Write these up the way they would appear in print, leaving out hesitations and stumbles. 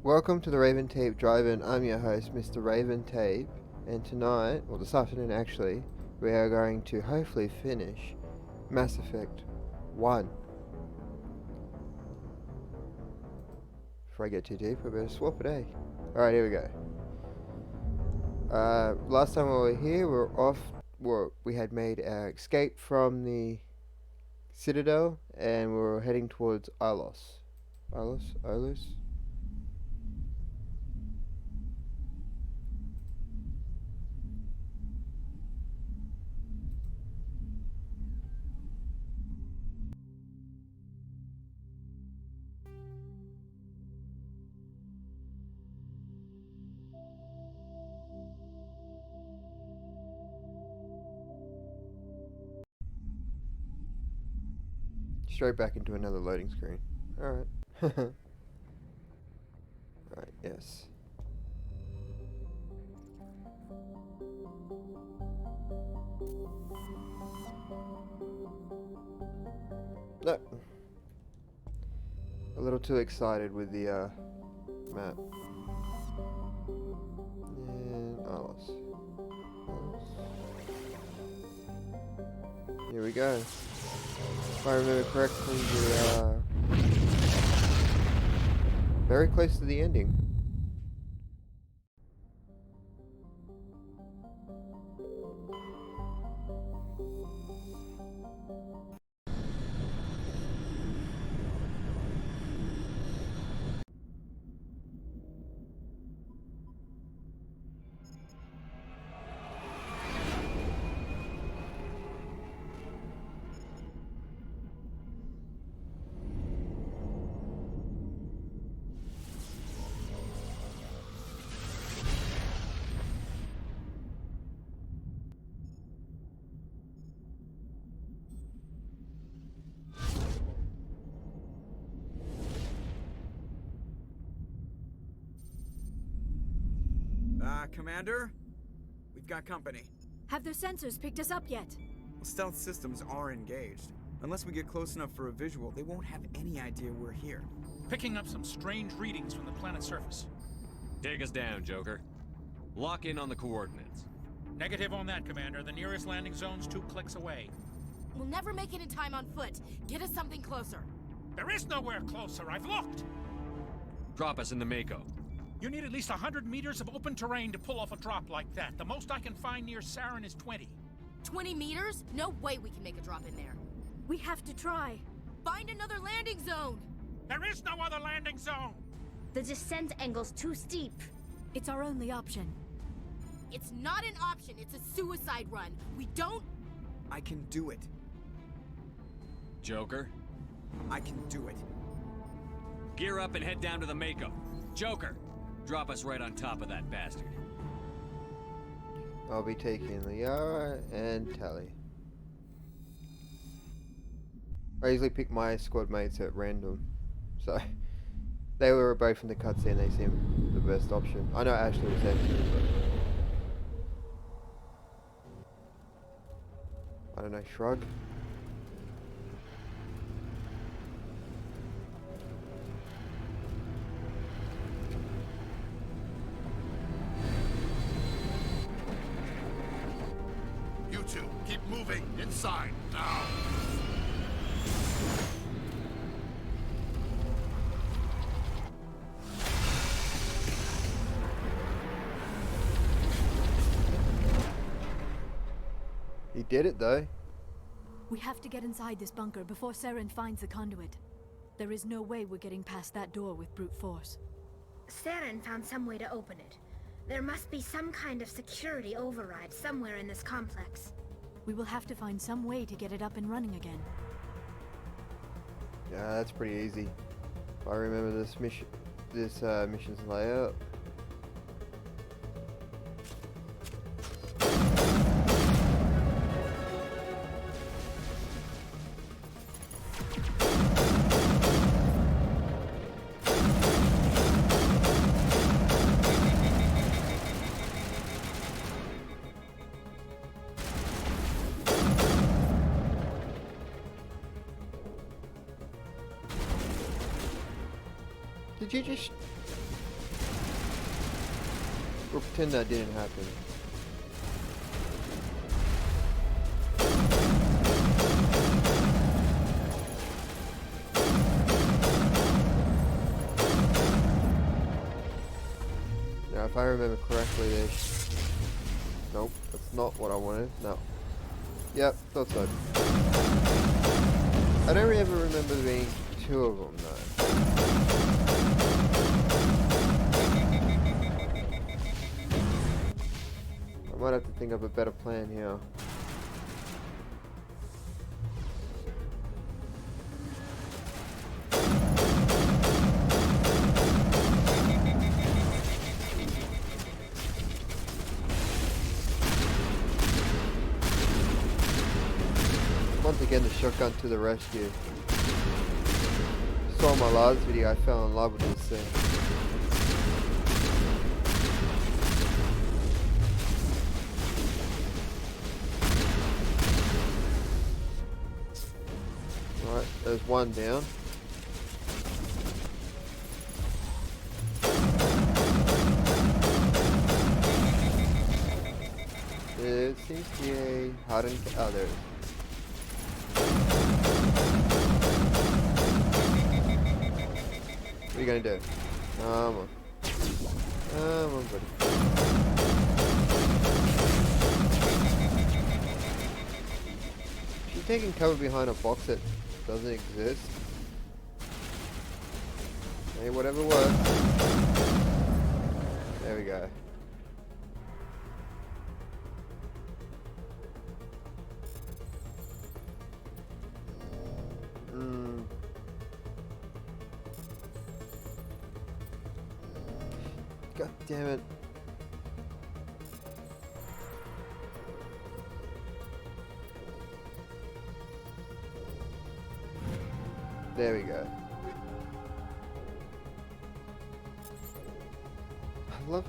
Welcome to the Raventape Drive-in. I'm your host, Mr. Raventape, and tonight, or this afternoon actually, we are going to hopefully finish Mass Effect 1. Before I get too deep, I better swap it, eh? Alright, here we go. Last time we were here, we were off, we had made our escape from the Citadel, and we were heading towards Ilos. Ilos? Straight back into another loading screen. Alright. Right, yes. No. A little too excited with the map. And Alice. Here we go. If I remember correctly, we're very close to the ending. Commander? We've got company. Have their sensors picked us up yet? Well, stealth systems are engaged. Unless we get close enough for a visual, they won't have any idea we're here. Picking up some strange readings from the planet's surface. Take us down, Joker. Lock in on the coordinates. Negative on that, Commander. The nearest landing zone's 2 clicks away. We'll never make it in time on foot. Get us something closer. There is nowhere closer. I've looked. Drop us in the Mako. You need at least 100 meters of open terrain to pull off a drop like that. The most I can find near Saren is 20. 20 meters? No way we can make a drop in there. We have to try. Find another landing zone! There is no other landing zone! The descent angle's too steep. It's our only option. It's not an option, it's a suicide run. We don't... I can do it. Joker, I can do it. gear up and head down to the Mako. Joker, drop us right on top of that bastard. I'll be taking Liara and Tally. I usually pick my squad mates at random, so they were both in the cutscene. They seem the best option. I know Ashley was there too, but I don't know. Shrug. You two, keep moving inside now. He did it though. We have to get inside this bunker before Saren finds the conduit. There is no way we're getting past that door with brute force. Saren found some way to open it. There must be some kind of security override somewhere in this complex. We will have to find some way to get it up and running again. Yeah, that's pretty easy. If I remember this mission's layout. Did you just We'll pretend that didn't happen. Now, if I remember correctly, there's... Nope, that's not what I wanted. No. Yep, thought so. I don't ever remember there being 2 of them, though. I might have to think of a better plan here. Once again, the shotgun to the rescue. Saw my last video, I fell in love with this thing. Alright, there's one down. There seems to be a hardened... Oh, there it is. What are you gonna do? Come on. Come on, buddy. She's taking cover behind a box that doesn't exist. Hey, whatever works. There we go. God damn it. There we go. I love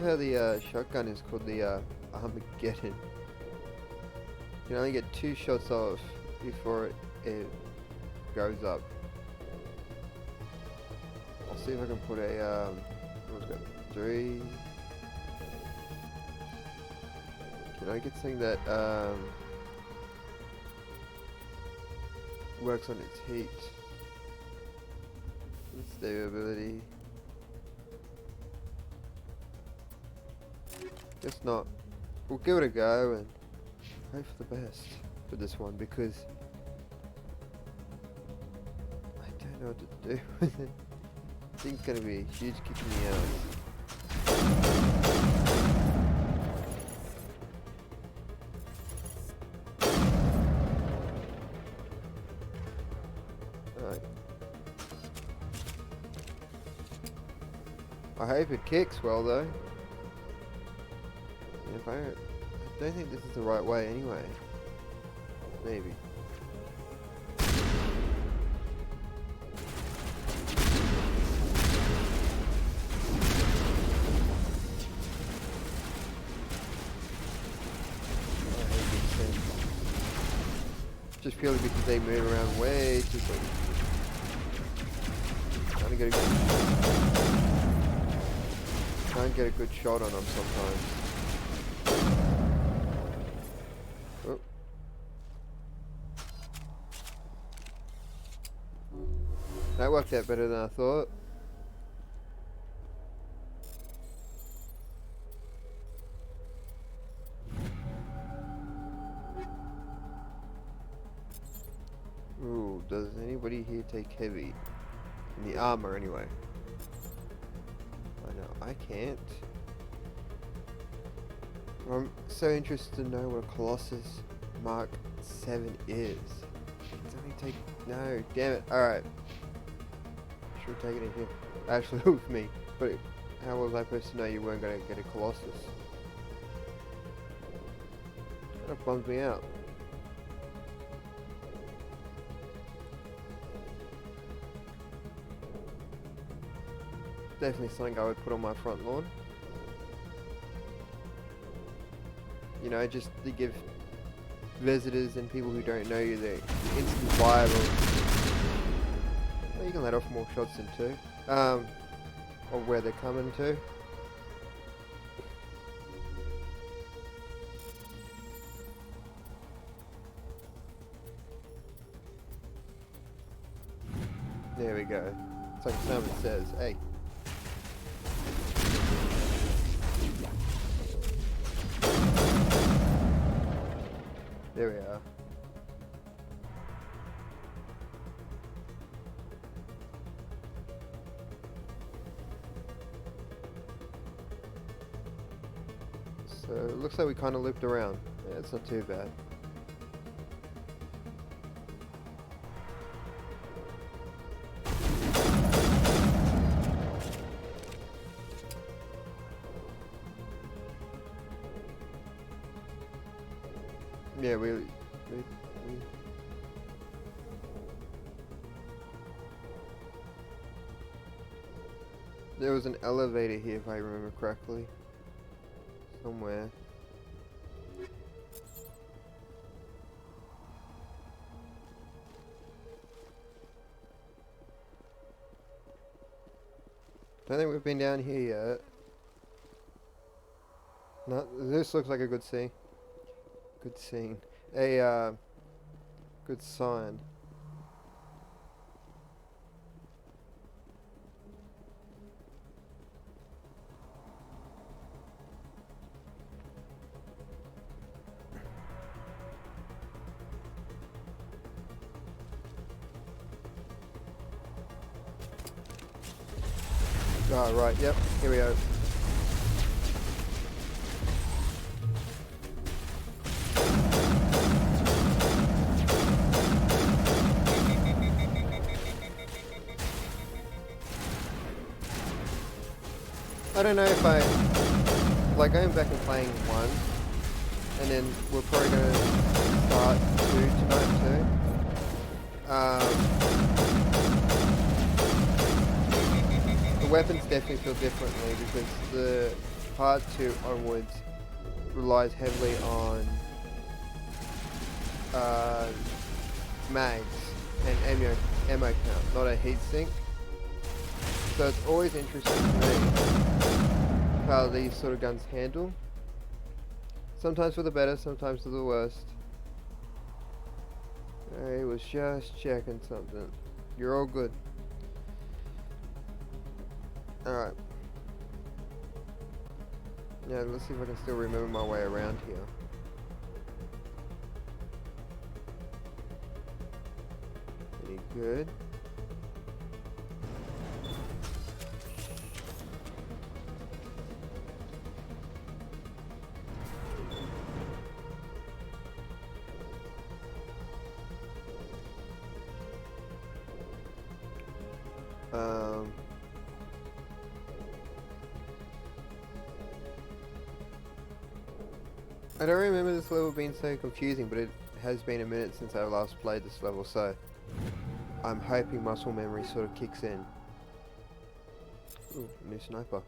how the shotgun is called the Armageddon. You can only get 2 shots off before it goes up. I'll see if I can put a what's got 3. Can I get something that works on its heat? Stability. Guess not. We'll give it a go and hope for the best for this one, because I don't know what to do with it. I think it's gonna be a huge kick in the ass. Alright. I hope it kicks well though. If I don't think this is the right way anyway. Maybe. Just purely because they move around way too quick. Trying to get a good shot on them sometimes. Oh. That worked out better than I thought. Ooh, does anybody here take heavy? In the armor, anyway. I know, I can't. I'm so interested to know what a Colossus Mark 7 is. It's only take... No, damn it. Alright. Should have taken it here. Actually, with me. But how was I supposed to know you weren't going to get a Colossus? That bums me out. Definitely something I would put on my front lawn. You know, just to give visitors and people who don't know you the instant vibe of... Well, you can let off more shots than 2. Or where they're coming to. There we go. It's like someone says, hey. There we are. So it looks like we kind of looped around. Yeah, it's not too bad. Yeah, we there was an elevator here if I remember correctly. Somewhere. Don't think we've been down here yet. No, this looks like a good scene. Good scene. A good sign. Oh, right, yep, here we go. I don't know if I like going back and playing 1, and then we're probably going to start 2 tonight too. The weapons definitely feel differently because the part 2 onwards relies heavily on mags and ammo count, not a heatsink. So it's always interesting to me how these sort of guns handle. Sometimes for the better, sometimes for the worst. I was just checking something. You're all good. Alright. Yeah, let's see if I can still remember my way around here. Any good? I don't remember this level being so confusing, but it has been a minute since I last played this level, so I'm hoping muscle memory sort of kicks in. Ooh, new sniper.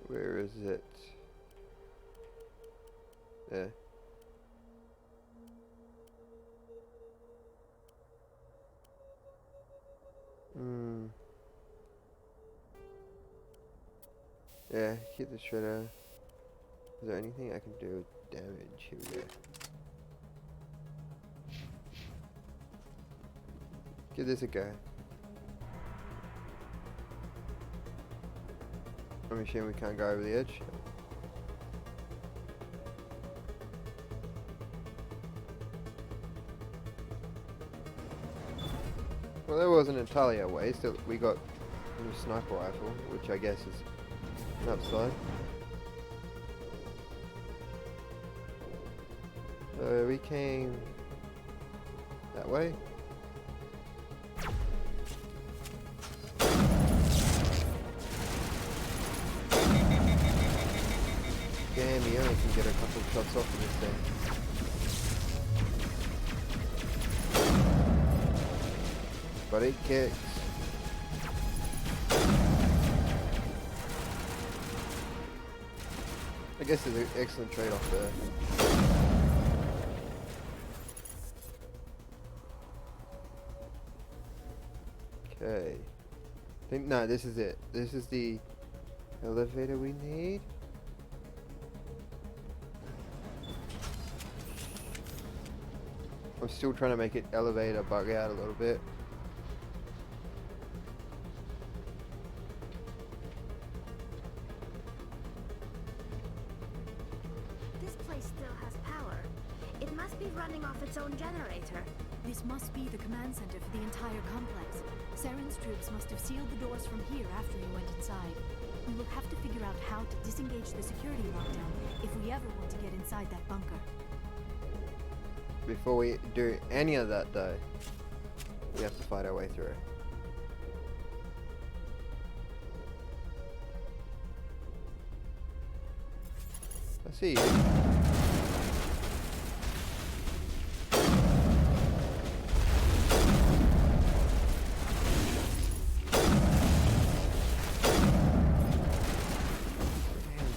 Where is it? There. Yeah, hit the shredder. Is there anything I can do with damage? Here we go. Give this a go. I'm assuming we can't go over the edge. Well, that wasn't entirely our way. Still, we got a new sniper rifle, which I guess is an upside. So we came that way. Damn, you only can get a couple of shots off in this thing. But it kicks. I guess it's an excellent trade-off there. Okay. No, this is it. This is the elevator we need. I'm I'm still trying to make it elevator bug out a little bit. This place still has power. It must be running off its own generator. This must be the command center for the entire complex. Saren's troops must have sealed the doors from here after he went inside. We will have to figure out how to disengage the security lockdown if we ever want to get inside that bunker. Before we do any of that though, we have to fight our way through. I see you.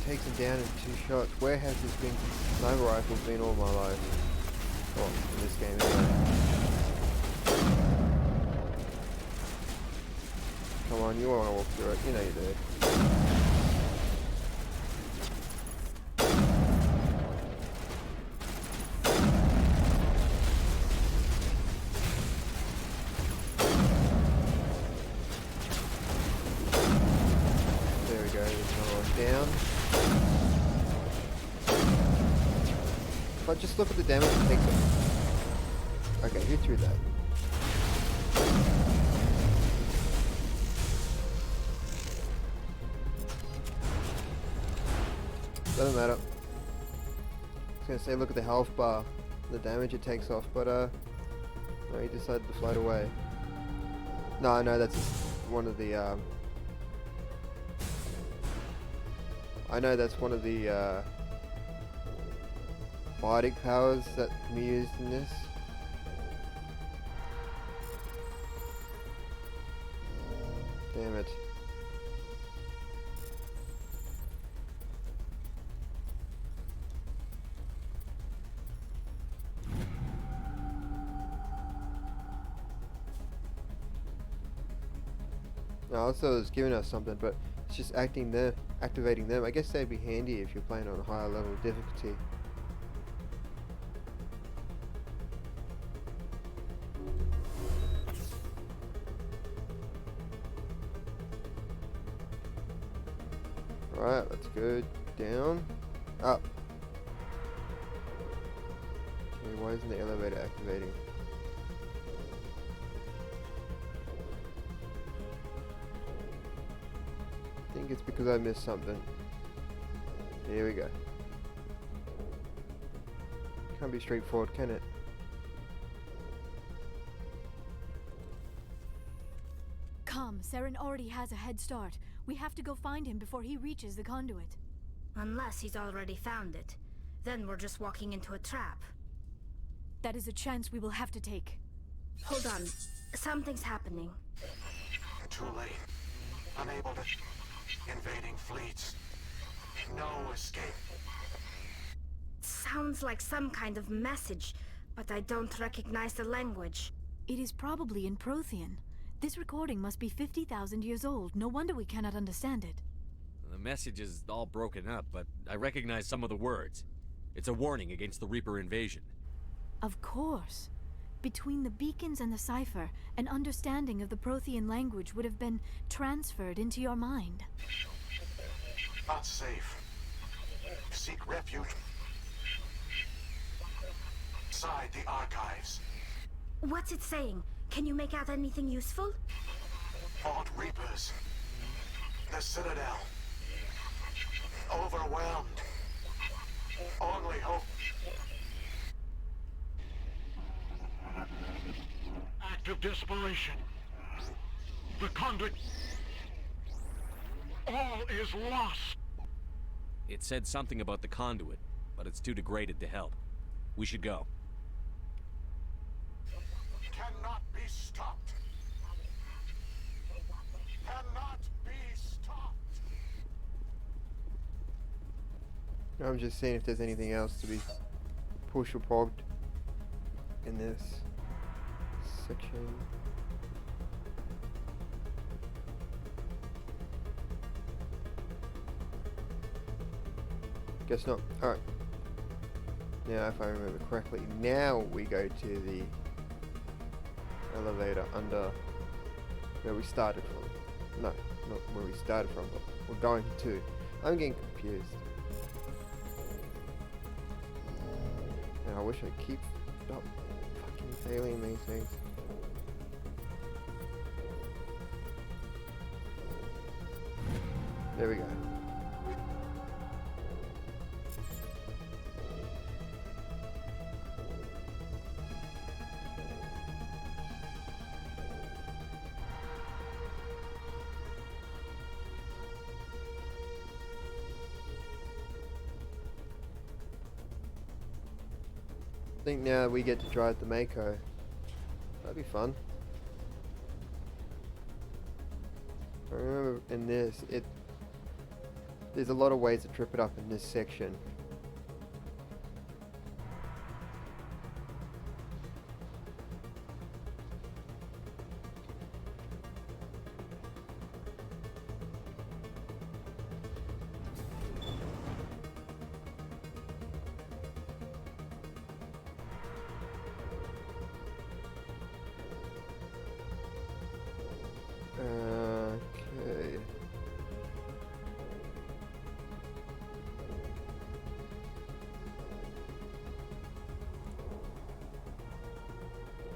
Takes him down in 2 shots. Where has this been? Sniper rifle been all my life? Well, in this game anyway. Come on, you want to walk through it. You know you do. There we go, there's another one down. If I just look at the damage it takes it. Okay, who threw that? Doesn't matter. I was gonna say look at the health bar, the damage it takes off, but no, he decided to float away. No, that's just one of the I know that's one of the biotic powers that can be used in this. Damn it. No, also it's giving us something, but it's just activating them. I guess they'd be handy if you're playing on a higher level of difficulty. Alright, let's go down, up. Okay, why isn't the elevator activating? I think it's because I missed something. Here we go. Can't be straightforward, can it? Come, Saren already has a head start. We have to go find him before he reaches the conduit. Unless he's already found it. Then we're just walking into a trap. That is a chance we will have to take. Hold on. Something's happening. Too late. Unable to... Invading fleets. No escape. Sounds like some kind of message, but I don't recognize the language. It is probably in Prothean. This recording must be 50,000 years old. No wonder we cannot understand it. The message is all broken up, but I recognize some of the words. It's a warning against the Reaper invasion. Of course. Between the beacons and the cipher, an understanding of the Prothean language would have been transferred into your mind. Not safe. Seek refuge. Inside the archives. What's it saying? Can you make out anything useful? Fought Reapers. The Citadel. Overwhelmed. Only hope. Act of desperation. The conduit. All is lost. It said something about the conduit, but it's too degraded to help. We should go. Cannot be stopped. Cannot be stopped. I'm just seeing if there's anything else to be pushed or pogged in this section. Guess not. Alright. Now, if I remember correctly, now we go to the elevator under where we started from. No, not where we started from, but we're going to. I'm getting confused. And I wish I'd keep stop fucking failing these things. There we go. I think now we get to drive the Mako. That'd be fun. I remember in this, there's a lot of ways to trip it up in this section. Okay.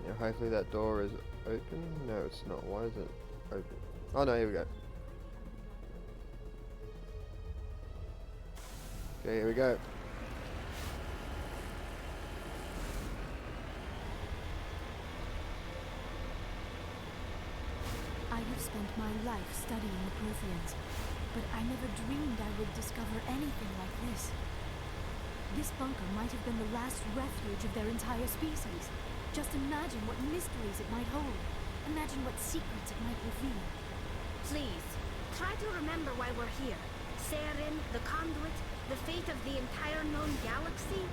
Yeah, hopefully that door is open. No, it's not. Why is it open? Oh no, here we go. Okay, here we go. I have spent my life studying the Protheans, but I never dreamed I would discover anything like this. This bunker might have been the last refuge of their entire species. Just imagine what mysteries it might hold. Imagine what secrets it might reveal. Please, try to remember why we're here. Saren, the Conduit, the fate of the entire known galaxy.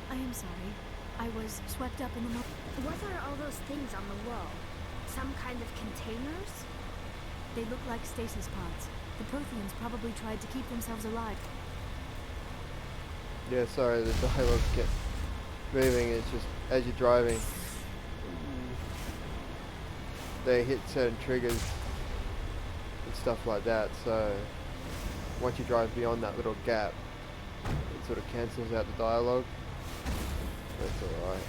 I am sorry. I was swept up in the What are all those things on the wall? Some kind of containers? They look like stasis pods. The Protheans probably tried to keep themselves alive. Yeah, sorry, the dialogue gets moving. It's just as you're driving, they hit certain triggers and stuff like that. So once you drive beyond that little gap, it sort of cancels out the dialogue. That's alright.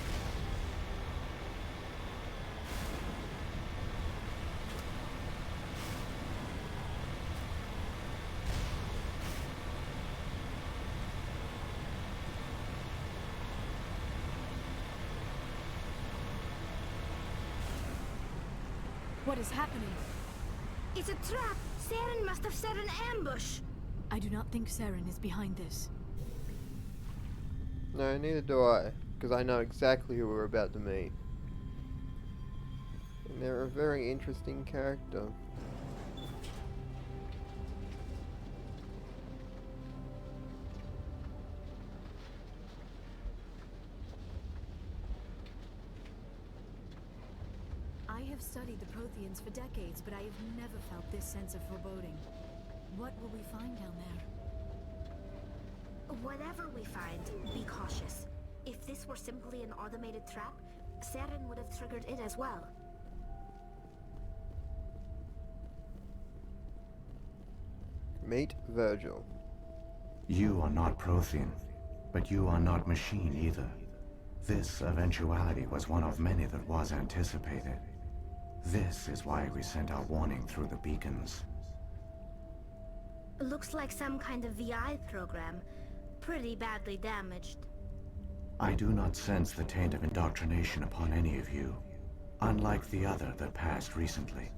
What is happening? It's a trap! Saren must have set an ambush! I do not think Saren is behind this. No, neither do I, because I know exactly who we're about to meet. And they're a very interesting character. I have studied the Protheans for decades, but I have never felt this sense of foreboding. What will we find down there? Whatever we find, be cautious. If this were simply an automated trap, Saren would have triggered it as well. Meet Virgil. You are not Prothean, but you are not machine either. This eventuality was one of many that was anticipated. This is why we sent our warning through the beacons. Looks like some kind of VI program. Pretty badly damaged. I do not sense the taint of indoctrination upon any of you. Unlike the other that passed recently.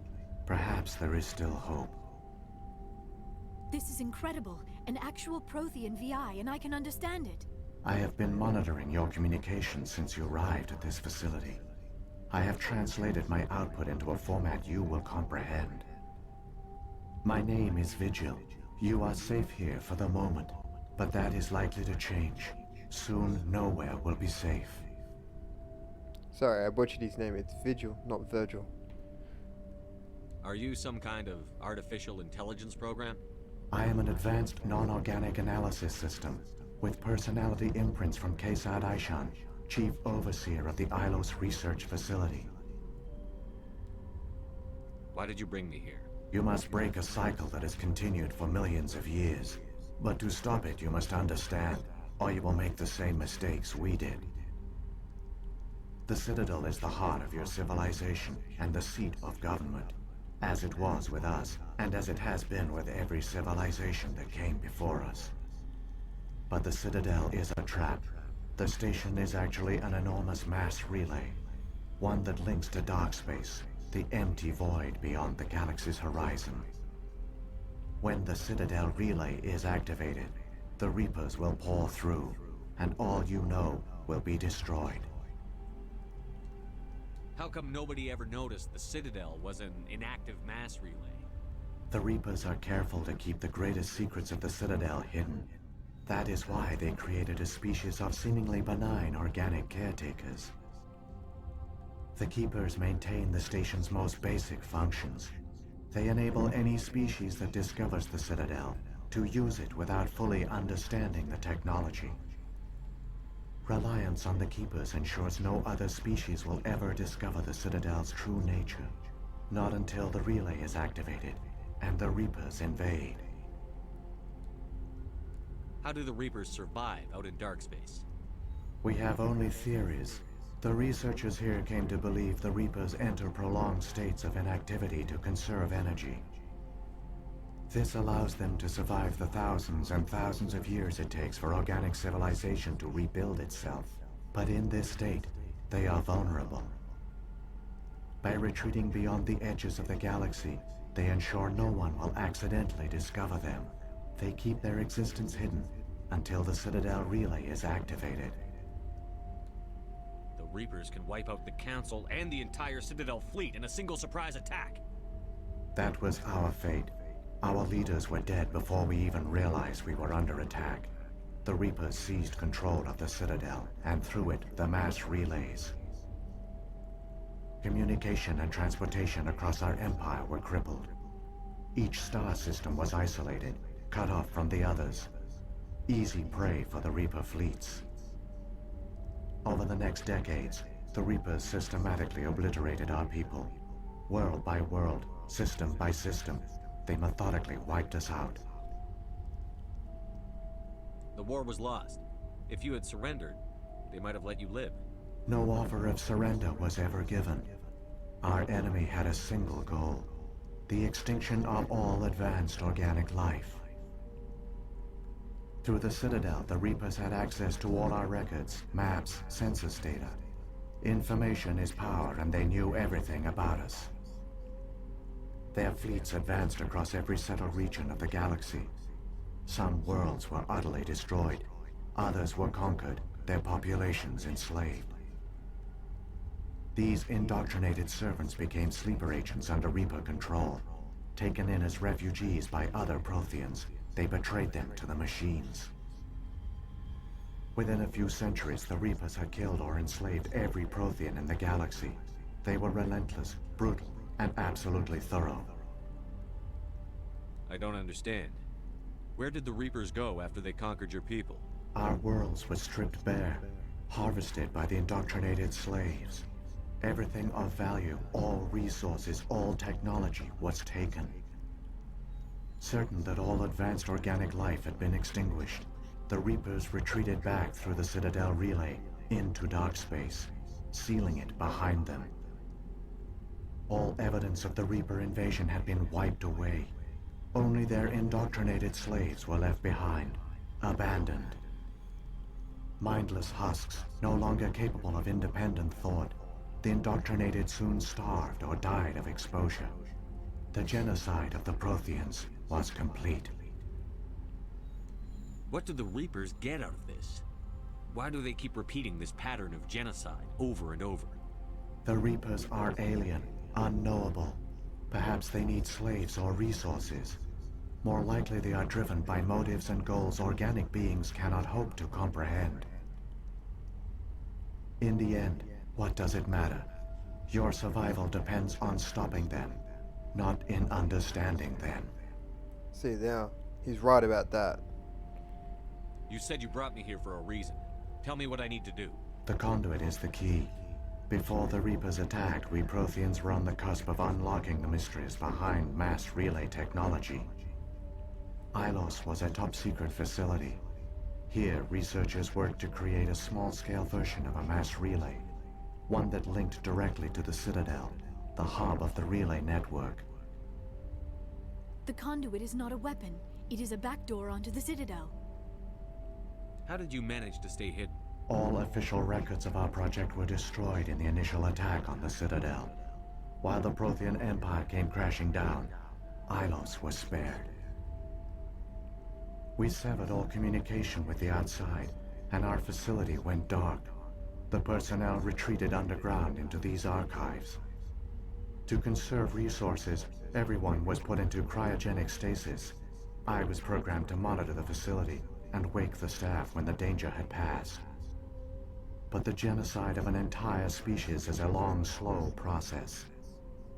Perhaps there is still hope. This is incredible. An actual Prothean VI, and I can understand it. I have been monitoring your communications since you arrived at this facility. I have translated my output into a format you will comprehend. My name is Vigil. You are safe here for the moment, but that is likely to change. Soon, nowhere will be safe. Sorry, I butchered his name. It's Vigil, not Virgil. Are you some kind of artificial intelligence program? I am an advanced non-organic analysis system, with personality imprints from Kesad Aishan, Chief Overseer of the Ilos Research Facility. Why did you bring me here? You must break a cycle that has continued for millions of years. But to stop it, you must understand, or you will make the same mistakes we did. The Citadel is the heart of your civilization and the seat of government, as it was with us, and as it has been with every civilization that came before us. But the Citadel is a trap. The station is actually an enormous mass relay, one that links to dark space, the empty void beyond the galaxy's horizon. When the Citadel relay is activated, the Reapers will pour through, and all you know will be destroyed. How come nobody ever noticed the Citadel was an inactive mass relay? The Reapers are careful to keep the greatest secrets of the Citadel hidden. That is why they created a species of seemingly benign organic caretakers. The Keepers maintain the station's most basic functions. They enable any species that discovers the Citadel to use it without fully understanding the technology. Reliance on the Keepers ensures no other species will ever discover the Citadel's true nature. Not until the relay is activated and the Reapers invade. How do the Reapers survive out in dark space? We have only theories. The researchers here came to believe the Reapers enter prolonged states of inactivity to conserve energy. This allows them to survive the thousands and thousands of years it takes for organic civilization to rebuild itself. But in this state, they are vulnerable. By retreating beyond the edges of the galaxy, they ensure no one will accidentally discover them. They keep their existence hidden until the Citadel relay is activated. The Reapers can wipe out the Council and the entire Citadel fleet in a single surprise attack. That was our fate. Our leaders were dead before we even realized we were under attack. The Reapers seized control of the Citadel, and through it, the mass relays. Communication and transportation across our empire were crippled. Each star system was isolated, cut off from the others. Easy prey for the Reaper fleets. Over the next decades, the Reapers systematically obliterated our people. World by world, system by system, they methodically wiped us out. The war was lost. If you had surrendered, they might have let you live. No offer of surrender was ever given. Our enemy had a single goal: the extinction of all advanced organic life. Through the Citadel, the Reapers had access to all our records, maps, census data. Information is power, and they knew everything about us. Their fleets advanced across every settled region of the galaxy. Some worlds were utterly destroyed. Others were conquered, their populations enslaved. These indoctrinated servants became sleeper agents under Reaper control. Taken in as refugees by other Protheans, they betrayed them to the machines. Within a few centuries, the Reapers had killed or enslaved every Prothean in the galaxy. They were relentless, brutal, and absolutely thorough. I don't understand. Where did the Reapers go after they conquered your people? Our worlds were stripped bare, harvested by the indoctrinated slaves. Everything of value, all resources, all technology was taken. Certain that all advanced organic life had been extinguished, the Reapers retreated back through the Citadel relay into dark space, sealing it behind them. All evidence of the Reaper invasion had been wiped away. Only their indoctrinated slaves were left behind, abandoned. Mindless husks, no longer capable of independent thought, the indoctrinated soon starved or died of exposure. The genocide of the Protheans was complete. What do the Reapers get out of this? Why do they keep repeating this pattern of genocide over and over? The Reapers are alien, unknowable. Perhaps they need slaves or resources. More likely they are driven by motives and goals organic beings cannot hope to comprehend. In the end, what does it matter? Your survival depends on stopping them, not in understanding them. See now, he's right about that. You said you brought me here for a reason. Tell me what I need to do. The conduit is the key. Before the Reapers attacked, we Protheans were on the cusp of unlocking the mysteries behind mass relay technology. Ilos was a top-secret facility. Here, researchers worked to create a small-scale version of a mass relay, one that linked directly to the Citadel, the hub of the relay network. The conduit is not a weapon. It is a backdoor onto the Citadel. How did you manage to stay hidden? All official records of our project were destroyed in the initial attack on the Citadel. While the Prothean Empire came crashing down, Ilos was spared. We severed all communication with the outside, and our facility went dark. The personnel retreated underground into these archives. To conserve resources, everyone was put into cryogenic stasis. I was programmed to monitor the facility and wake the staff when the danger had passed. But the genocide of an entire species is a long, slow process.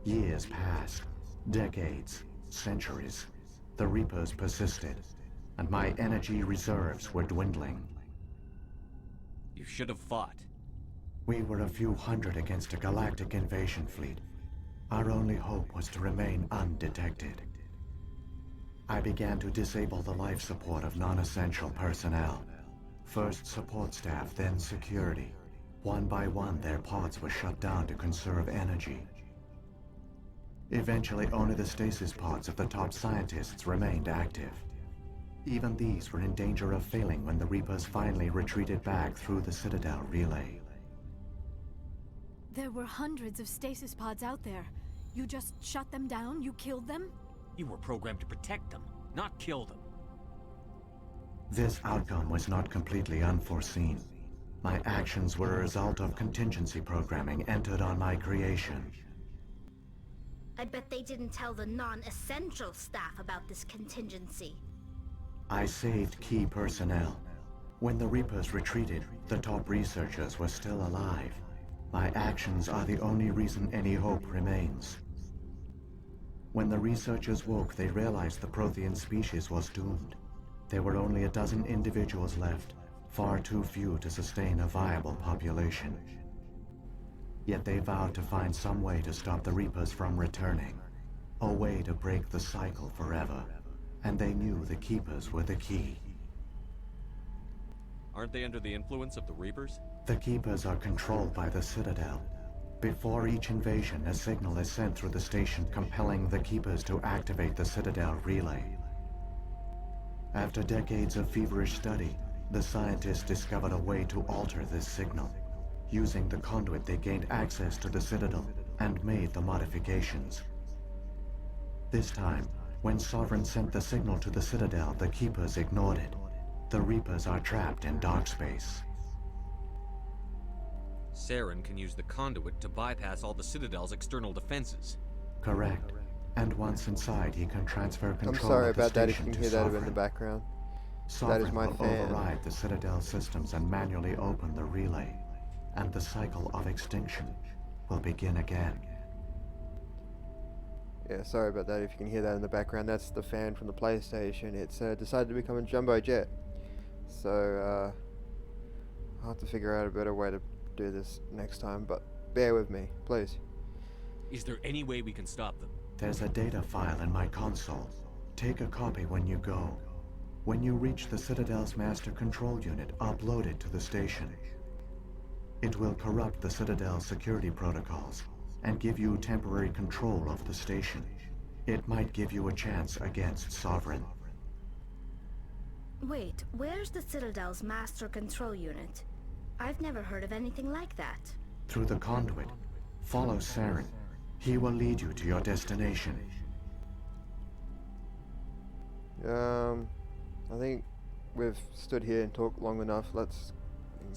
Years passed, decades, centuries. The Reapers persisted, and my energy reserves were dwindling. You should have fought. We were a few hundred against a galactic invasion fleet. Our only hope was to remain undetected. I began to disable the life support of non-essential personnel. First support staff, then security. One by one, their pods were shut down to conserve energy. Eventually, only the stasis pods of the top scientists remained active. Even these were in danger of failing when the Reapers finally retreated back through the Citadel relay. There were hundreds of stasis pods out there. You just shut them down? You killed them? You were programmed to protect them, not kill them. This outcome was not completely unforeseen. My actions were a result of contingency programming entered on my creation. I bet they didn't tell the non-essential staff about this contingency. I saved key personnel. When the Reapers retreated, the top researchers were still alive. My actions are the only reason any hope remains. When the researchers woke, they realized the Prothean species was doomed. There were only a dozen individuals left, far too few to sustain a viable population. Yet they vowed to find some way to stop the Reapers from returning, a way to break the cycle forever. And they knew the Keepers were the key. Aren't they under the influence of the Reapers? The Keepers are controlled by the Citadel. Before each invasion, a signal is sent through the station compelling the Keepers to activate the Citadel relay. After decades of feverish study, the scientists discovered a way to alter this signal. Using the conduit, they gained access to the Citadel and made the modifications. This time, when Sovereign sent the signal to the Citadel, the Keepers ignored it. The Reapers are trapped in dark space. Saren can use the conduit to bypass all the Citadel's external defenses. Correct. And once inside, he can transfer control I'm sorry of the about that if you station can to hear that in the Sovereign. background. Sovereign That is my will fan. override the Citadel systems and manually open the relay, and the cycle of extinction will begin again. Yeah, sorry about that if you can hear that in the background. That's the fan from the PlayStation. It's decided to become a jumbo jet. So, I'll have to figure out a better way to do this next time, but bear with me, please. Is there any way we can stop them? There's a data file in my console. Take a copy when you go. When you reach the Citadel's master control unit, upload it to the station. It will corrupt the Citadel's security protocols and give you temporary control of the station. It might give you a chance against Sovereign. Wait, where's the Citadel's master control unit? I've never heard of anything like that. Through the conduit, follow Saren. He will lead you to your destination. I think we've stood here and talked long enough. Let's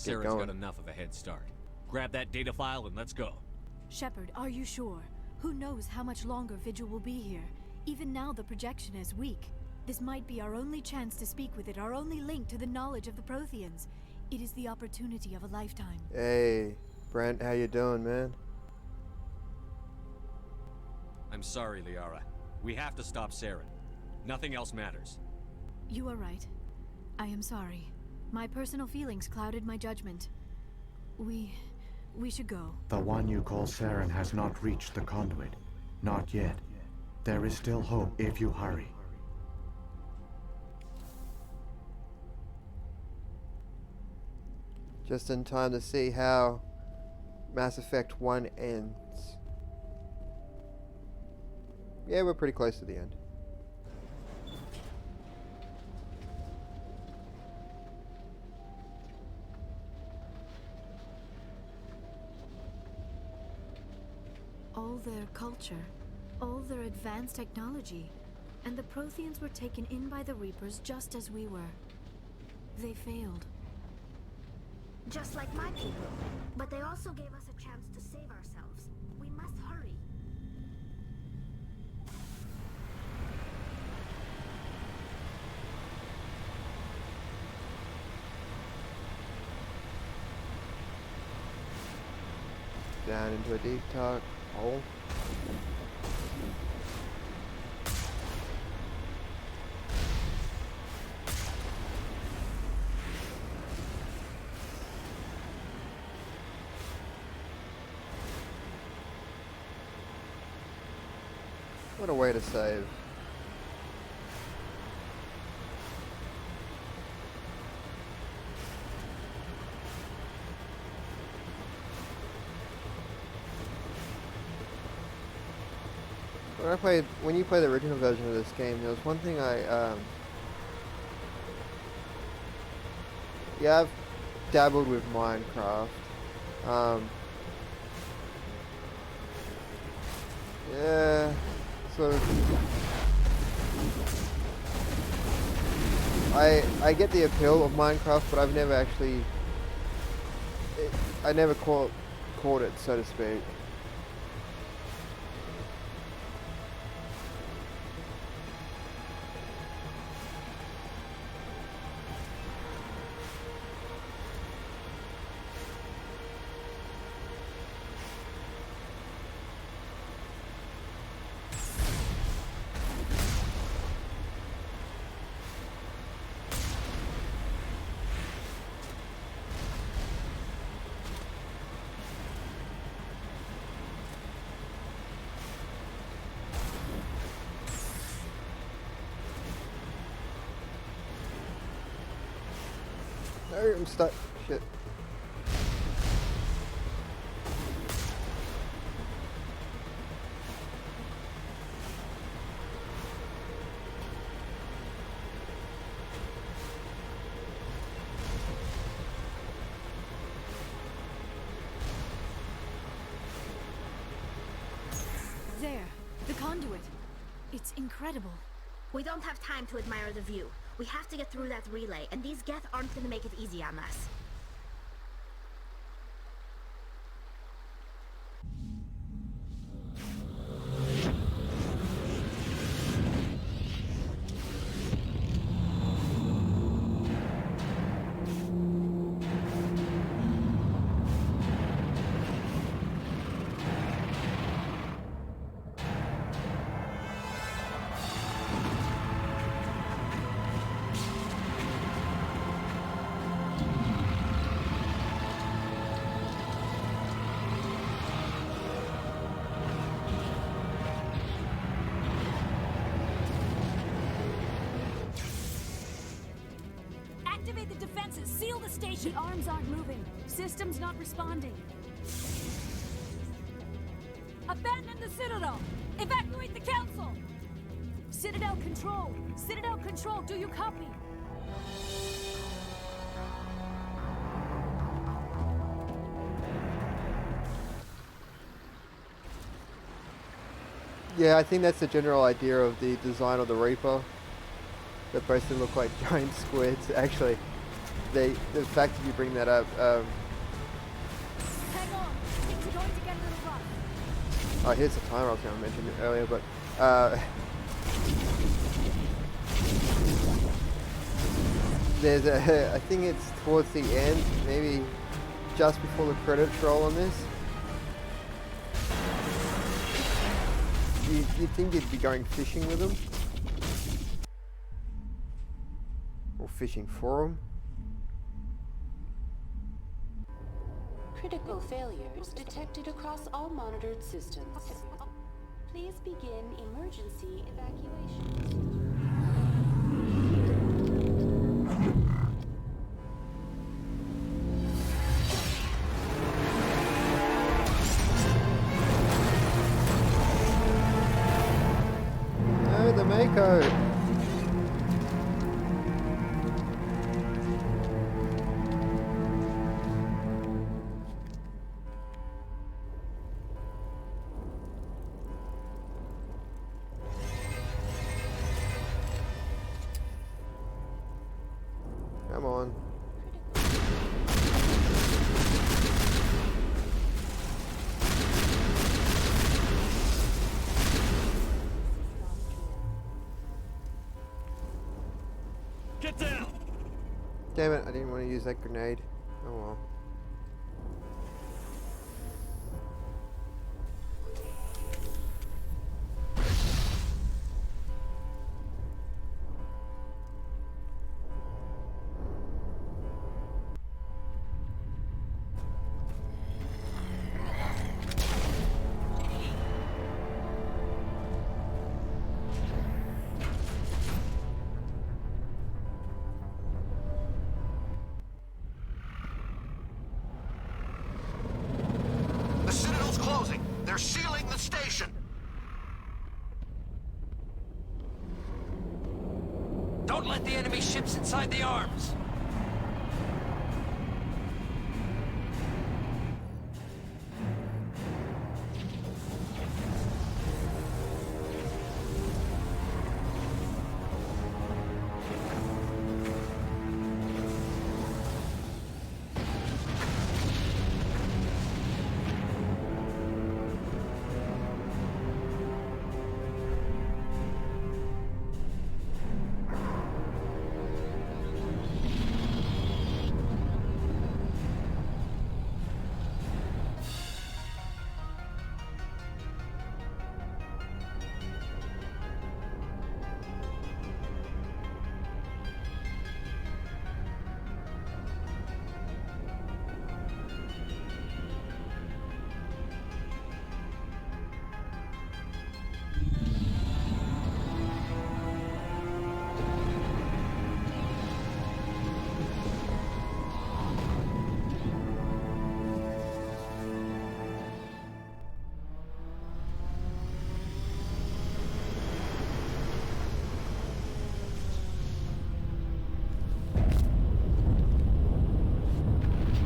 get Saren's going. got enough of a head start. Grab that data file and let's go. Shepard, are you sure? Who knows how much longer Vigil will be here? Even now the projection is weak. This might be our only chance to speak with it, our only link to the knowledge of the Protheans. It is the opportunity of a lifetime. Hey, Brent, how you doing, man? I'm sorry, Liara. We have to stop Saren. Nothing else matters. You are right. I am sorry. My personal feelings clouded my judgment. We should go. The one you call Saren has not reached the conduit. Not yet. There is still hope if you hurry. Just in time to see how Mass Effect 1 ends. Yeah, we're pretty close to the end. All their culture, all their advanced technology, and the Protheans were taken in by the Reapers just as we were. They failed. Just like my people. But they also gave us a chance to save ourselves. We must hurry. Down into a deep dark hole. What a way to save. When you play the original version of this game, there was one thing yeah, I've dabbled with Minecraft. Yeah, sort of. I get the appeal of Minecraft, but I've never actually, I never caught it, so to speak. No, I'm stuck. Shit. There, the conduit. It's incredible. We don't have time to admire the view. We have to get through that relay, and these Geth aren't gonna make it easy on us. Activate the defenses! Seal the station! The arms aren't moving. Systems not responding. Abandon the Citadel! Evacuate the Council! Citadel Control! Citadel Control, do you copy? Yeah, I think that's the general idea of the design of the Reaper. They both look like giant squids. Actually, the fact that you bring that up. Hang on, things are going to get a little rough. Oh, here's the timer I was going to mention earlier, but there's a. I think it's towards the end, maybe just before the credits roll on this. You'd think you'd be going fishing with them. Or fishing for them. cargo failures detected across all monitored systems. Please begin emergency evacuations. No, the Mako. Come on. Get down! Damn it, I didn't want to use that grenade. Oh well. The Citadel's closing. They're sealing the station. Don't let the enemy ships inside the arms.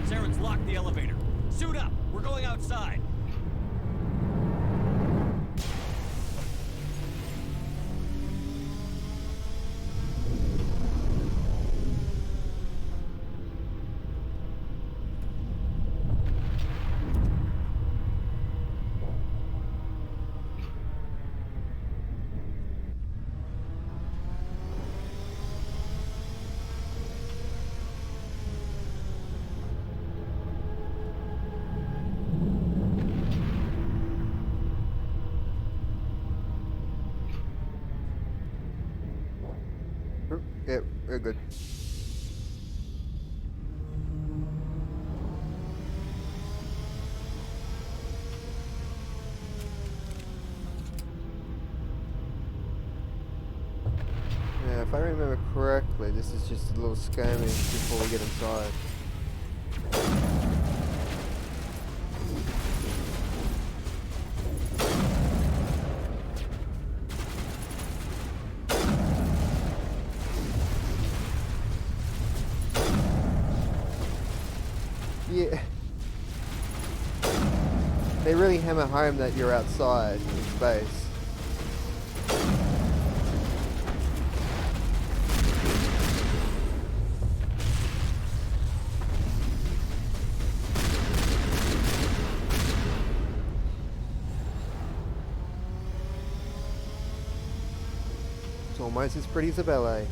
Saren's locked the elevator. Suit up! We're going outside! Yeah, we're good. Yeah, if I remember correctly, this is just a little skirmish before we get inside. Yeah. They really hammer home that you're outside in space. It's almost as pretty as a ballet.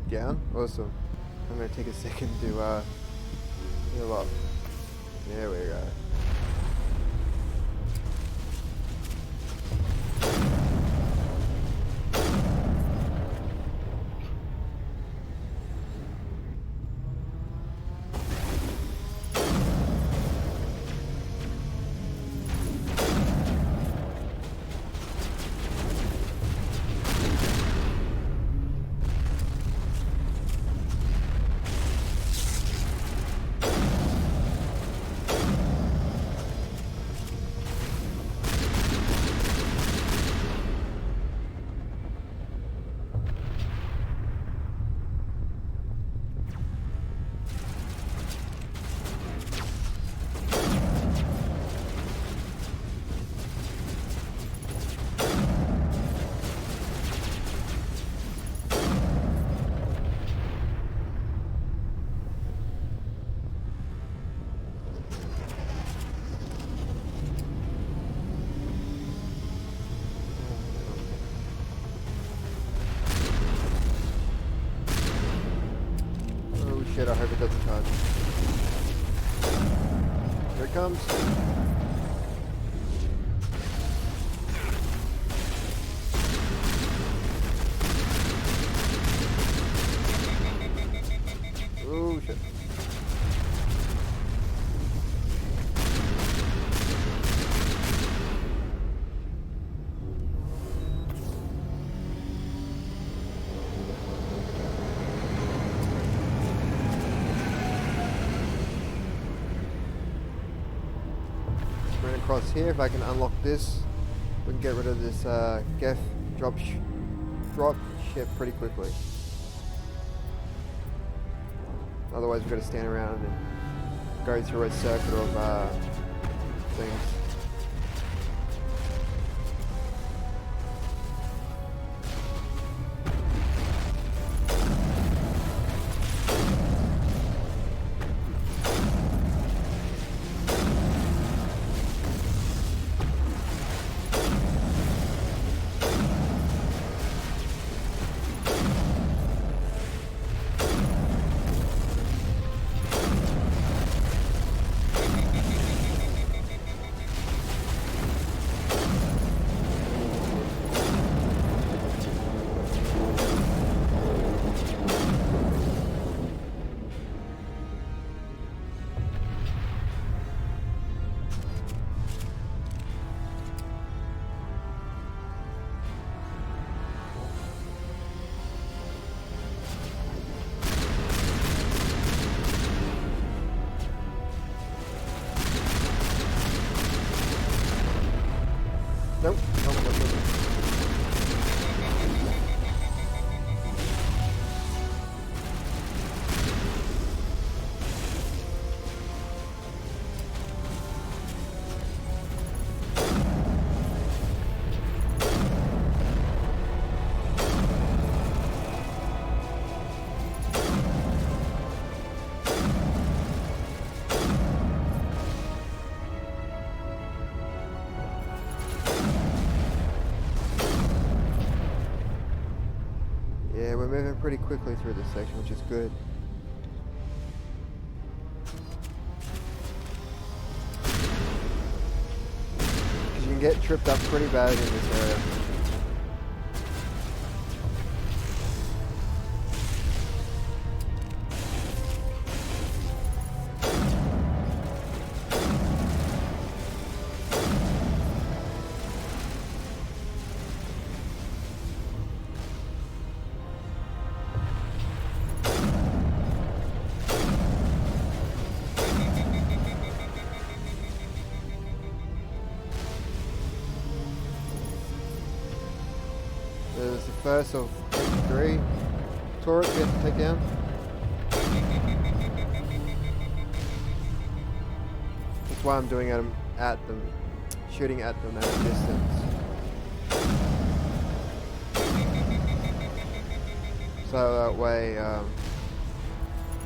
Down? Awesome. I'm gonna take a second to heal up. There we go. Shit, I hope it doesn't charge. Here it comes. Oh shit. Across here, if I can unlock this, we can get rid of this Geth drop ship pretty quickly. Otherwise, we've got to stand around and go through a circuit of things. Nope. Yeah, we're moving pretty quickly through this section, which is good. Because you can get tripped up pretty bad in this area. There's the first of 3 turrets we have to take down. That's why I'm doing them at them, shooting at them at a distance. So that way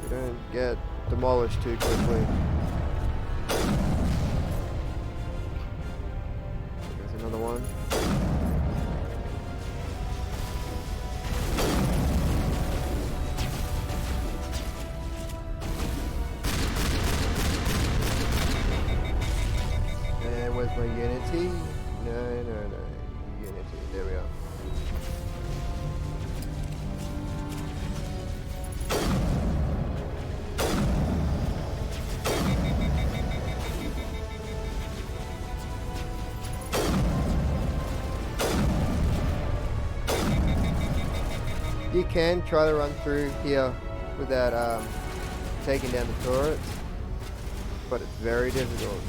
we don't get demolished too quickly. There's another one. You can try to run through here without taking down the turrets, but it's very difficult.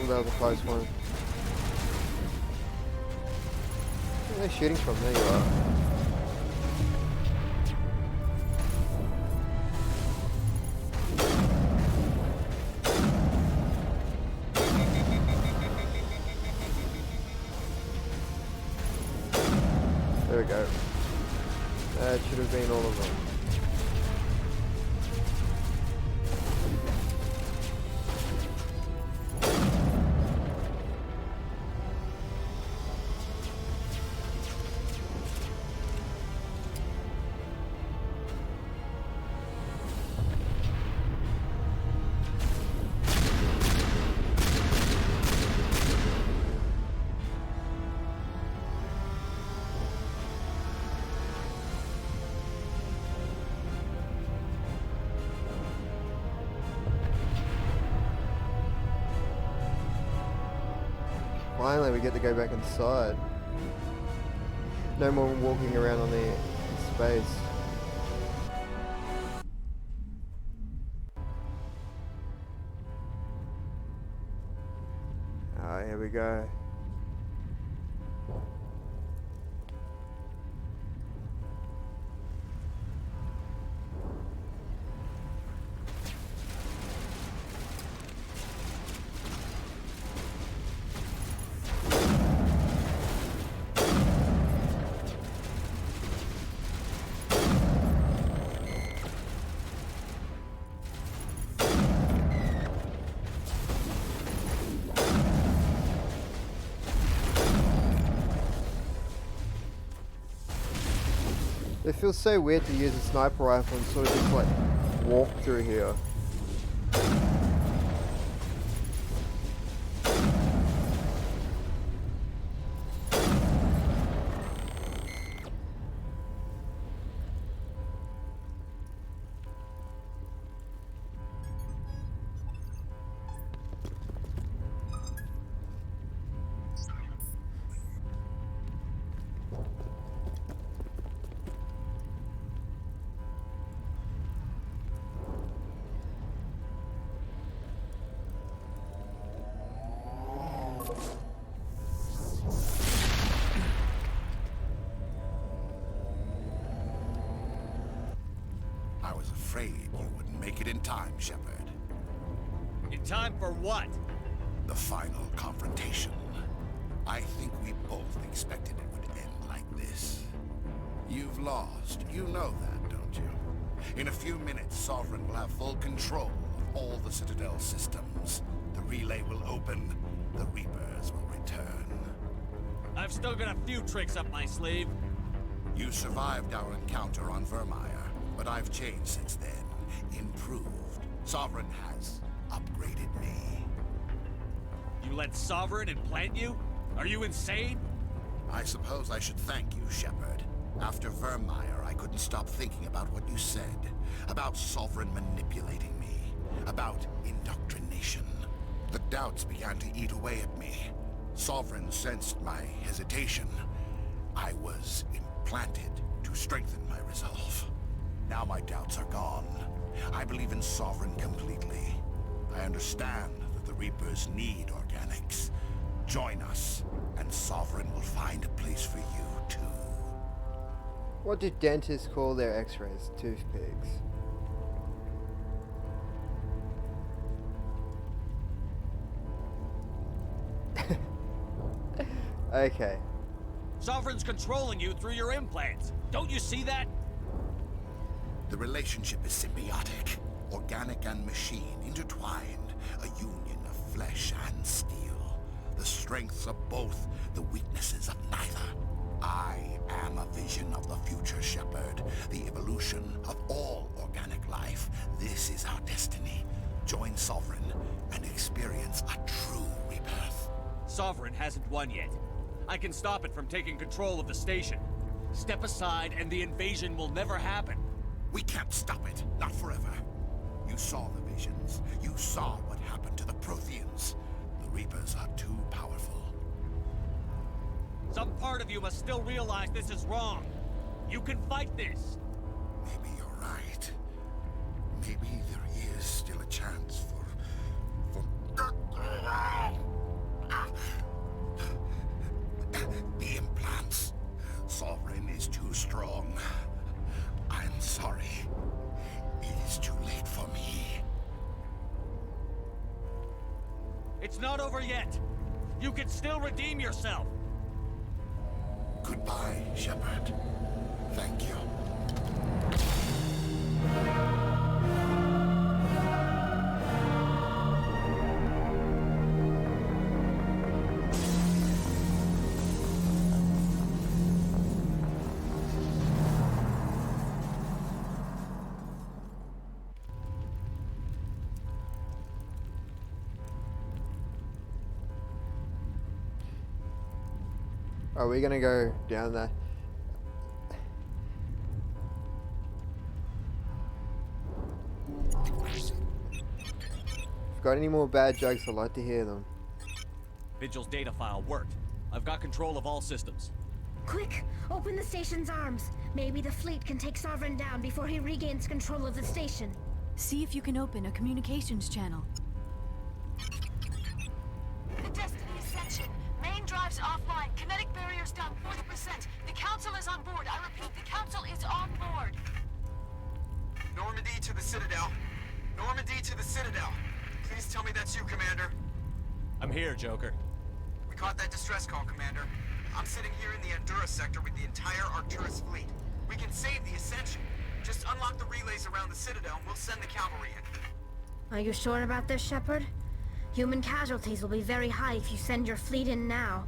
That was a close one. Where are they shooting from? There you are. There we go. That should have been all of them. Finally, we get to go back inside. No more walking around on the space. Ah, here we go. It feels so weird to use a sniper rifle and sort of just like walk through here. I was afraid you wouldn't make it in time, Shepard. In time for what? The final confrontation. I think we both expected it would end like this. You've lost. You know that, don't you? In a few minutes, Sovereign will have full control of all the Citadel systems. The relay will open. The Reapers will return. I've still got a few tricks up my sleeve. You survived our encounter on Vermeer, but I've changed since then. Improved. Sovereign has upgraded me. You let Sovereign implant you? Are you insane? I suppose I should thank you, Shepard. After Vermeer, I couldn't stop thinking about what you said. About Sovereign manipulating me. About indoctrination. The doubts began to eat away at me. Sovereign sensed my hesitation. I was implanted to strengthen my resolve. Now my doubts are gone. I believe in Sovereign completely. I understand that the Reapers need organics. Join us, and Sovereign will find a place for you, too. What do dentists call their x-rays? Toothpicks. Okay. Sovereign's controlling you through your implants. Don't you see that? The relationship is symbiotic. Organic and machine intertwined. A union of flesh and steel. The strengths of both, the weaknesses of neither. I am a vision of the future, Shepard. The evolution of all organic life. This is our destiny. Join Sovereign and experience a true rebirth. Sovereign hasn't won yet. I can stop it from taking control of the station. Step aside and the invasion will never happen. We can't stop it. Not forever. You saw the visions. You saw what happened to the Protheans. The Reapers are too powerful. Some part of you must still realize this is wrong. You can fight this. Maybe you're right. Maybe there is still a chance for... The implants. Sovereign is too strong. I'm sorry. It is too late for me. It's not over yet. You can still redeem yourself. Goodbye, Shepard. Thank you. Are we gonna go down there? If you've got any more bad jokes, I'd like to hear them. Vigil's data file worked. I've got control of all systems. Quick! Open the station's arms. Maybe the fleet can take Sovereign down before he regains control of the station. See if you can open a communications channel. The Destiny Ascension. Main drives offline. Kinetic barriers down 40%. The Council is on board. I repeat, the Council is on board. Normandy to the Citadel. Normandy to the Citadel. Please tell me that's you, Commander. I'm here, Joker. We caught that distress call, Commander. I'm sitting here in the Endura sector with the entire Arcturus fleet. We can save the Ascension. Just unlock the relays around the Citadel and we'll send the cavalry in. Are you sure about this, Shepard? Human casualties will be very high if you send your fleet in now.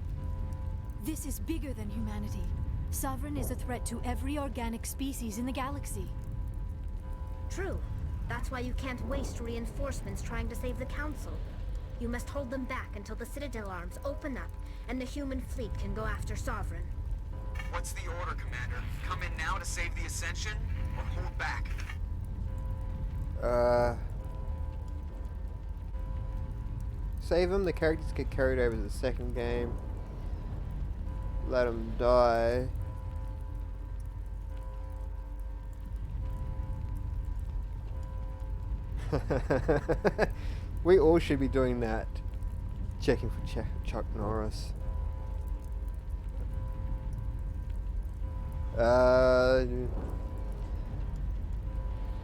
This is bigger than humanity. Sovereign is a threat to every organic species in the galaxy. True. That's why you can't waste reinforcements trying to save the Council. You must hold them back until the Citadel arms open up and the human fleet can go after Sovereign. What's the order, Commander? Come in now to save the Ascension, or hold back? Save them. The characters get carried over to the second game. Let them die. We all should be doing that. Checking for Chuck Norris.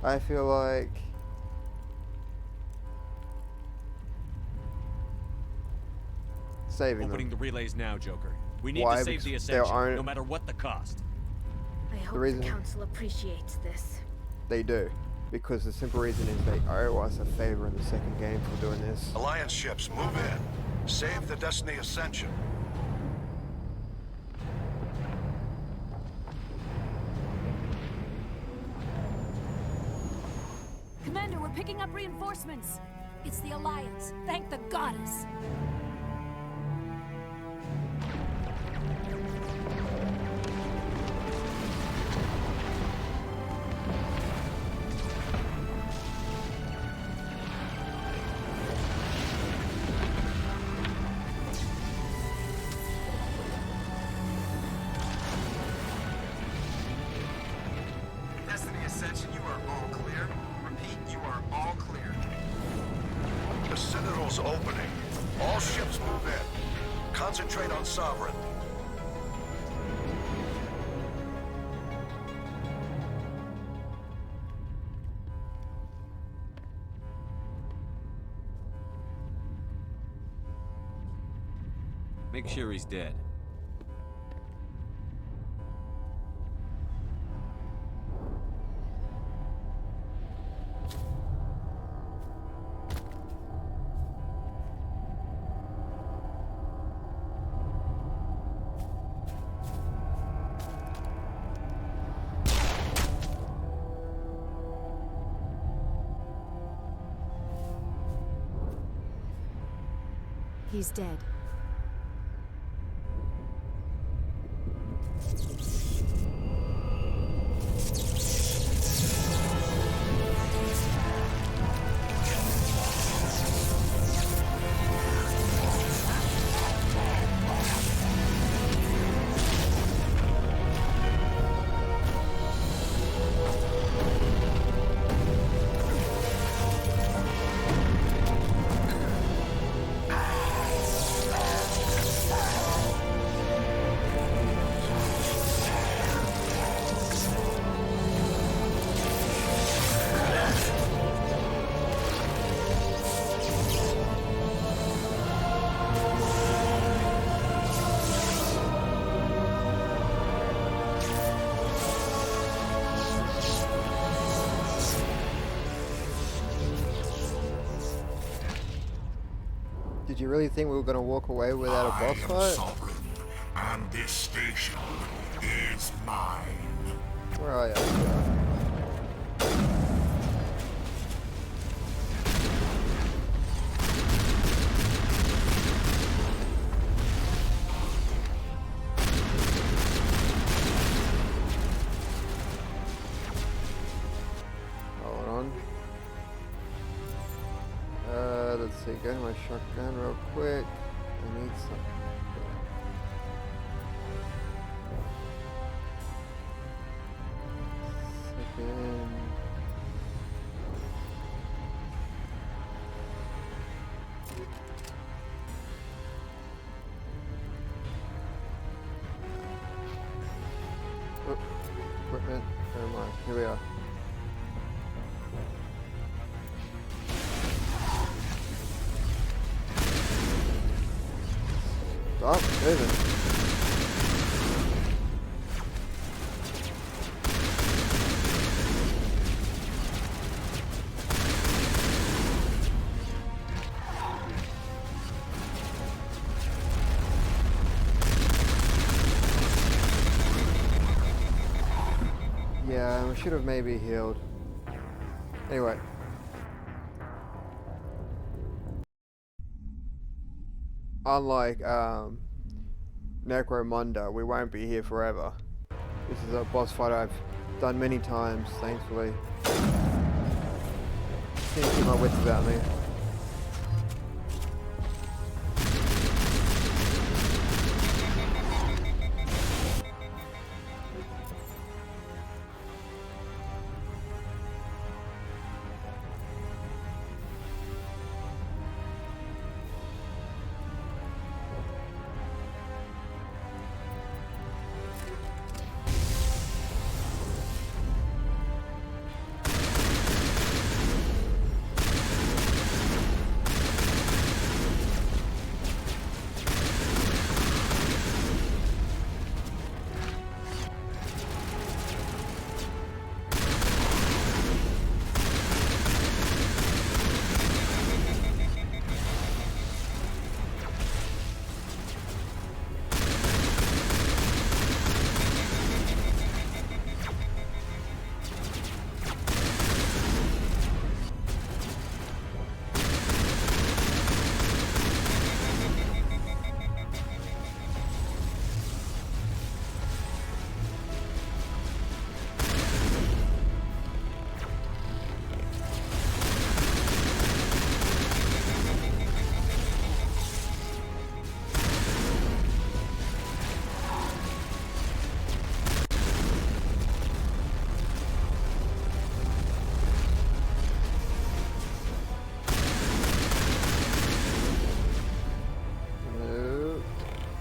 I feel like saving Opening them. the relays now, Joker. We need Why? to save the Because there Ascension, aren't- no matter what the cost. I hope reason- the Council appreciates this. They do. Because the simple reason is they owe us a favor in the second game for doing this. Alliance ships, move in. Save the Destiny Ascension. Commander, we're picking up reinforcements. It's the Alliance. Thank the goddess. Destiny Ascension, you are all clear. Repeat, you are all clear. The Citadel's opening. All ships move in. Concentrate on Sovereign. Make sure he's dead. He's dead. Did you really think we were gonna walk away without a boss I am fight? sovereign, and this station is mine. Where are you? Hold on. Let's see, go to my shotgun real quick. I need some. Second. Oh, equipment. Never mind. Here we are. Stop moving. Yeah, I should have maybe healed. Anyway. Unlike Necromunda, we won't be here forever. This is a boss fight I've done many times, thankfully. Just need to keep my wits about me.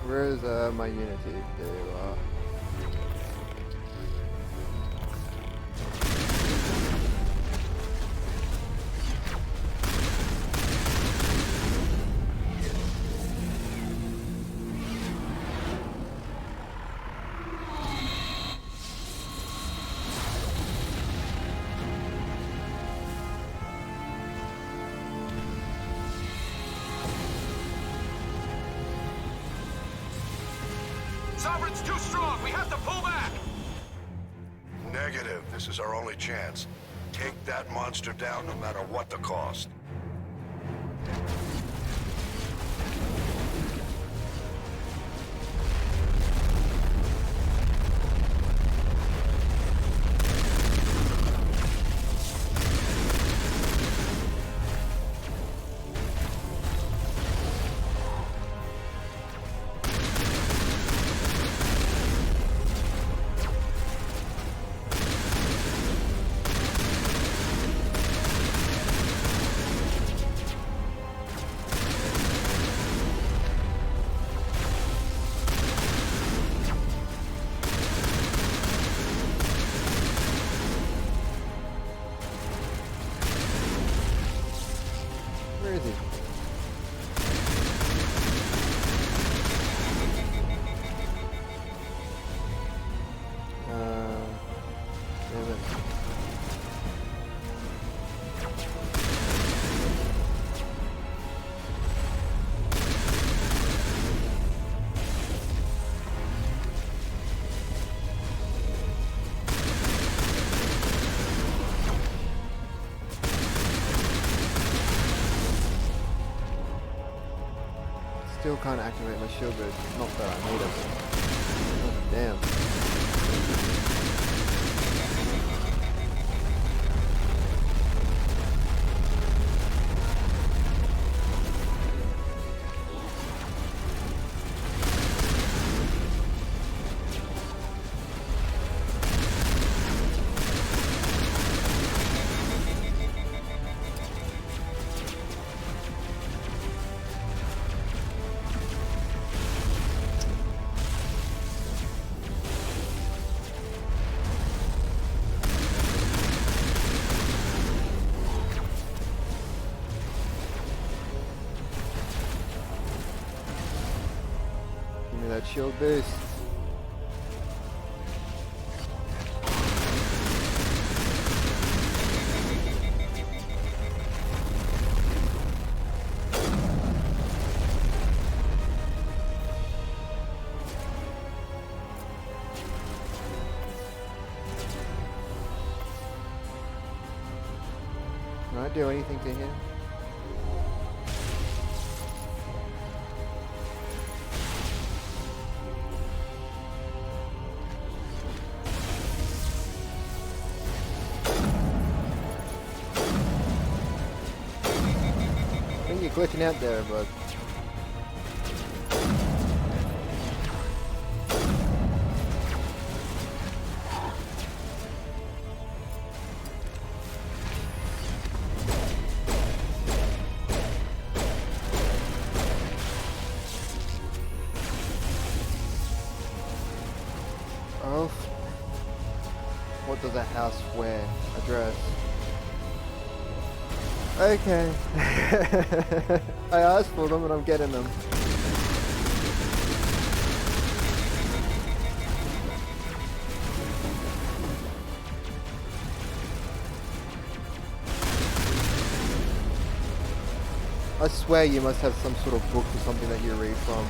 Where's my Unity? There you are. Sovereign's too strong. We have to pull back. Negative. This is our only chance. Take that monster down no matter what the cost. still can't activate my shield boost. Not that I need it. Oh, damn. That shield boost. Can I do anything to him? You're glitching out there, bud. Oh. What does a house wear? A dress. Okay. I asked for them and I'm getting them. I swear you must have some sort of book or something that you read from.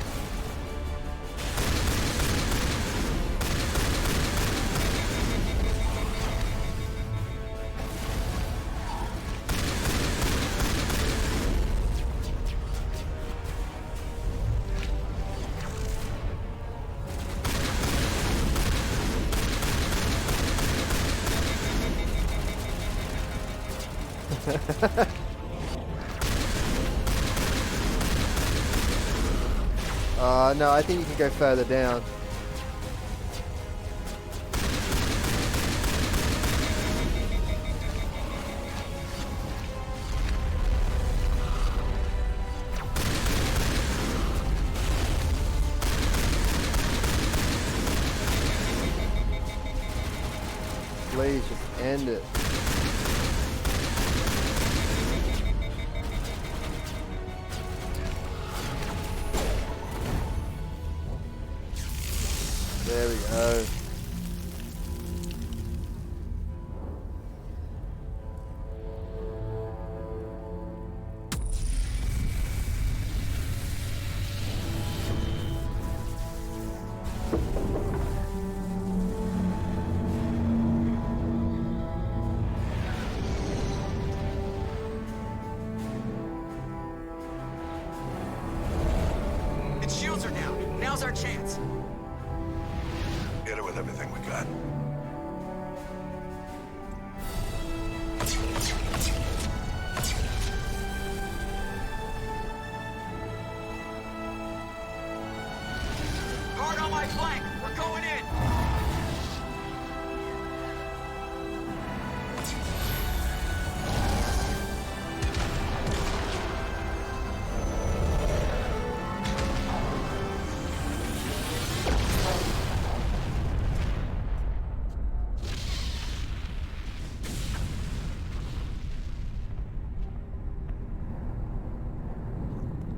No, I think you can go further down. Please just end it. There we go. Its shields are down. Now's our chance. Hit it with everything we got. Guard on my flank. We're going in.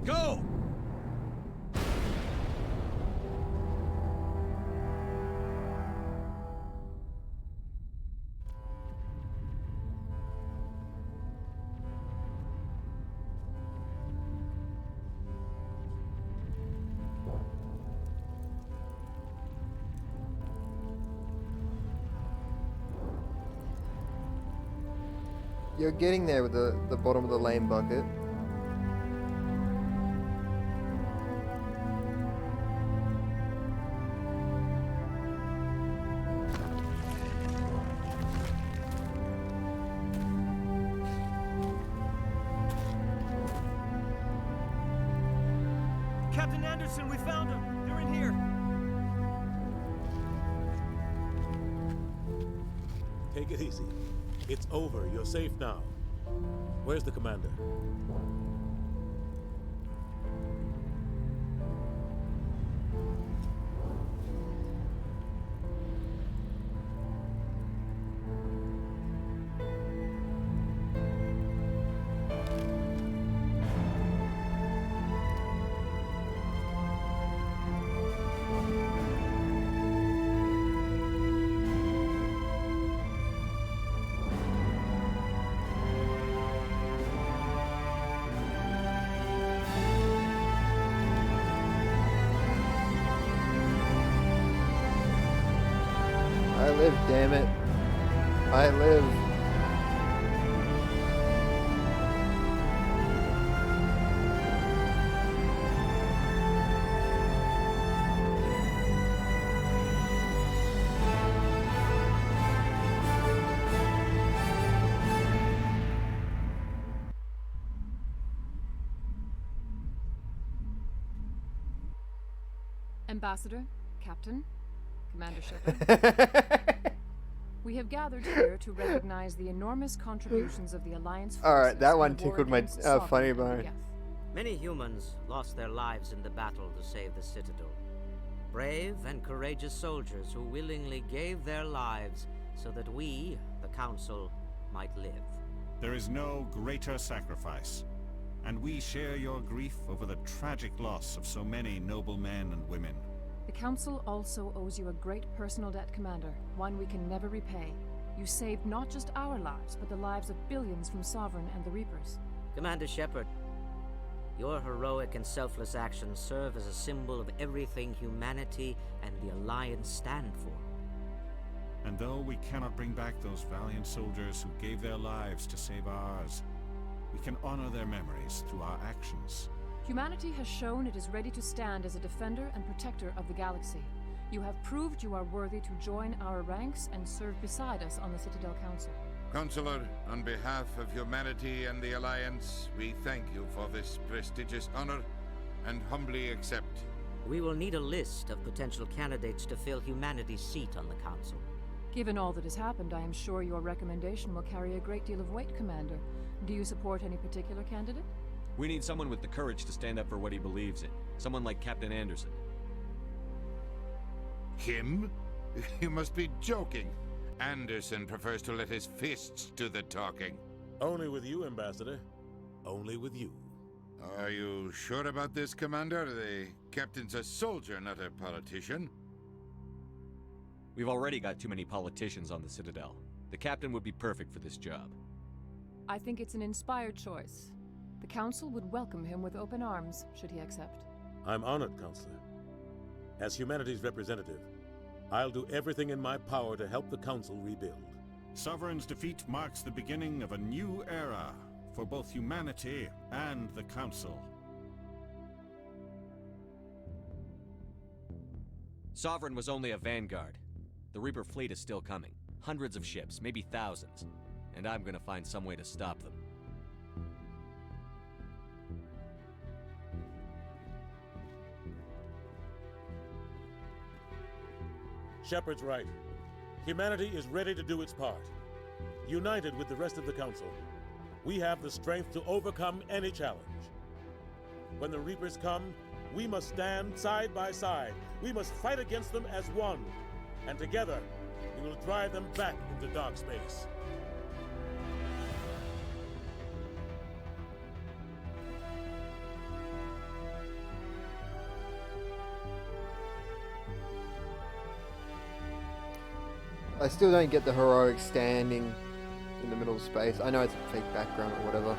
Go! You're getting there with the bottom of the lane bucket. Captain Anderson, we found them. They're in here. Take it easy. It's over. You're safe now. Where's the commander? I live, damn it. I live. Ambassador, Captain, Commander Shepard. We have gathered here to recognize the enormous contributions of the Alliance forces. Alright, that one in the war tickled my against Sovereign funny and the bone. Geth. Many humans lost their lives in the battle to save the Citadel. Brave and courageous soldiers who willingly gave their lives so that we, the Council, might live. There is no greater sacrifice, and we share your grief over the tragic loss of so many noble men and women. The Council also owes you a great personal debt, Commander, one we can never repay. You saved not just our lives, but the lives of billions from Sovereign and the Reapers. Commander Shepard, your heroic and selfless actions serve as a symbol of everything humanity and the Alliance stand for. And though we cannot bring back those valiant soldiers who gave their lives to save ours, we can honor their memories through our actions. Humanity has shown it is ready to stand as a defender and protector of the galaxy. You have proved you are worthy to join our ranks and serve beside us on the Citadel Council. Counselor, on behalf of humanity and the Alliance, we thank you for this prestigious honor and humbly accept. We will need a list of potential candidates to fill humanity's seat on the Council. Given all that has happened, I am sure your recommendation will carry a great deal of weight, Commander. Do you support any particular candidate? We need someone with the courage to stand up for what he believes in. Someone like Captain Anderson. Him? You must be joking. Anderson prefers to let his fists do the talking. Only with you, Ambassador. Only with you. Are you sure about this, Commander? The captain's a soldier, not a politician. We've already got too many politicians on the Citadel. The captain would be perfect for this job. I think it's an inspired choice. The Council would welcome him with open arms, should he accept. I'm honored, Counselor. As humanity's representative, I'll do everything in my power to help the Council rebuild. Sovereign's defeat marks the beginning of a new era for both humanity and the Council. Sovereign was only a vanguard. The Reaper fleet is still coming. Hundreds of ships, maybe thousands. And I'm gonna find some way to stop them. Shepard's right. Humanity is ready to do its part. United with the rest of the Council, we have the strength to overcome any challenge. When the Reapers come, we must stand side by side. We must fight against them as one. And together, we will drive them back into dark space. I still don't get the heroic standing in the middle of space. I know it's a fake background or whatever.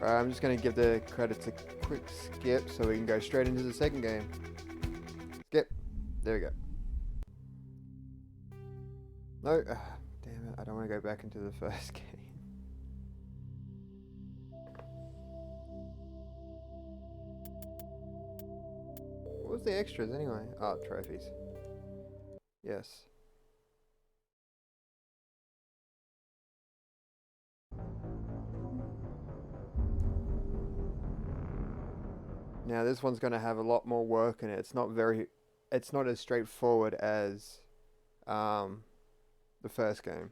I'm just going to give the credits a quick skip so we can go straight into the second game. Skip. There we go. No, damn it, I don't want to go back into the first game. What was the extras anyway? Oh, trophies. Yes. Now this one's going to have a lot more work in it. It's not as straightforward as the first game.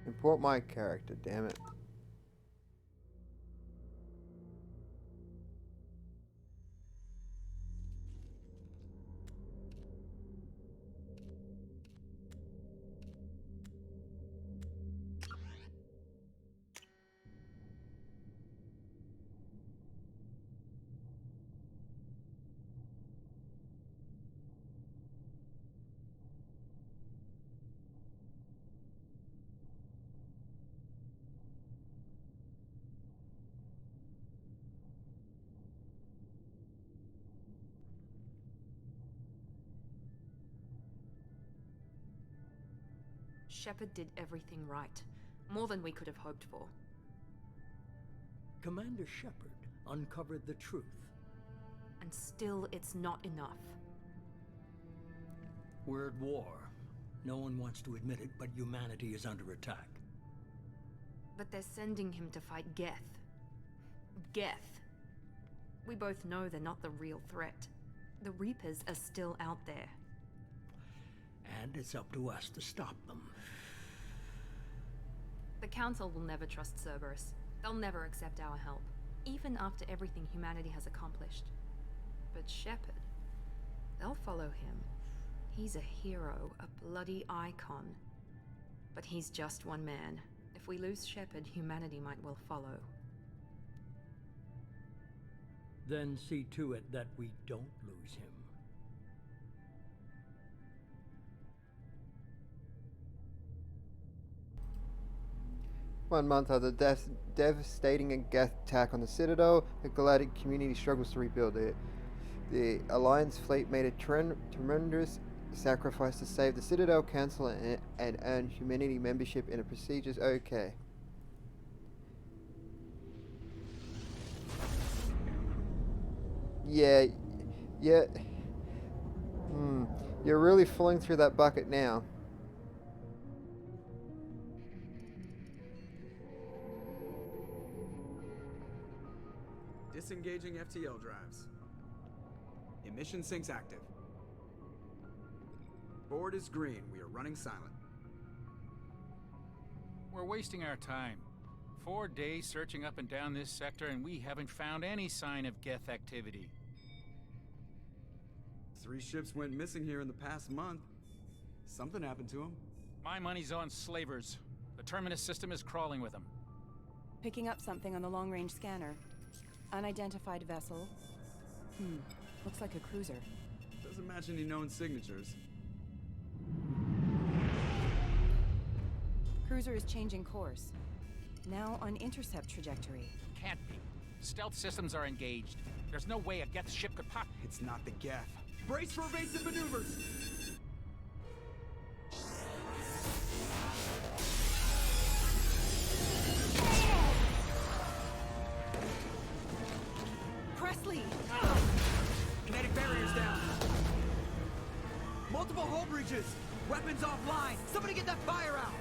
Import my character, damn it. Shepard did everything right. More than we could have hoped for. Commander Shepard uncovered the truth. And still, it's not enough. We're at war. No one wants to admit it, but humanity is under attack. But they're sending him to fight Geth. Geth. We both know they're not the real threat. The Reapers are still out there. And it's up to us to stop them. The Council will never trust Cerberus. They'll never accept our help, even after everything humanity has accomplished. But Shepard, they'll follow him. He's a hero, a bloody icon. But he's just one man. If we lose Shepard, humanity might well follow. Then see to it that we don't lose him. 1 month after the devastating Geth attack on the Citadel, the Galactic community struggles to rebuild it. The Alliance fleet made a tremendous sacrifice to save the Citadel Council and earn humanity membership in a prestigious OK. Yeah. You're really falling through that bucket now. Disengaging FTL drives. Emission sinks active. Board is green. We are running silent. We're wasting our time. 4 days searching up and down this sector, and we haven't found any sign of Geth activity. 3 ships went missing here in the past month. Something happened to them. My money's on slavers. The Terminus system is crawling with them. Picking up something on the long-range scanner. Unidentified vessel. Looks like a cruiser. Doesn't match any known signatures. Cruiser is changing course. Now on intercept trajectory. Can't be. Stealth systems are engaged. There's no way a Geth ship could pop. It's not the Geth. Brace for evasive maneuvers! Presley! Kinetic barriers down. Multiple hull breaches. Weapons offline. Somebody get that fire out.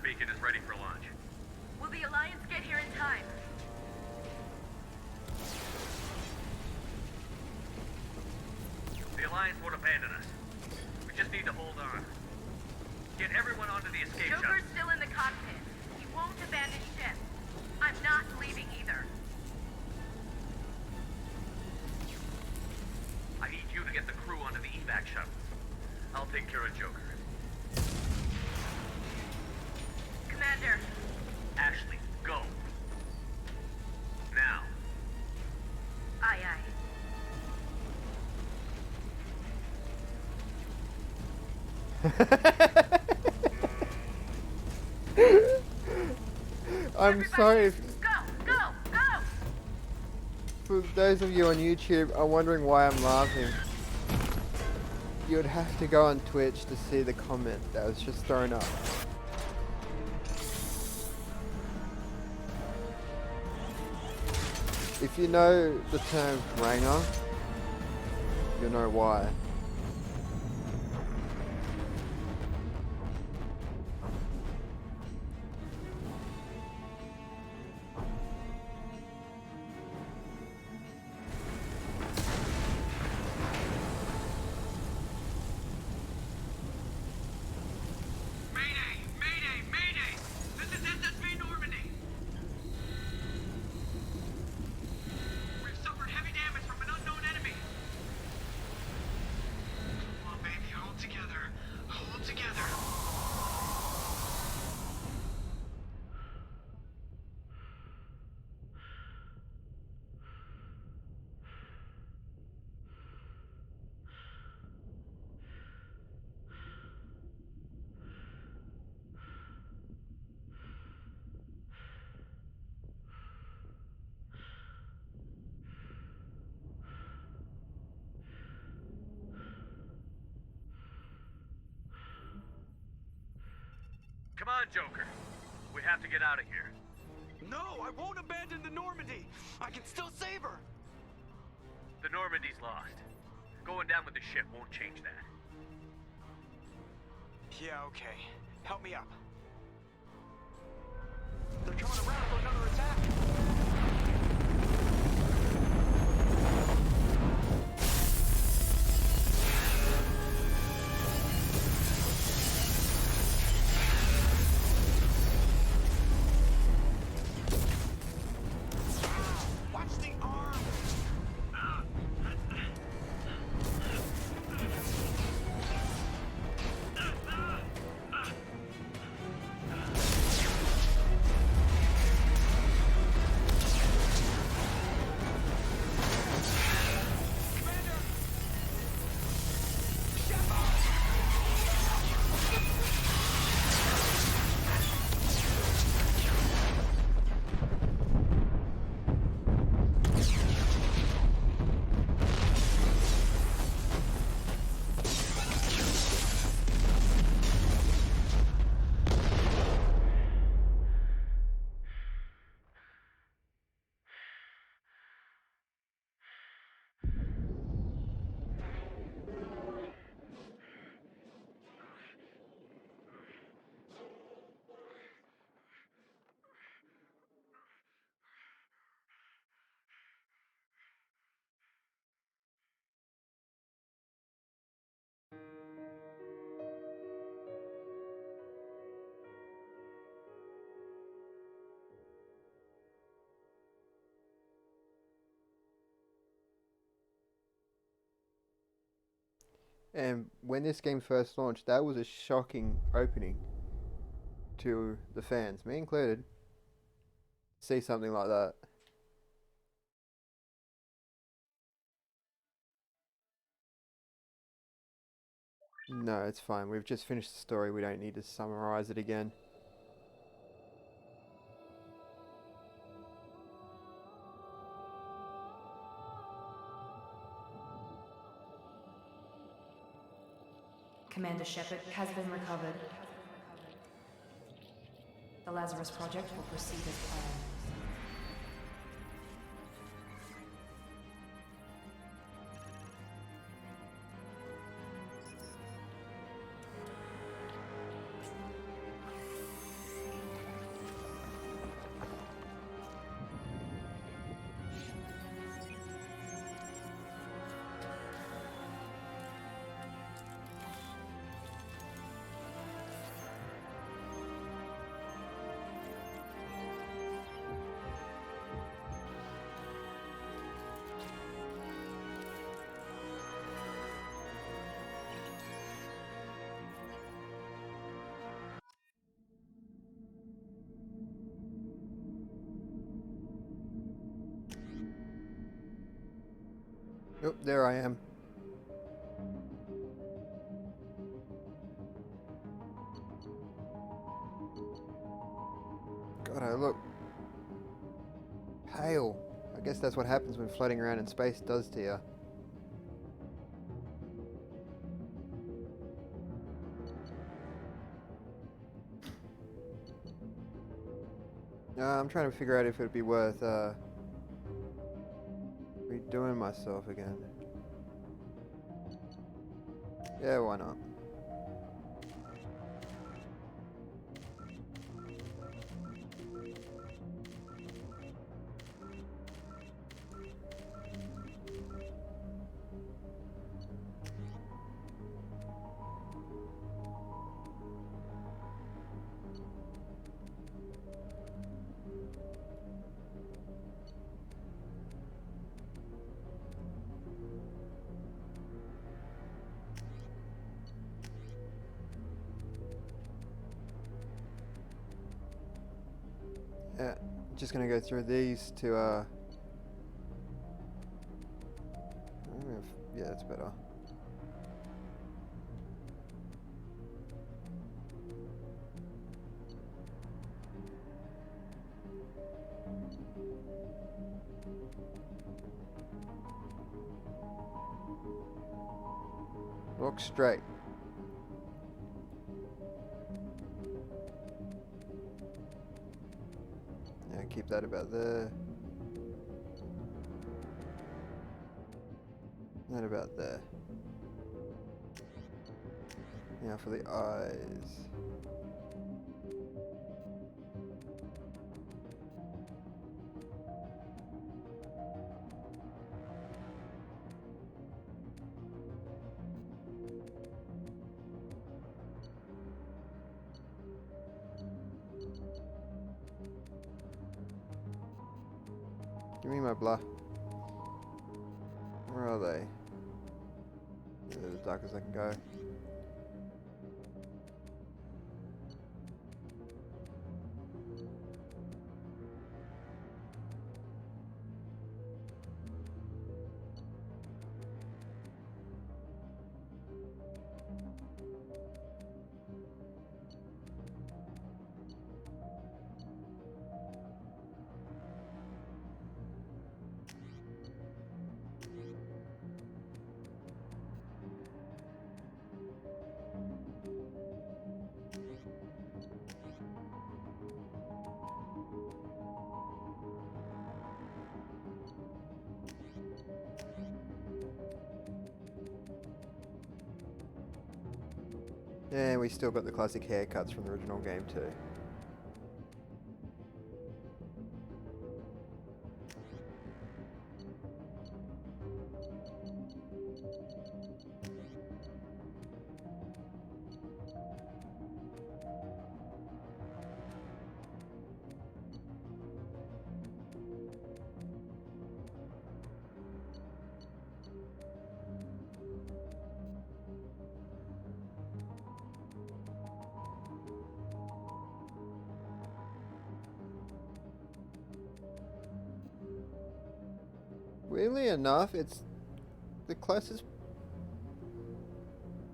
Beacon is ready for launch. Will the Alliance get here in time? The Alliance won't abandon us. We just need to hold on. Get everyone onto the escape shuttle. Joker's still in the cockpit. He won't abandon ship. I'm not leaving either. I need you to get the crew onto the evac shuttle. I'll take care of Joker. Commander. Ashley, go. Now. Aye, aye. I'm sorry Go, go, go! for those of you on YouTube are wondering why I'm laughing. You would have to go on Twitch to see the comment that was just thrown up. If you know the term ranger, you'll know why. Come on, Joker. We have to get out of here. No, I won't abandon the Normandy. I can still save her. The Normandy's lost. Going down with the ship won't change that. Yeah, okay. Help me up. They're coming around for another attack. And when this game first launched, that was a shocking opening to the fans, me included. See something like that. No, it's fine. We've just finished the story. We don't need to summarize it again. Commander Shepard has been recovered. The Lazarus Project will proceed as planned. Nope, there I am. God, I look pale. I guess that's what happens when floating around in space does to you. I'm trying to figure out if it would be worth redoing myself again. Yeah, why not? Yeah, just gonna go through these to yeah, that's better. Look straight. Yeah, keep that about there. That about there. Now for the eyes. Give me my blah. Where are they? They're as dark as I can go. And we still got the classic haircuts from the original game too. Weirdly enough, it's the closest.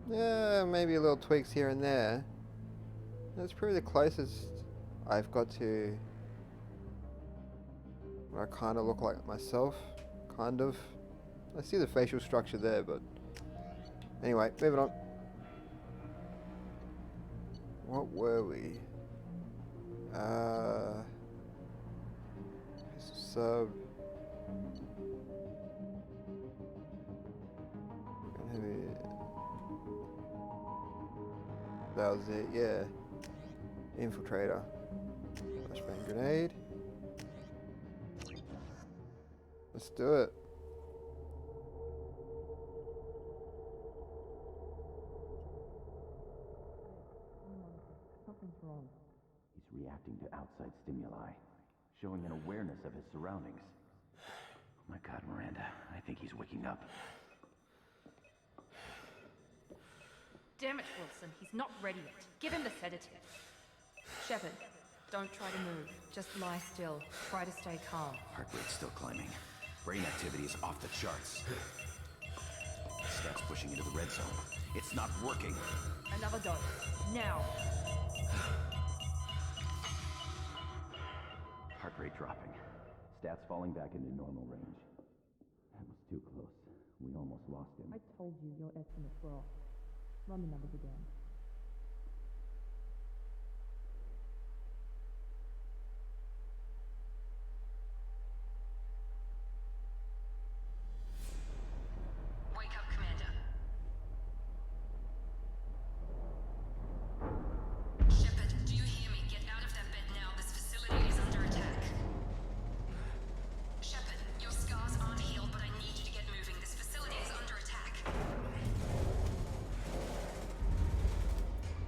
Yeah, maybe a little tweaks here and there. That's probably the closest I've got to what I kind of look like myself. Kind of. I see the facial structure there, but anyway, moving on. What were we? Sub. That was it, yeah. Infiltrator. Flashbang grenade. Let's do it. Something's wrong. He's reacting to outside stimuli, showing an awareness of his surroundings. Oh my God, Miranda, I think he's waking up. Damn it, Wilson. He's not ready yet. Give him the sedative. Shepard, don't try to move. Just lie still. Try to stay calm. Heart rate's still climbing. Brain activity is off the charts. Stats pushing into the red zone. It's not working. Another dose. Now. Heart rate dropping. Stats falling back into normal range. That was too close. We almost lost him. I told you your estimates were off. Run the numbers again. Wake up, Commander. Shepard, do you hear me? Get out of that bed now. This facility is under attack. Shepard, your scars aren't healed, but I need you to get moving. This facility is under attack.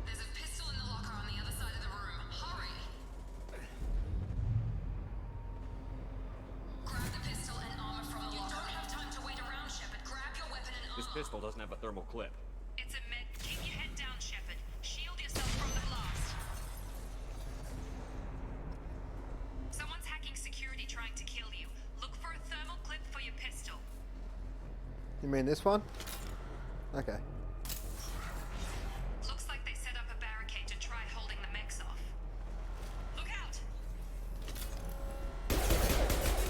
There's a pistol in the locker on the other side of the room. Hurry! Grab the pistol and armor from the locker. You don't have time to wait around, Shepard. Grab your weapon and armor. This pistol doesn't have a thermal clip. It's a med. Keep your head down, Shepard. Shield yourself from the blast. Someone's hacking security trying to kill you. Look for a thermal clip for your pistol. You mean this one? Okay. Looks like they set up a barricade to try holding the mechs off. Look out!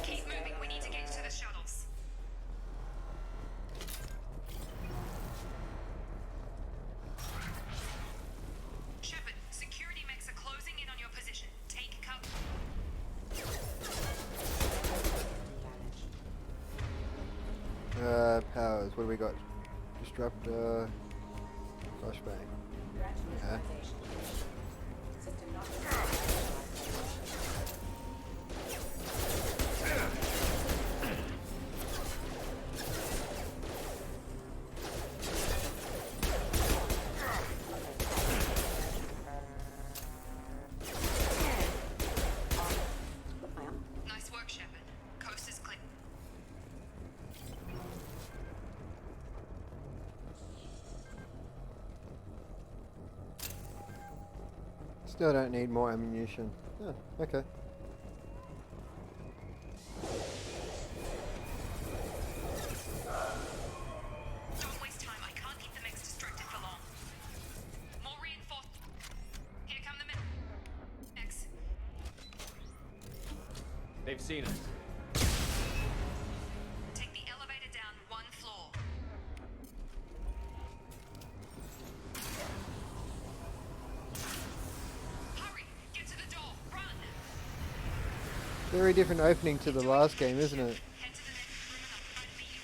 Keep moving. We need to get to the shuttles. Shepard, security mechs are closing in on your position. Take cover. Powers. What do we got? Disruptor. Flashbang. Yeah. Nice work, Shepard. Coast is clear. Still don't need more ammunition. Oh, okay. Don't waste time. I can't keep the mechs distracted for long. More reinforced. Here come the mechs. They've seen us. Take the elevator down one floor. Hurry! Get to the door! Run! Very different opening to the last game, isn't it? Head to the next room and I'll try to meet you.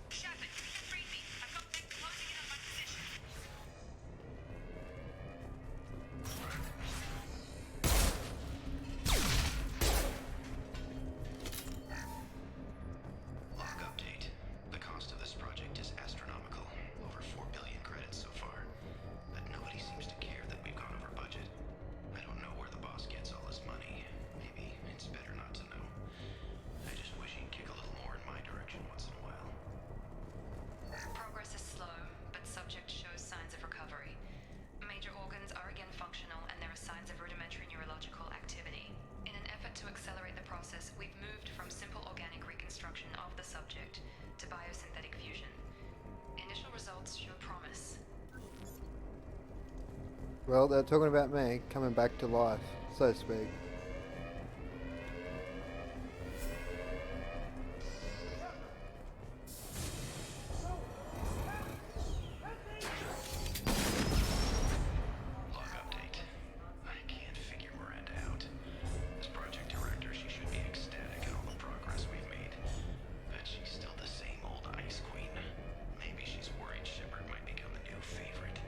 Shepard, read me. I've got mechs closing in on my position. Log update. The cost of this project is astronomical. Over 4 billion credits so far. But nobody seems to care that we've gone over budget. I don't know where the boss gets all this money. Maybe it's better not to know. I just wish he'd kick a little more in my direction once in a while. Progress is slow, but subject shows signs of recovery. Major organs are again functional, and there are signs of rudimentary neurological activity. In an effort to accelerate the process, we've moved from simple organic reconstruction of the subject to biosynthetic fusion. Initial results show promise. Well, they're talking about me coming back to life, so to speak. Log update. I can't figure Miranda out. As project director, she should be ecstatic at all the progress we've made. But she's still the same old Ice Queen. Maybe she's worried Shepard might become the new favorite.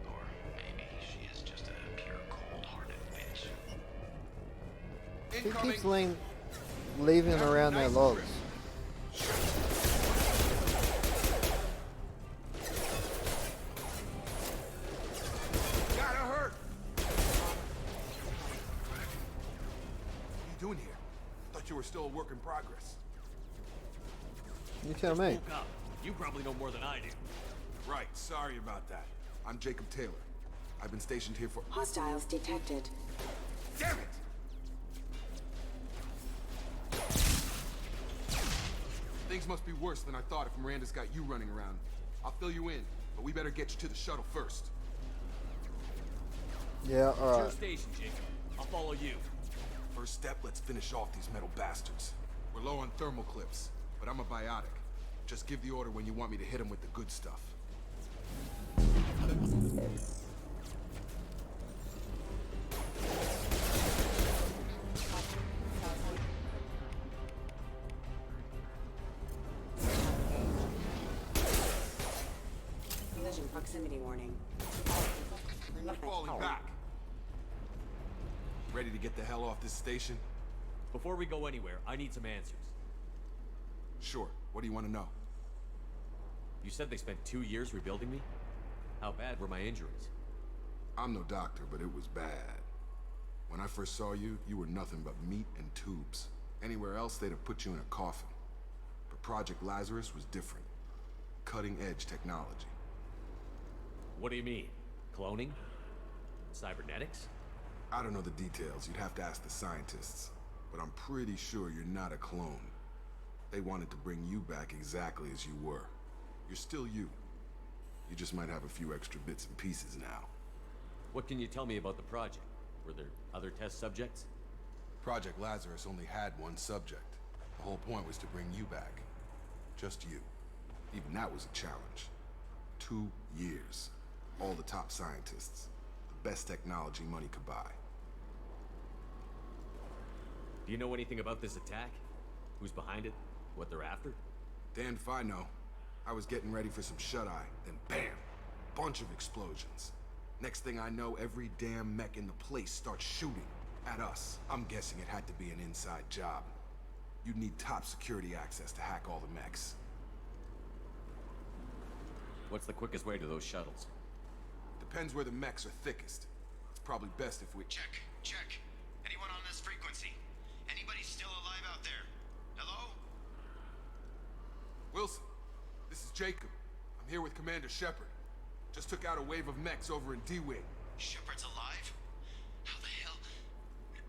Or maybe she is just a pure cold-hearted bitch. Who keeps leaving them around their logs? Gotta hurt! What are you doing here? Thought you were still a work in progress. You tell me. Woke up. You probably know more than I do. Right, sorry about that. I'm Jacob Taylor. I've been stationed here for— Hostiles detected. Damn it! Things must be worse than I thought if Miranda's got you running around. I'll fill you in, but we better get you to the shuttle first. Yeah, It's your alright. station, Jacob. I'll follow you. First step, let's finish off these metal bastards. We're low on thermal clips, but I'm a biotic. Just give the order when you want me to hit them with the good stuff. Collision proximity warning. We're falling back. Ready to get the hell off this station? Before we go anywhere, I need some answers. Sure. What do you want to know? You said they spent 2 years rebuilding me? How bad were my injuries? I'm no doctor, but it was bad. When I first saw you, you were nothing but meat and tubes. Anywhere else, they'd have put you in a coffin. But Project Lazarus was different. Cutting-edge technology. What do you mean? Cloning? Cybernetics? I don't know the details. You'd have to ask the scientists. But I'm pretty sure you're not a clone. They wanted to bring you back exactly as you were. You're still you. You just might have a few extra bits and pieces now. What can you tell me about the project? Were there other test subjects? Project Lazarus only had one subject. The whole point was to bring you back. Just you. Even that was a challenge. 2 years. All the top scientists. The best technology money could buy. Do you know anything about this attack? Who's behind it? What they're after? Damned if I know. I was getting ready for some shut-eye, then bam! Bunch of explosions. Next thing I know, every damn mech in the place starts shooting at us. I'm guessing it had to be an inside job. You'd need top security access to hack all the mechs. What's the quickest way to those shuttles? Depends where the mechs are thickest. It's probably best if we... Check. Anyone on this frequency? Anybody still alive out there? Hello? Wilson, this is Jacob. I'm here with Commander Shepard. Just took out a wave of mechs over in D-Wing. Shepard's alive? How the hell?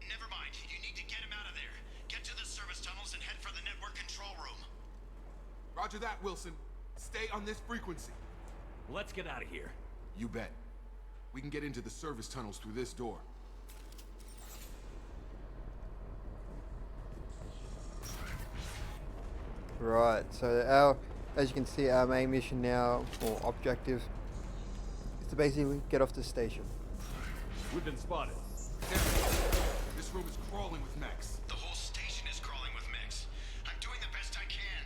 Never mind. You need to get him out of there. Get to the service tunnels and head for the network control room. Roger that, Wilson. Stay on this frequency. Let's get out of here. You bet. We can get into the service tunnels through this door. Right, so as you can see, our main mission now, or objective, is to basically get off the station. We've been spotted. This room is crawling with mechs. The whole station is crawling with mechs. I'm doing the best I can.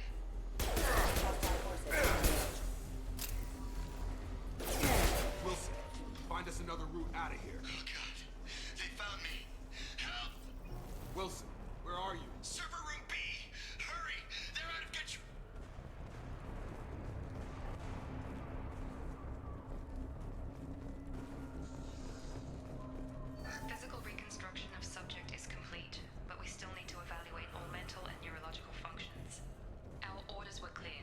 Wilson, find us another route out of here. Oh God, they found me. Help! Wilson, where are you? Server room B. Hurry! They're out of control. Physical reconstruction of subject is complete, but we still need to evaluate all mental and neurological functions. Our orders were clear.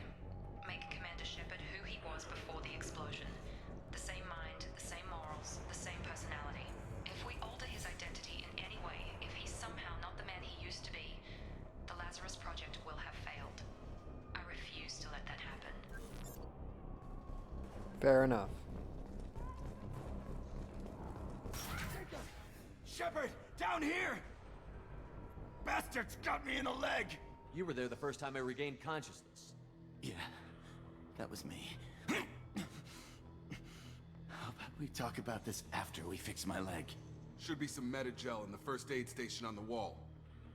Make Commander Shepard who he was before the explosion. The same mind, the same morals, the same personality. If we alter his identity in any way, if he's somehow not the man he used to be, the Lazarus Project will have failed. I refuse to let that happen. Fair enough. Shepard, down here! Bastards got me in the leg! You were there the first time I regained consciousness. Yeah, that was me. How about we talk about this after we fix my leg? Should be some meta-gel in the first aid station on the wall.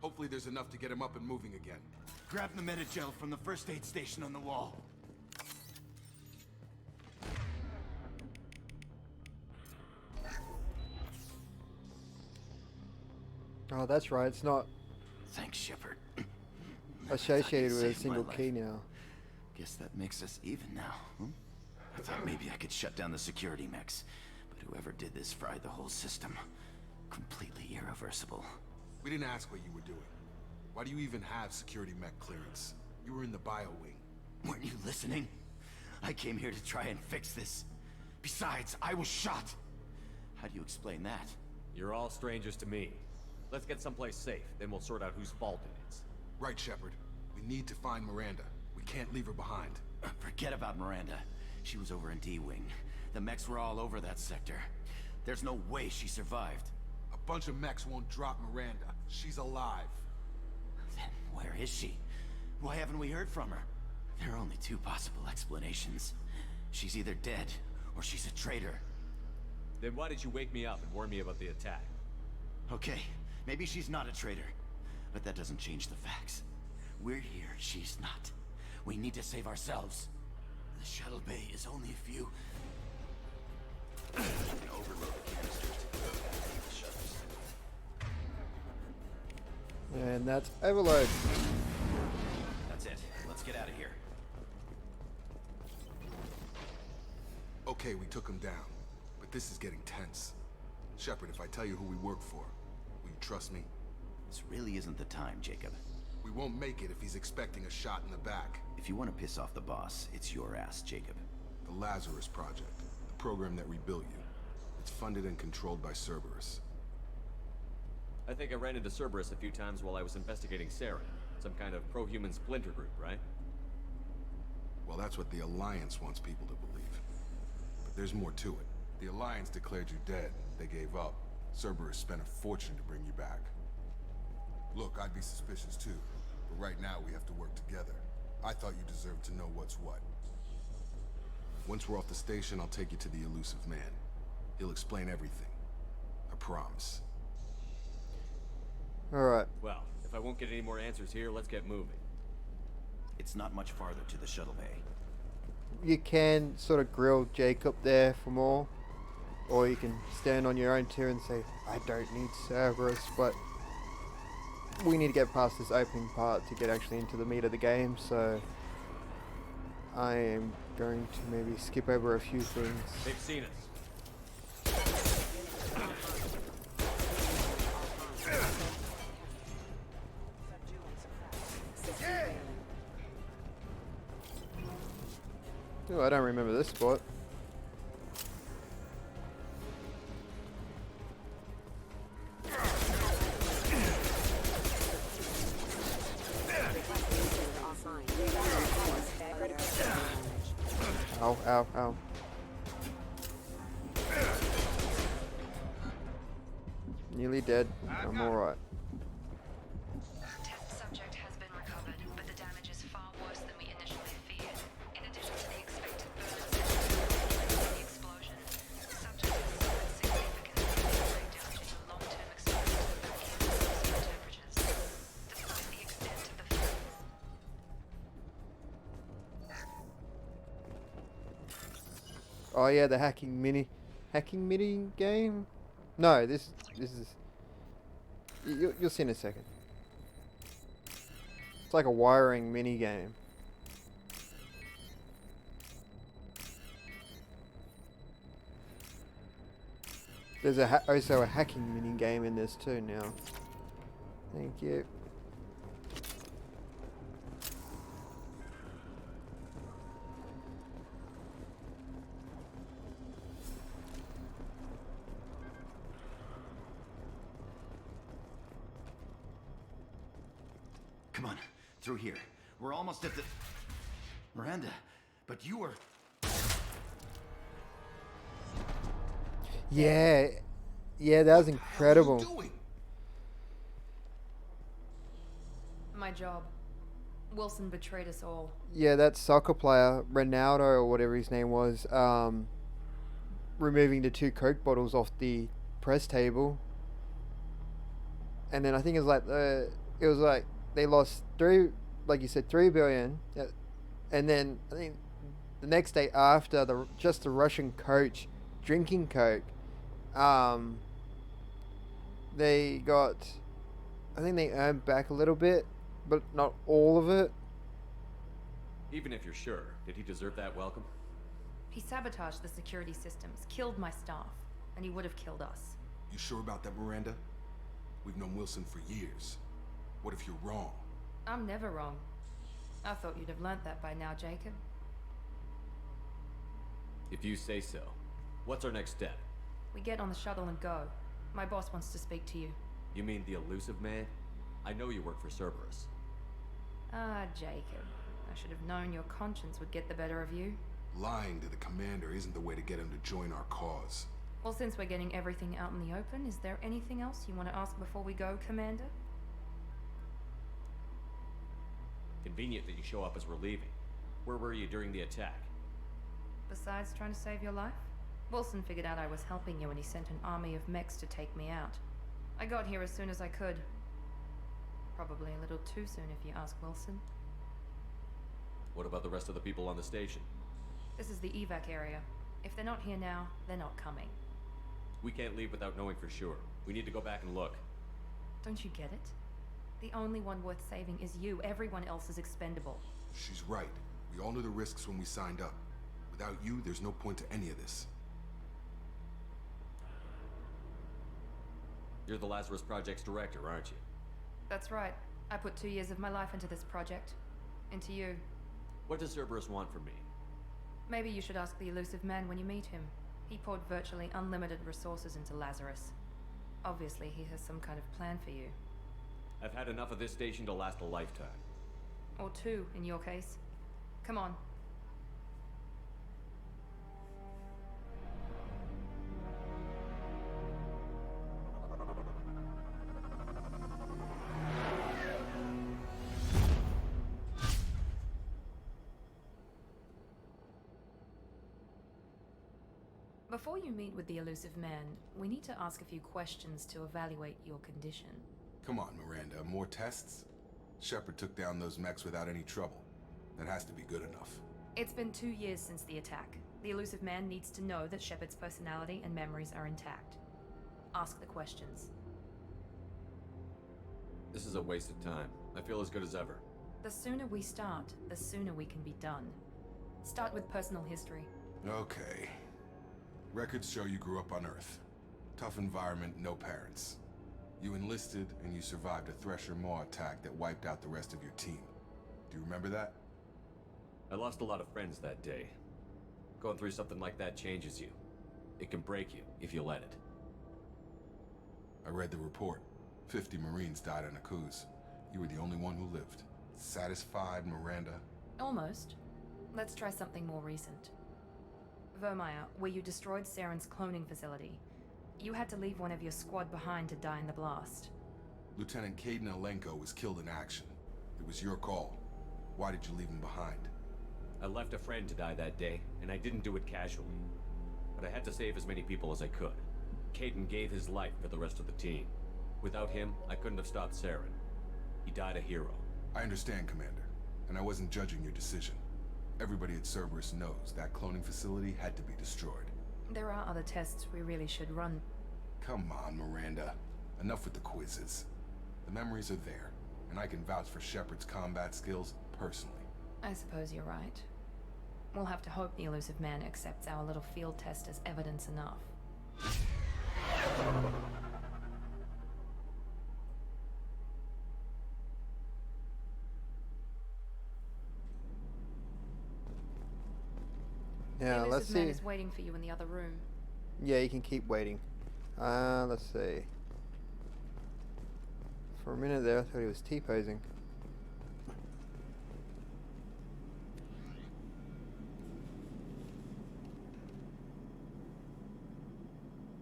Hopefully there's enough to get him up and moving again. Grab the meta-gel from the first aid station on the wall. Oh, that's right, it's not Thanks, Shepard. associated with a saved my single life. key now. Guess that makes us even now, huh? I thought maybe I could shut down the security mechs, but whoever did this fried the whole system. Completely irreversible. We didn't ask what you were doing. Why do you even have security mech clearance? You were in the bio wing. Weren't you listening? I came here to try and fix this. Besides, I was shot. How do you explain that? You're all strangers to me. Let's get someplace safe, then we'll sort out whose fault it is. Right, Shepard. We need to find Miranda. We can't leave her behind. Forget about Miranda. She was over in D-Wing. The mechs were all over that sector. There's no way she survived. A bunch of mechs won't drop Miranda. She's alive. Then where is she? Why haven't we heard from her? There are only two possible explanations. She's either dead, or she's a traitor. Then why did you wake me up and warn me about the attack? Okay, maybe she's not a traitor. But that doesn't change the facts. We're here, she's not. We need to save ourselves. The shuttle bay is only a few... Overload the canisters to the shuttles. And that's overload. That's it. Let's get out of here. Okay, we took him down. But this is getting tense. Shepard, if I tell you who we work for, will you trust me? This really isn't the time, Jacob. We won't make it if he's expecting a shot in the back. If you want to piss off the boss, it's your ass, Jacob. The Lazarus Project, the program that rebuilt you. It's funded and controlled by Cerberus. I think I ran into Cerberus a few times while I was investigating Saren. Some kind of pro-human splinter group, right? Well, that's what the Alliance wants people to believe. But there's more to it. The Alliance declared you dead. They gave up. Cerberus spent a fortune to bring you back. Look, I'd be suspicious too. But right now we have to work together. I thought you deserved to know what's what. Once we're off the station, I'll take you to the elusive man. He'll explain everything. I promise. Alright. Well, if I won't get any more answers here, let's get moving. It's not much farther to the shuttle bay. You can sort of grill Jacob there for more. Or you can stand on your own tier and say, I don't need Cerberus, but we need to get past this opening part to get actually into the meat of the game, so I am going to maybe skip over a few things. They've seen us. Oh, I don't remember this spot. Ow, ow, ow. Nearly dead. I'm alright. Test subject has been recovered, but the damage is far worse than we initially feared. In addition to the expected burn of the explosion, the subject has suffered significant breakdown due to long-term exposure to vacuum and temperatures. Despite the extent of the Oh yeah, the hacking mini game? No, this is... You'll see in a second. It's like a wiring mini game. There's also a hacking mini game in this too now. Thank you. Come on, through here. We're almost at the... Miranda, but you were... Yeah, that was incredible. What are you doing? My job. Wilson betrayed us all. Yeah, that soccer player, Ronaldo or whatever his name was, removing the 2 Coke bottles off the press table. And then I think it was like they lost 3 billion. Yeah. And then I think the next day after, the Russian coach drinking Coke, they got, I think they earned back a little bit, but not all of it. Even if you're sure, did he deserve that welcome? He sabotaged the security systems, killed my staff, and he would have killed us. You sure about that, Miranda? We've known Wilson for years. What if you're wrong? I'm never wrong. I thought you'd have learnt that by now, Jacob. If you say so. What's our next step? We get on the shuttle and go. My boss wants to speak to you. You mean the elusive man? I know you work for Cerberus. Ah, Jacob. I should have known your conscience would get the better of you. Lying to the commander isn't the way to get him to join our cause. Well, since we're getting everything out in the open, is there anything else you want to ask before we go, Commander? Convenient that you show up as we're leaving. Where were you during the attack? Besides trying to save your life? Wilson figured out I was helping you and he sent an army of mechs to take me out. I got here as soon as I could. Probably a little too soon if you ask Wilson. What about the rest of the people on the station? This is the evac area. If they're not here now, they're not coming. We can't leave without knowing for sure. We need to go back and look. Don't you get it? The only one worth saving is you. Everyone else is expendable. She's right. We all knew the risks when we signed up. Without you, there's no point to any of this. You're the Lazarus Project's director, aren't you? That's right. I put 2 years of my life into this project. Into you. What does Cerberus want from me? Maybe you should ask the elusive man when you meet him. He poured virtually unlimited resources into Lazarus. Obviously, he has some kind of plan for you. I've had enough of this station to last a lifetime. Or 2, in your case. Come on. Before you meet with the elusive man, we need to ask a few questions to evaluate your condition. Come on, Miranda, more tests? Shepard took down those mechs without any trouble. That has to be good enough. It's been 2 years since the attack. The elusive man needs to know that Shepard's personality and memories are intact. Ask the questions. This is a waste of time. I feel as good as ever. The sooner we start, the sooner we can be done. Start with personal history. Okay. Records show you grew up on Earth. Tough environment, no parents. You enlisted and you survived a Thresher Maw attack that wiped out the rest of your team. Do you remember that? I lost a lot of friends that day. Going through something like that changes you. It can break you if you let it. I read the report. 50 Marines died on Akuz. You were the only one who lived. Satisfied, Miranda? Almost. Let's try something more recent. Vermeer, where you destroyed Saren's cloning facility. You had to leave one of your squad behind to die in the blast. Lieutenant Caden Alenko was killed in action. It was your call. Why did you leave him behind? I left a friend to die that day, and I didn't do it casually. But I had to save as many people as I could. Caden gave his life for the rest of the team. Without him, I couldn't have stopped Saren. He died a hero. I understand, Commander, and I wasn't judging your decision. Everybody at Cerberus knows that cloning facility had to be destroyed. There are other tests we really should run. Come on, Miranda. Enough with the quizzes. The memories are there, and I can vouch for Shepard's combat skills personally. I suppose you're right. We'll have to hope the elusive man accepts our little field test as evidence enough. Now, let's The elusive man see. is waiting for you in the other room. Yeah, you can keep waiting. Let's see. For a minute there, I thought he was T-posing.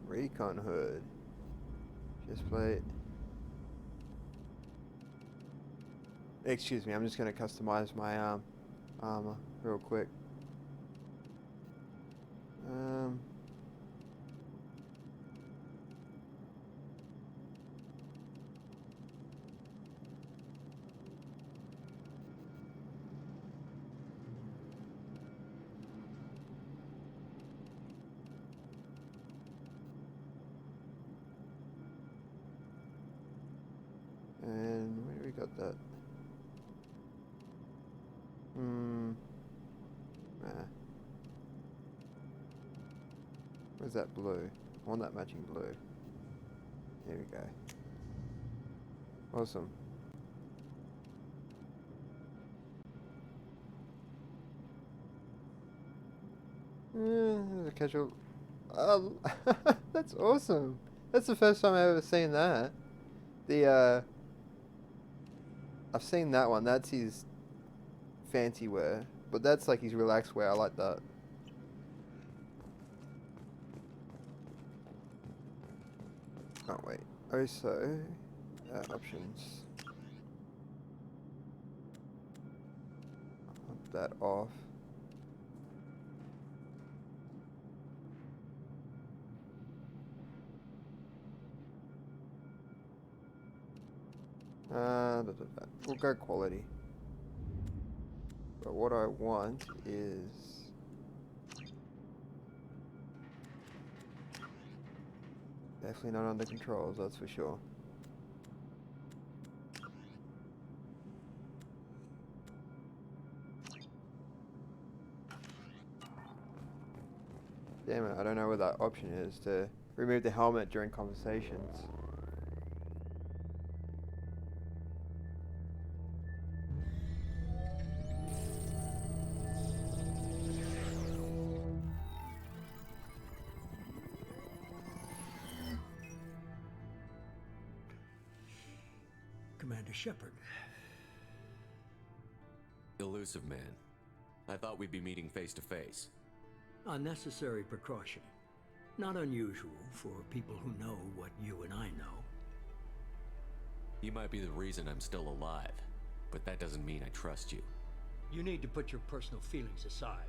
Recon hood. Just plate. Excuse me, I'm just going to customize my armor real quick. And where do we got that? Where's that blue? I want that matching blue. Here we go. Awesome. There's a casual. That's awesome. That's the first time I've ever seen that. I've seen that one. That's his fancy wear, but that's like his relaxed wear. I like that. Also, options. Put that off. We'll go quality. But what I want is definitely not under controls, that's for sure. Damn it, I don't know where that option is to remove the helmet during conversations. Commander Shepard. Elusive man. I thought we'd be meeting face to face. Unnecessary precaution. Not unusual for people who know what you and I know. You might be the reason I'm still alive, but that doesn't mean I trust you. You need to put your personal feelings aside.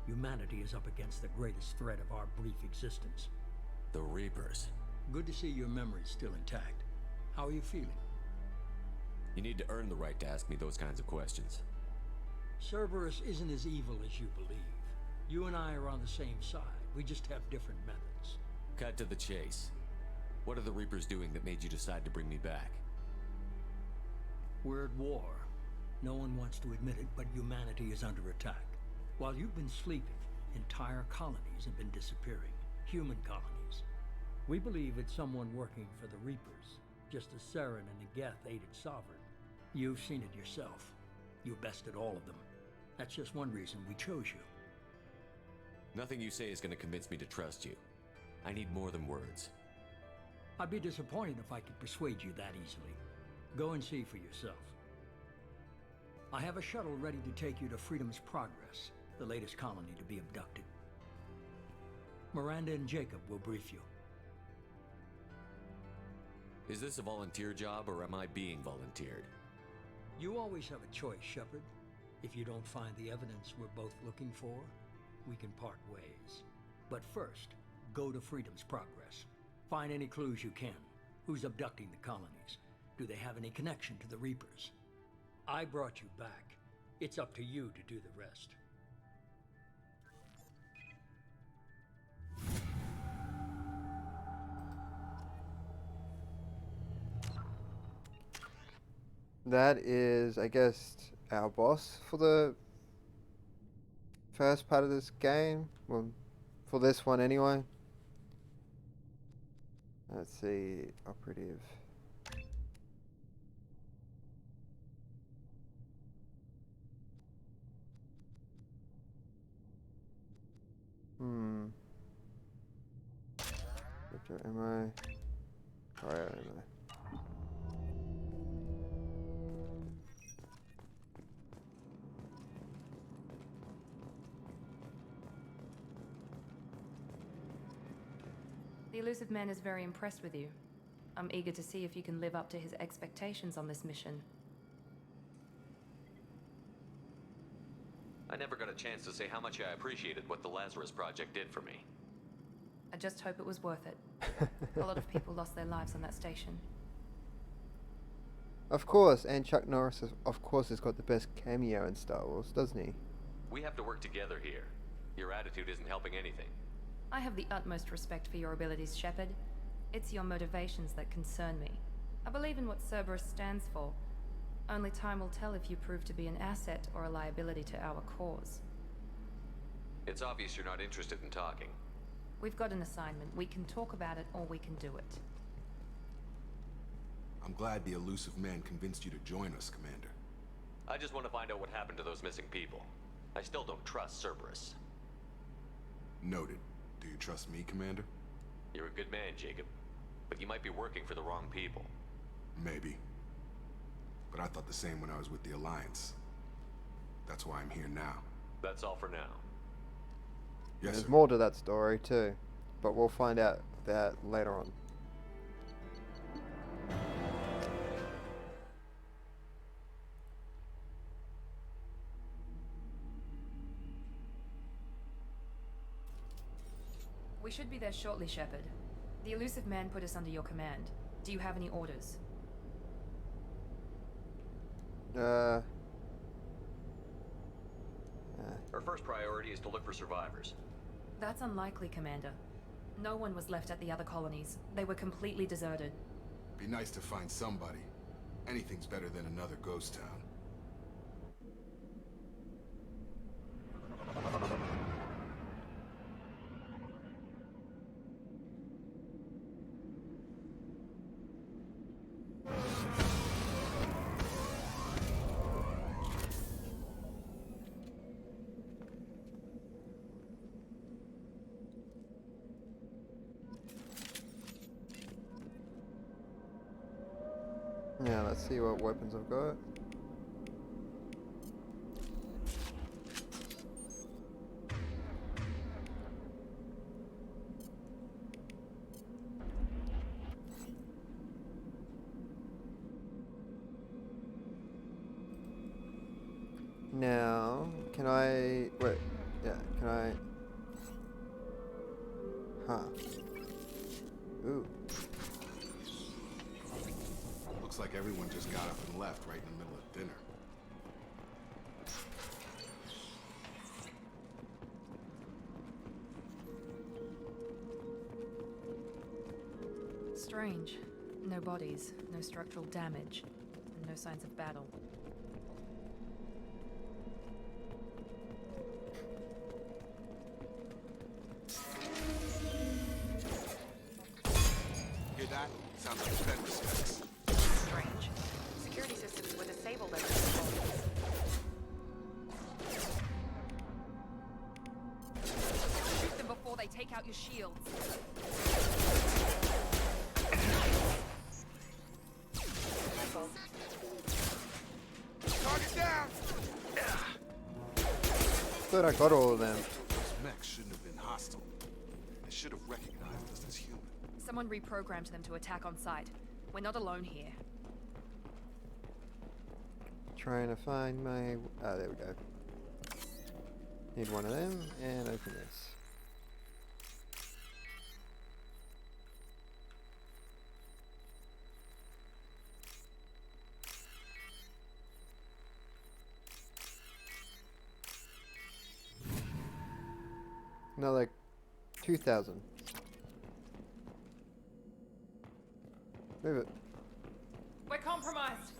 Humanity is up against the greatest threat of our brief existence. The Reapers. Good to see your memory's still intact. How are you feeling? You need to earn the right to ask me those kinds of questions. Cerberus isn't as evil as you believe. You and I are on the same side. We just have different methods. Cut to the chase. What are the Reapers doing that made you decide to bring me back? We're at war. No one wants to admit it, but humanity is under attack. While you've been sleeping, entire colonies have been disappearing. Human colonies. We believe it's someone working for the Reapers, just as Saren and Negeth aided Sovereign. You've seen it yourself. You bested all of them. That's just one reason we chose you. Nothing you say is going to convince me to trust you. I need more than words. I'd be disappointed if I could persuade you that easily. Go and see for yourself. I have a shuttle ready to take you to Freedom's Progress, the latest colony to be abducted. Miranda and Jacob will brief you. Is this a volunteer job, or am I being volunteered? You always have a choice, Shepard. If you don't find the evidence we're both looking for, we can part ways. But first, go to Freedom's Progress. Find any clues you can. Who's abducting the colonies? Do they have any connection to the Reapers? I brought you back. It's up to you to do the rest. That is, I guess, our boss for the first part of this game. Well, for this one anyway. Let's see, operative. Crypto ammo. Cryo ammo. The elusive man is very impressed with you. I'm eager to see if you can live up to his expectations on this mission. I never got a chance to say how much I appreciated what the Lazarus Project did for me. I just hope it was worth it. A lot of people lost their lives on that station. Of course, and Chuck Norris, of course, has got the best cameo in Star Wars, doesn't he? We have to work together here. Your attitude isn't helping anything. I have the utmost respect for your abilities, Shepard. It's your motivations that concern me. I believe in what Cerberus stands for. Only time will tell if you prove to be an asset or a liability to our cause. It's obvious you're not interested in talking. We've got an assignment. We can talk about it or we can do it. I'm glad the elusive man convinced you to join us, Commander. I just want to find out what happened to those missing people. I still don't trust Cerberus. Noted. Do you trust me, Commander? You're a good man, Jacob. But you might be working for the wrong people. Maybe. But I thought the same when I was with the Alliance. That's why I'm here now. That's all for now. Yes, There's sir. more to that story too, but we'll find out that later on. We should be there shortly, Shepard. The elusive man put us under your command. Do you have any orders? Our first priority is to look for survivors. That's unlikely, Commander. No one was left at the other colonies. They were completely deserted. Be nice to find somebody. Anything's better than another ghost town. Yeah, let's see what weapons I've got. Now, can I... Wait, yeah, can I... Huh. Ooh. Looks like everyone just got up and left right in the middle of dinner. Strange. No bodies, no structural damage, and no signs of battle. Hear that? Sounds like fence specs. Strange. Security systems were disabled at this point. Shoot them before they take out your shields. Target down! Thought I got all of them. Those mechs shouldn't have been hostile. They should have recognized us as human. Someone reprogrammed them to attack on sight. We're not alone here. Trying to find my... Ah, there we go. Need one of them, and open this. Another 2,000. Move it. We're compromised.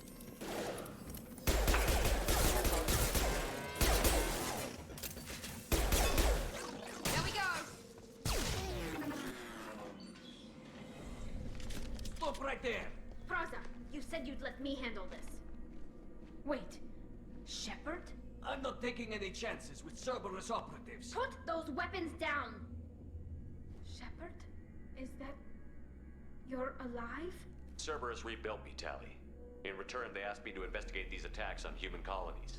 There we go. Stop right there. Praza, you said you'd let me handle this. Wait, Shepard? I'm not taking any chances with Cerberus operatives. Put those weapons down! Shepard? Is that... you're alive? Cerberus rebuilt me, Tally. In return, they asked me to investigate these attacks on human colonies.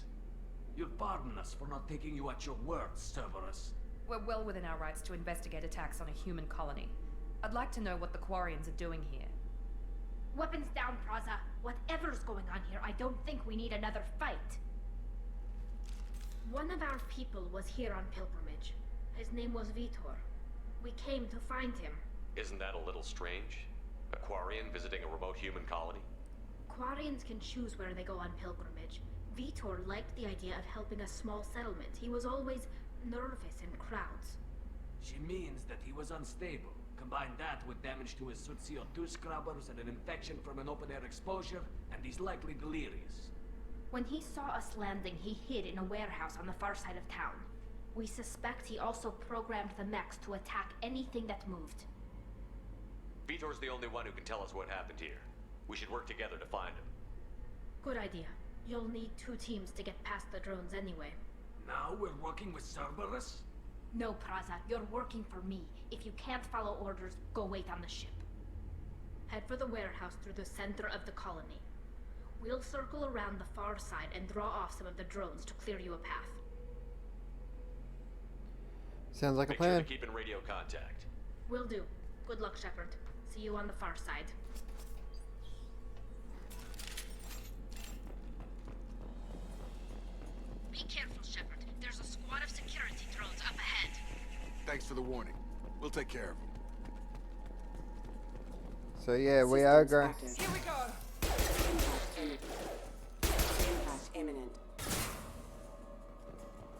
You'll pardon us for not taking you at your word, Cerberus. We're well within our rights to investigate attacks on a human colony. I'd like to know what the Quarians are doing here. Weapons down, Praza. Whatever's going on here, I don't think we need another fight. One of our people was here on pilgrimage. His name was Vitor. We came to find him. Isn't that a little strange? A Quarian visiting a remote human colony? Quarians can choose where they go on pilgrimage. Vitor liked the idea of helping a small settlement. He was always nervous in crowds. She means that he was unstable. Combine that with damage to his suit CO2 scrubbers and an infection from an open-air exposure, and he's likely delirious. When he saw us landing, he hid in a warehouse on the far side of town. We suspect he also programmed the mechs to attack anything that moved. Vitor's the only one who can tell us what happened here. We should work together to find him. Good idea. You'll need 2 teams to get past the drones anyway. Now we're working with Cerberus? No, Praza. You're working for me. If you can't follow orders, go wait on the ship. Head for the warehouse through the center of the colony. We'll circle around the far side and draw off some of the drones to clear you a path. Sounds like Make a plan. sure to keep in radio contact. Will do. Good luck, Shepard. See you on the far side. Be careful, Shepard. There's a squad of security drones up ahead. Thanks for the warning. We'll take care of him. So yeah, we are going. Here we go. Impact imminent.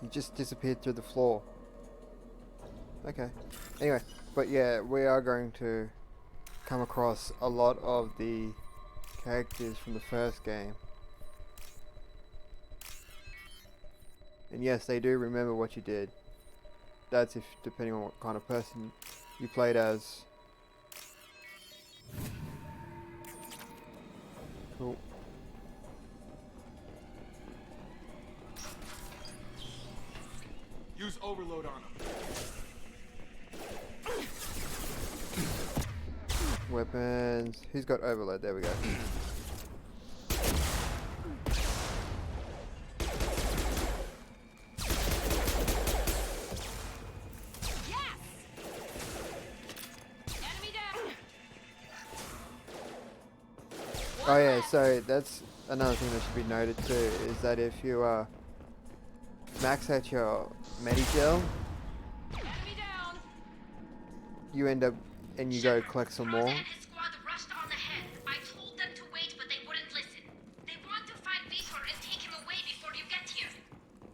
He just disappeared through the floor. Okay. Anyway, but yeah, we are going to come across a lot of the characters from the first game. And yes, they do remember what you did. That's if depending on what kind of person you played as. Cool. Use overload on him. Weapons. Who's got overload? There we go. Oh yeah, so that's another thing that should be noted too, is that if you max out your Medigel, you end up and you go collect some more.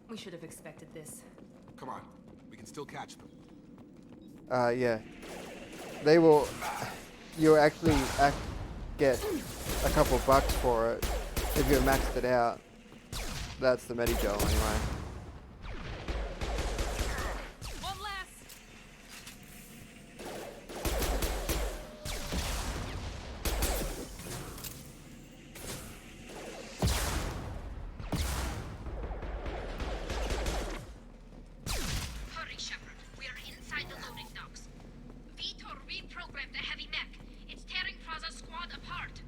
We should have expected this. Come on, we can still catch them. Yeah. They will. You'll actually get a couple bucks for it if you maxed it out. That's the Medigel anyway. One less. Hurry, Shepard. We are inside the loading docks. Vitor reprogrammed the heavy mech. It's tearing Praza's squad apart.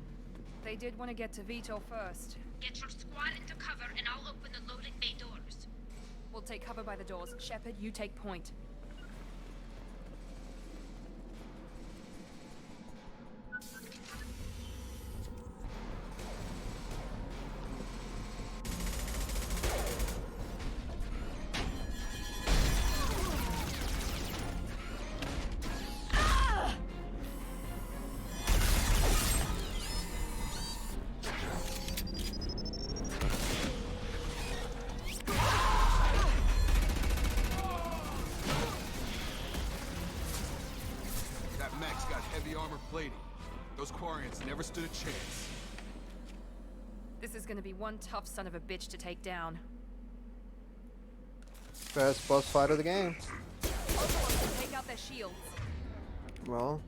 They did want to get to Vito first. Get your squad into cover and I'll open the loading bay doors. We'll take cover by the doors. Shepard, you take point. Heavy armor plating. Those Quarians never stood a chance. This is gonna be one tough son of a bitch to take down. First boss fight of the game. Take out their shields. Well.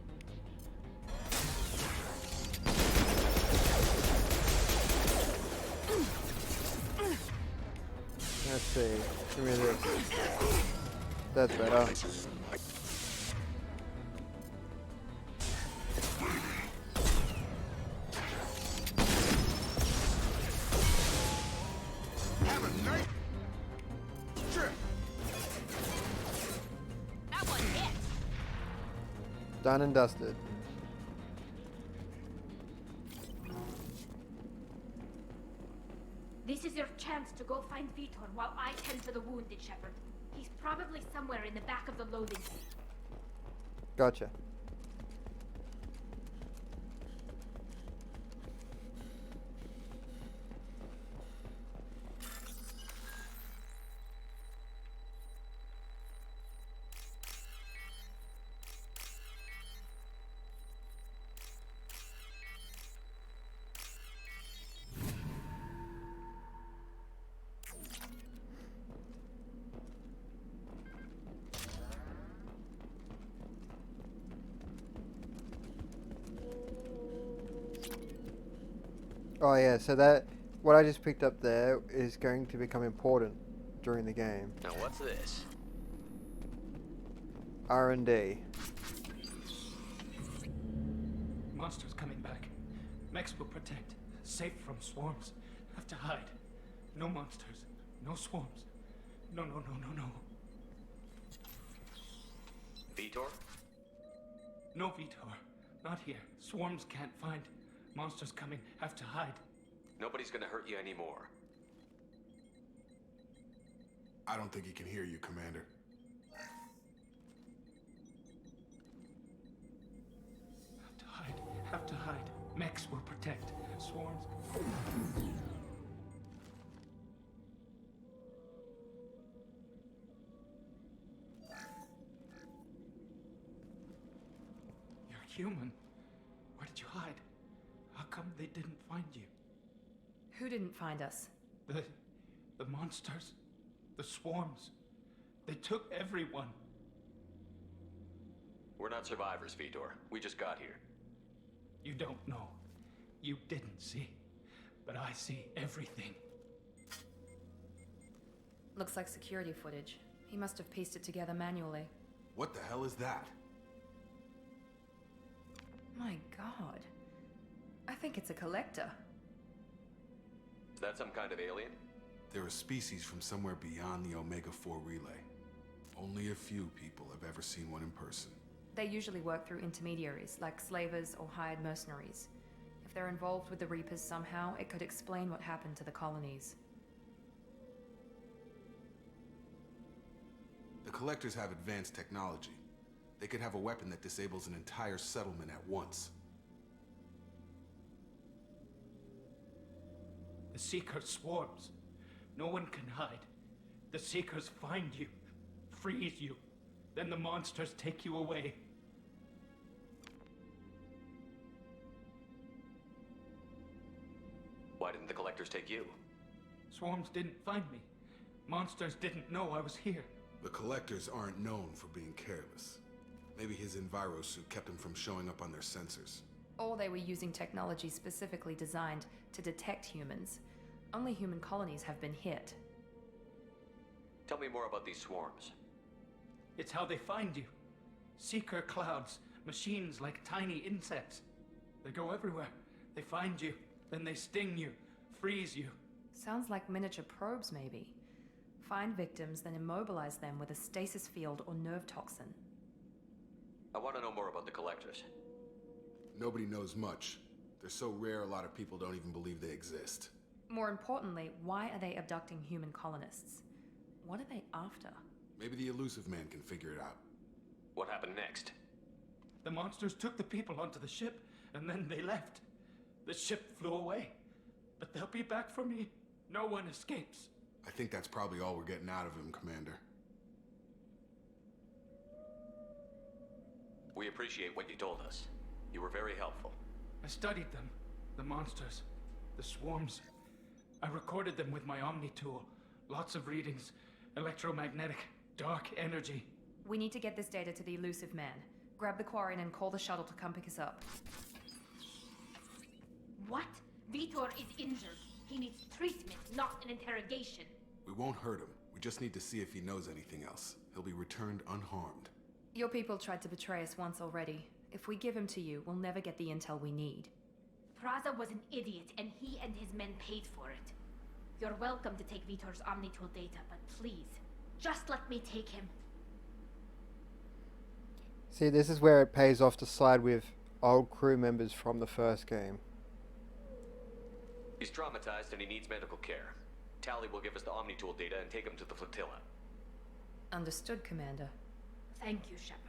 Let's see. Give me this. That's better. Done and dusted. This is your chance to go find Vitor while I tend to the wounded, Shepard. He's probably somewhere in the back of the loading bay. Gotcha. Oh yeah, so that what I just picked up there is going to become important during the game. Now what's this? R&D. Monsters coming back. Mechs will protect. Safe from swarms. Have to hide. No monsters. No swarms. No. Vitor? No Vitor. Not here. Swarms can't find. Monsters coming. Have to hide. Nobody's gonna hurt you anymore. I don't think he can hear you, Commander. have to hide. Mechs will protect. Swarms. You're human. Where did you hide? How come they didn't find you? Who didn't find us? The monsters. The swarms. They took everyone. We're not survivors, Vitor. We just got here. You don't know. You didn't see. But I see everything. Looks like security footage. He must have pieced it together manually. What the hell is that? My god. I think it's a collector. Is that some kind of alien? They're a species from somewhere beyond the Omega-4 relay. Only a few people have ever seen one in person. They usually work through intermediaries, like slavers or hired mercenaries. If they're involved with the Reapers somehow, it could explain what happened to the colonies. The Collectors have advanced technology. They could have a weapon that disables an entire settlement at once. The Seeker swarms. No one can hide. The Seekers find you, freeze you, then the monsters take you away. Why didn't the Collectors take you? Swarms didn't find me. Monsters didn't know I was here. The Collectors aren't known for being careless. Maybe his Enviro suit kept him from showing up on their sensors. Or they were using technology specifically designed to detect humans. Only human colonies have been hit. Tell me more about these swarms. It's how they find you. Seeker clouds, machines like tiny insects. They go everywhere. They find you, then they sting you, freeze you. Sounds like miniature probes, maybe. Find victims, then immobilize them with a stasis field or nerve toxin. I want to know more about the Collectors. Nobody knows much. They're so rare, a lot of people don't even believe they exist. More importantly, why are they abducting human colonists? What are they after? Maybe the Elusive Man can figure it out. What happened next? The monsters took the people onto the ship, and then they left. The ship flew away. But they'll be back for me. No one escapes. I think that's probably all we're getting out of him, Commander. We appreciate what you told us. You were very helpful. I studied them. The monsters. The swarms. I recorded them with my Omni tool. Lots of readings. Electromagnetic. Dark energy. We need to get this data to the Elusive Man. Grab the Quarian and call the shuttle to come pick us up. What? Vitor is injured. He needs treatment, not an interrogation. We won't hurt him. We just need to see if he knows anything else. He'll be returned unharmed. Your people tried to betray us once already. If we give him to you, we'll never get the intel we need. Praza was an idiot, and he and his men paid for it. You're welcome to take Vitor's Omnitool data, but please, just let me take him. See, this is where it pays off to side with old crew members from the first game. He's traumatized and he needs medical care. Tally will give us the Omnitool data and take him to the flotilla. Understood, Commander. Thank you, Shepard.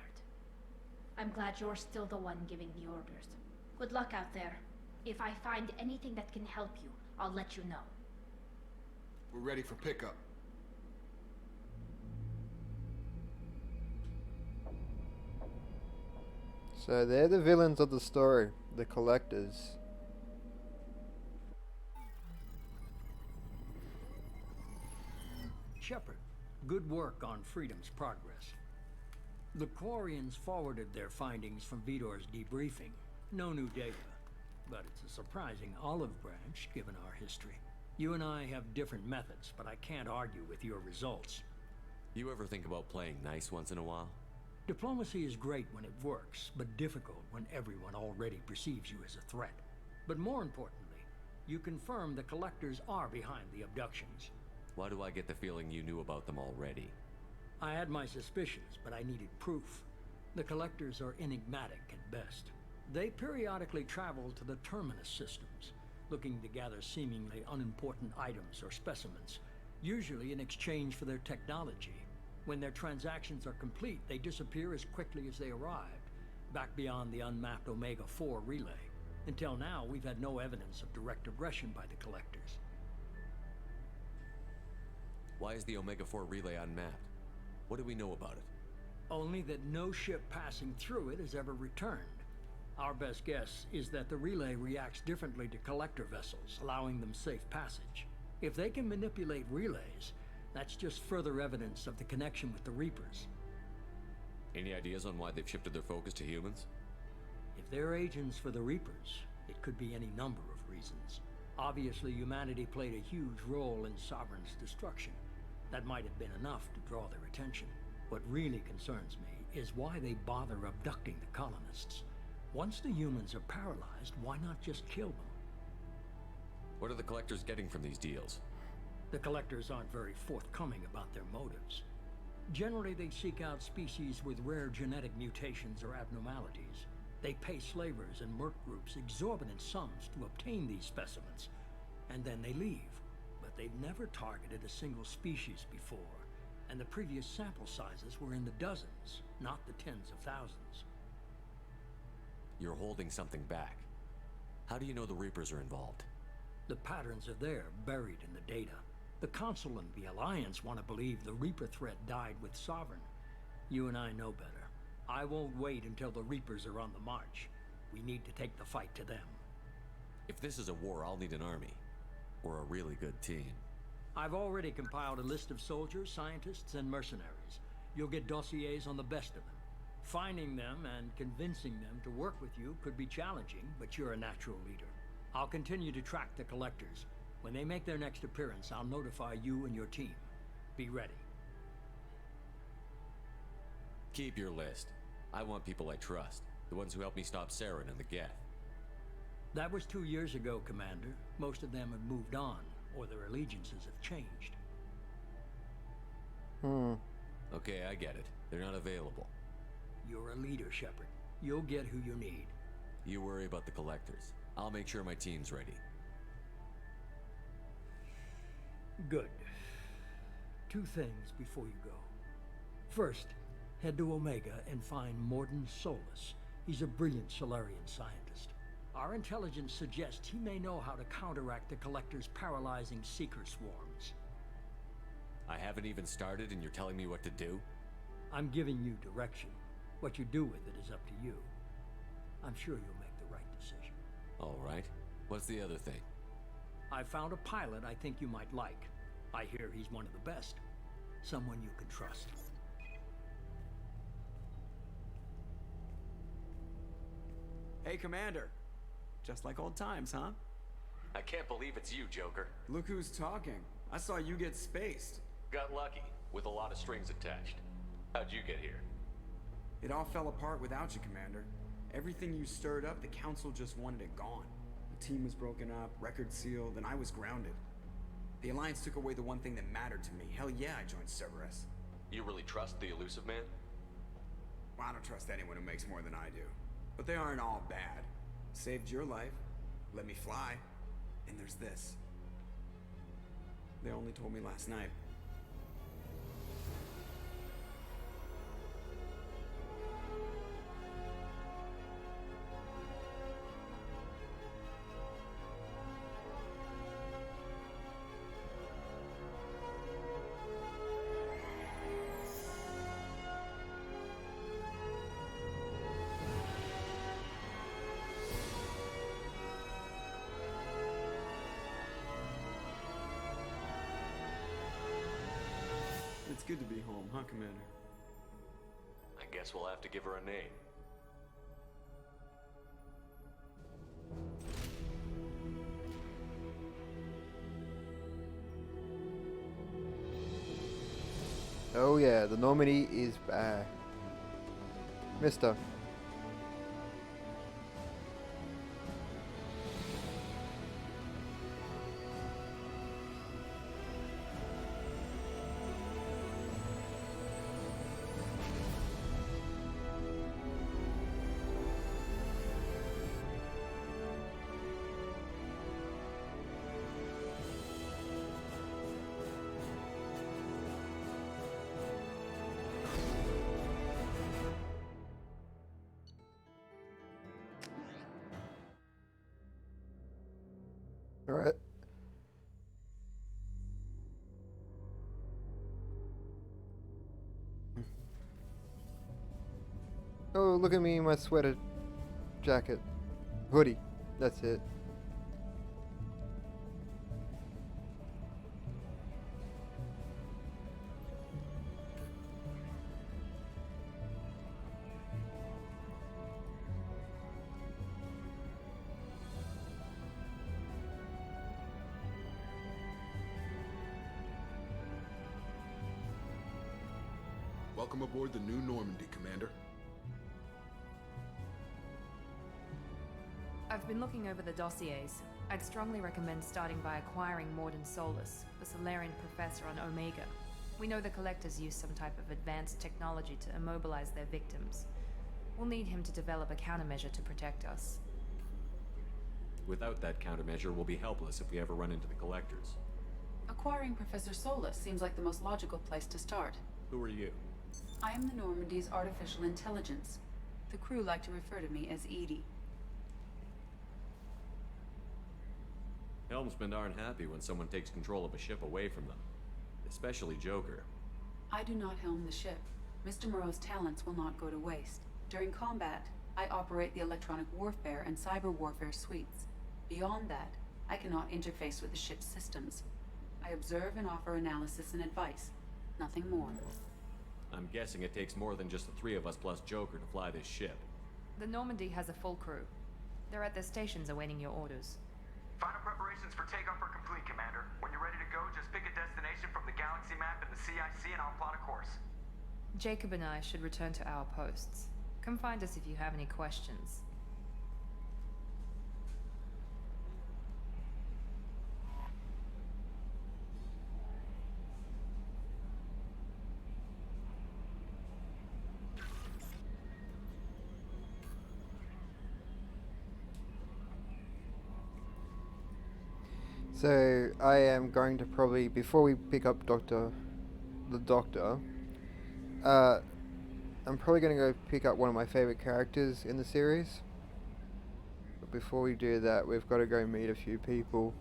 I'm glad you're still the one giving the orders. Good luck out there. If I find anything that can help you, I'll let you know. We're ready for pickup. So they're the villains of the story, the Collectors. Shepard, good work on Freedom's progress. The Quarians forwarded their findings from Vitor's debriefing. No new data, but it's a surprising olive branch given our history. You and I have different methods, but I can't argue with your results. You ever think about playing nice once in a while? Diplomacy is great when it works, but difficult when everyone already perceives you as a threat. But more importantly, you confirm the Collectors are behind the abductions. Why do I get the feeling you knew about them already? I had my suspicions, but I needed proof. The Collectors are enigmatic at best. They periodically travel to the Terminus systems, looking to gather seemingly unimportant items or specimens, usually in exchange for their technology. When their transactions are complete, they disappear as quickly as they arrived, back beyond the unmapped Omega-4 relay. Until now, we've had no evidence of direct aggression by the Collectors. Why is the Omega-4 relay unmapped? What do we know about it? Only that no ship passing through it has ever returned. Our best guess is that the relay reacts differently to Collector vessels, allowing them safe passage. If they can manipulate relays, that's just further evidence of the connection with the Reapers. Any ideas on why they've shifted their focus to humans? If they're agents for the Reapers, it could be any number of reasons. Obviously, humanity played a huge role in Sovereign's destruction. That might have been enough to draw their attention. What really concerns me is why they bother abducting the colonists. Once the humans are paralyzed, why not just kill them? What are the Collectors getting from these deals? The Collectors aren't very forthcoming about their motives. Generally, they seek out species with rare genetic mutations or abnormalities. They pay slavers and merc groups exorbitant sums to obtain these specimens, and then they leave. But they've never targeted a single species before, and the previous sample sizes were in the dozens, not the tens of thousands. You're holding something back. How do you know the Reapers are involved? The patterns are there, buried in the data. The Council and the Alliance want to believe the Reaper threat died with Sovereign. You and I know better. I won't wait until the Reapers are on the march. We need to take the fight to them. If this is a war, I'll need an army. Or a really good team. I've already compiled a list of soldiers, scientists, and mercenaries. You'll get dossiers on the best of them. Finding them and convincing them to work with you could be challenging, but you're a natural leader. I'll continue to track the Collectors. When they make their next appearance, I'll notify you and your team. Be ready. Keep your list. I want people I trust. The ones who helped me stop Saren and the Geth. That was 2 years ago, Commander. Most of them have moved on, or their allegiances have changed. Okay, I get it. They're not available. You're a leader, Shepard. You'll get who you need. You worry about the Collectors. I'll make sure my team's ready. Good. 2 things before you go. First, head to Omega and find Morden Solus. He's a brilliant Solarian scientist. Our intelligence suggests he may know how to counteract the Collector's paralyzing Seeker swarms. I haven't even started and you're telling me what to do? I'm giving you direction. What you do with it is up to you. I'm sure you'll make the right decision. All right. What's the other thing? I found a pilot I think you might like. I hear he's one of the best. Someone you can trust. Hey, Commander. Just like old times, huh? I can't believe it's you, Joker. Look who's talking. I saw you get spaced. Got lucky, with a lot of strings attached. How'd you get here? It all fell apart without you, Commander. Everything you stirred up, the Council just wanted it gone. The team was broken up, record sealed, and I was grounded. The Alliance took away the one thing that mattered to me. Hell yeah, I joined Cerberus. You really trust the Elusive Man? Well, I don't trust anyone who makes more than I do. But they aren't all bad. Saved your life, let me fly, and there's this. They only told me last night. It's good to be home, huh, Commander? I guess we'll have to give her a name. Oh yeah, the Normandy is back. Mister. Oh, look at me in my sweater jacket. Hoodie. That's it. Welcome aboard the new Normandy, Commander. I've been looking over the dossiers. I'd strongly recommend starting by acquiring Morden Solus, the Solarian professor on Omega. We know the Collectors use some type of advanced technology to immobilize their victims. We'll need him to develop a countermeasure to protect us. Without that countermeasure, we'll be helpless if we ever run into the Collectors. Acquiring Professor Solus seems like the most logical place to start. Who are you? I am the Normandy's artificial intelligence. The crew like to refer to me as Edie. Helmsmen aren't happy when someone takes control of a ship away from them. Especially Joker. I do not helm the ship. Mr. Moreau's talents will not go to waste. During combat, I operate the electronic warfare and cyber warfare suites. Beyond that, I cannot interface with the ship's systems. I observe and offer analysis and advice. Nothing more. I'm guessing it takes more than just the three of us plus Joker to fly this ship. The Normandy has a full crew. They're at their stations awaiting your orders. Final preparations for takeoff are complete, Commander. When you're ready to go, just pick a destination from the galaxy map and the CIC and I'll plot a course. Jacob and I should return to our posts. Come find us if you have any questions. So I am going to probably, before we pick up the Doctor, I'm probably going to go pick up one of my favorite characters in the series. But before we do that, we've got to go meet a few people.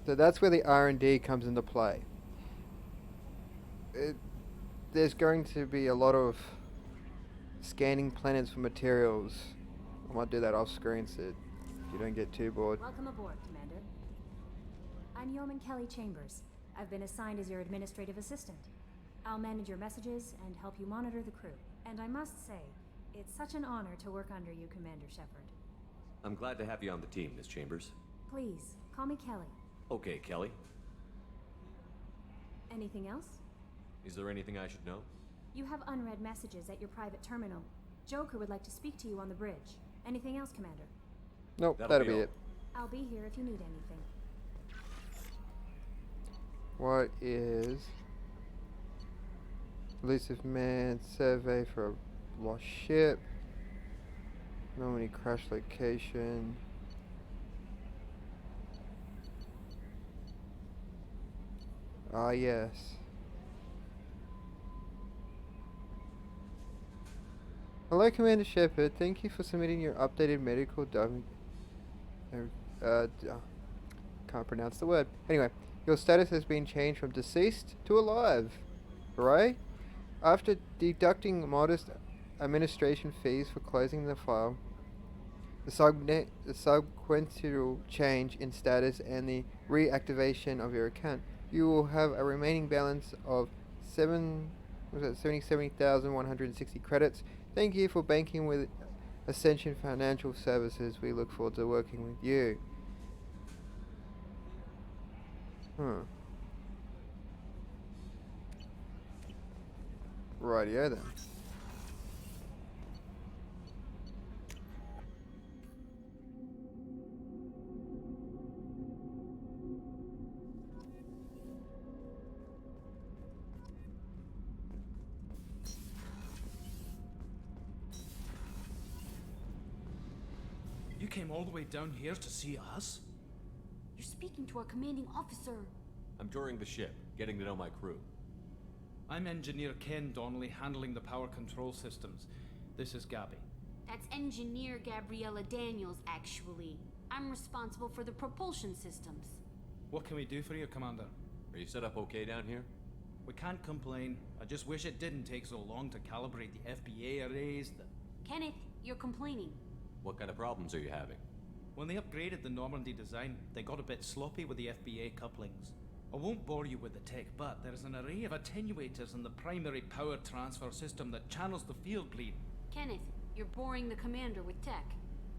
So that's where the R&D comes into play. There's going to be a lot of scanning planets for materials. I might do that off screen so you don't get too bored. Welcome aboard, Commander. I'm Yeoman Kelly Chambers. I've been assigned as your administrative assistant. I'll manage your messages and help you monitor the crew. And I must say, it's such an honor to work under you, Commander Shepard. I'm glad to have you on the team, Miss Chambers. Please, call me Kelly. Okay, Kelly. Anything else? Is there anything I should know? You have unread messages at your private terminal. Joker would like to speak to you on the bridge. Anything else, Commander? Nope, that'll be it. I'll be here if you need anything. What is elusive man survey for a lost ship? Normandy crash location. Ah, yes. Hello, Commander Shepard. Thank you for submitting your updated medical can't pronounce the word. Anyway, your status has been changed from deceased to alive. Hooray! After deducting modest administration fees for closing the file, the subsequential change in status and the reactivation of your account, you will have a remaining balance of 70,160 credits. Thank you for banking with Ascension Financial Services. We look forward to working with you. Rightio then. You came all the way down here to see us? You're speaking to our commanding officer. I'm touring the ship, getting to know my crew. I'm Engineer Ken Donnelly, handling the power control systems. This is Gabby. That's Engineer Gabriella Daniels, actually. I'm responsible for the propulsion systems. What can we do for you, Commander? Are you set up okay down here? We can't complain. I just wish it didn't take so long to calibrate the FBA arrays. Kenneth, you're complaining. What kind of problems are you having? When they upgraded the Normandy design, they got a bit sloppy with the FBA couplings. I won't bore you with the tech, but there's an array of attenuators in the primary power transfer system that channels the field bleed. Kenneth, you're boring the commander with tech.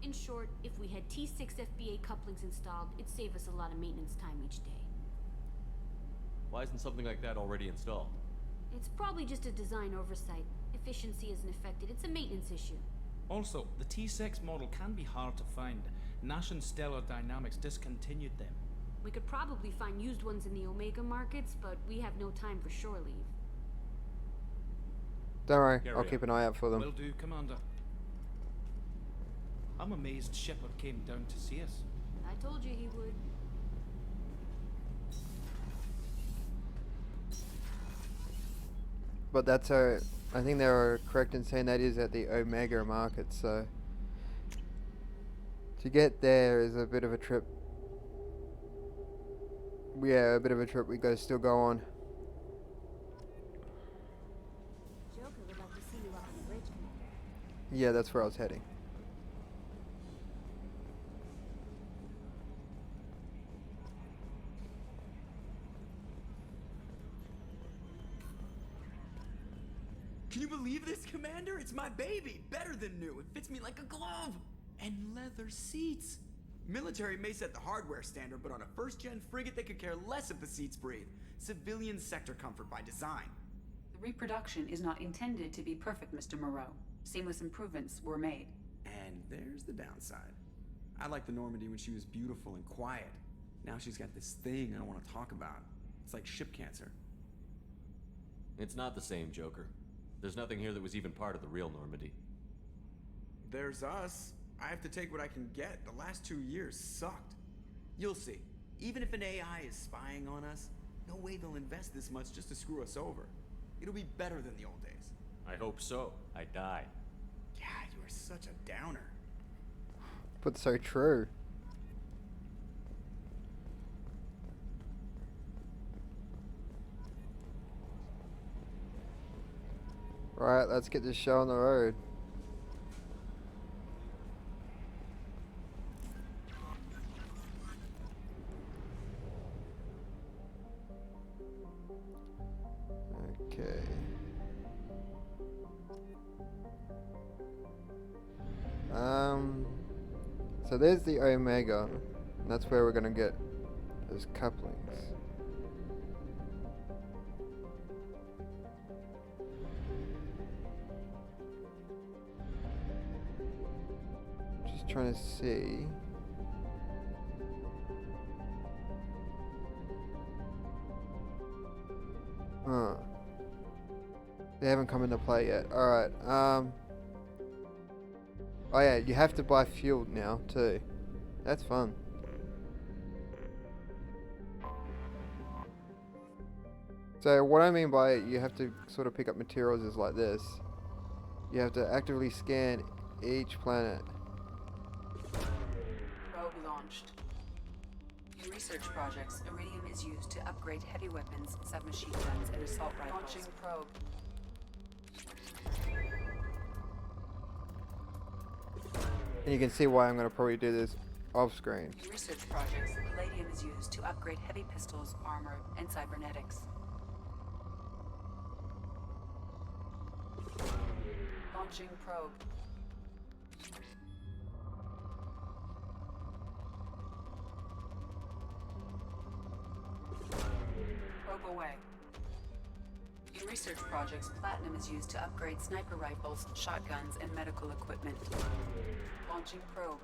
In short, if we had T6 FBA couplings installed, it'd save us a lot of maintenance time each day. Why isn't something like that already installed? It's probably just a design oversight. Efficiency isn't affected, it's a maintenance issue. Also, the T6 model can be hard to find. Nash and Stellar Dynamics discontinued them. We could probably find used ones in the Omega markets, but we have no time for shore leave. Don't worry, I'll keep an eye out for them. Will do, Commander. I'm amazed Shepard came down to see us. I told you he would. But that's I think they were correct in saying that is at the Omega market, so to get there is a bit of a trip. Yeah, a bit of a trip we gotta still go on. Joker would like to see you up on the bridge, Commander. Yeah, that's where I was heading. Can you believe this, Commander? It's my baby! Better than new. It fits me like a glove! And leather seats! Military may set the hardware standard, but on a first-gen frigate, they could care less if the seats breathe. Civilian sector comfort by design. The reproduction is not intended to be perfect, Mr. Moreau. Seamless improvements were made. And there's the downside. I liked the Normandy when she was beautiful and quiet. Now she's got this thing I don't want to talk about. It's like ship cancer. It's not the same, Joker. There's nothing here that was even part of the real Normandy. There's us. I have to take what I can get. The last 2 years sucked. You'll see. Even if an AI is spying on us, no way they'll invest this much just to screw us over. It'll be better than the old days. I hope so. I died. God, you are such a downer. But so true. Right, let's get this show on the road. Okay. So there's the Omega. And that's where we're gonna get those couplings. Just trying to see. Huh. They haven't come into play yet. Alright, oh yeah, you have to buy fuel now too. That's fun. So what I mean by you have to sort of pick up materials is like this. You have to actively scan each planet. Probe launched. In research projects, iridium is used to upgrade heavy weapons, submachine guns, and assault rifles. Launching probe. And you can see why I'm going to probably do this off screen. In research projects, palladium is used to upgrade heavy pistols, armor, and cybernetics. Launching probe. Probe away. In research projects, platinum is used to upgrade sniper rifles, shotguns, and medical equipment. Launching probe.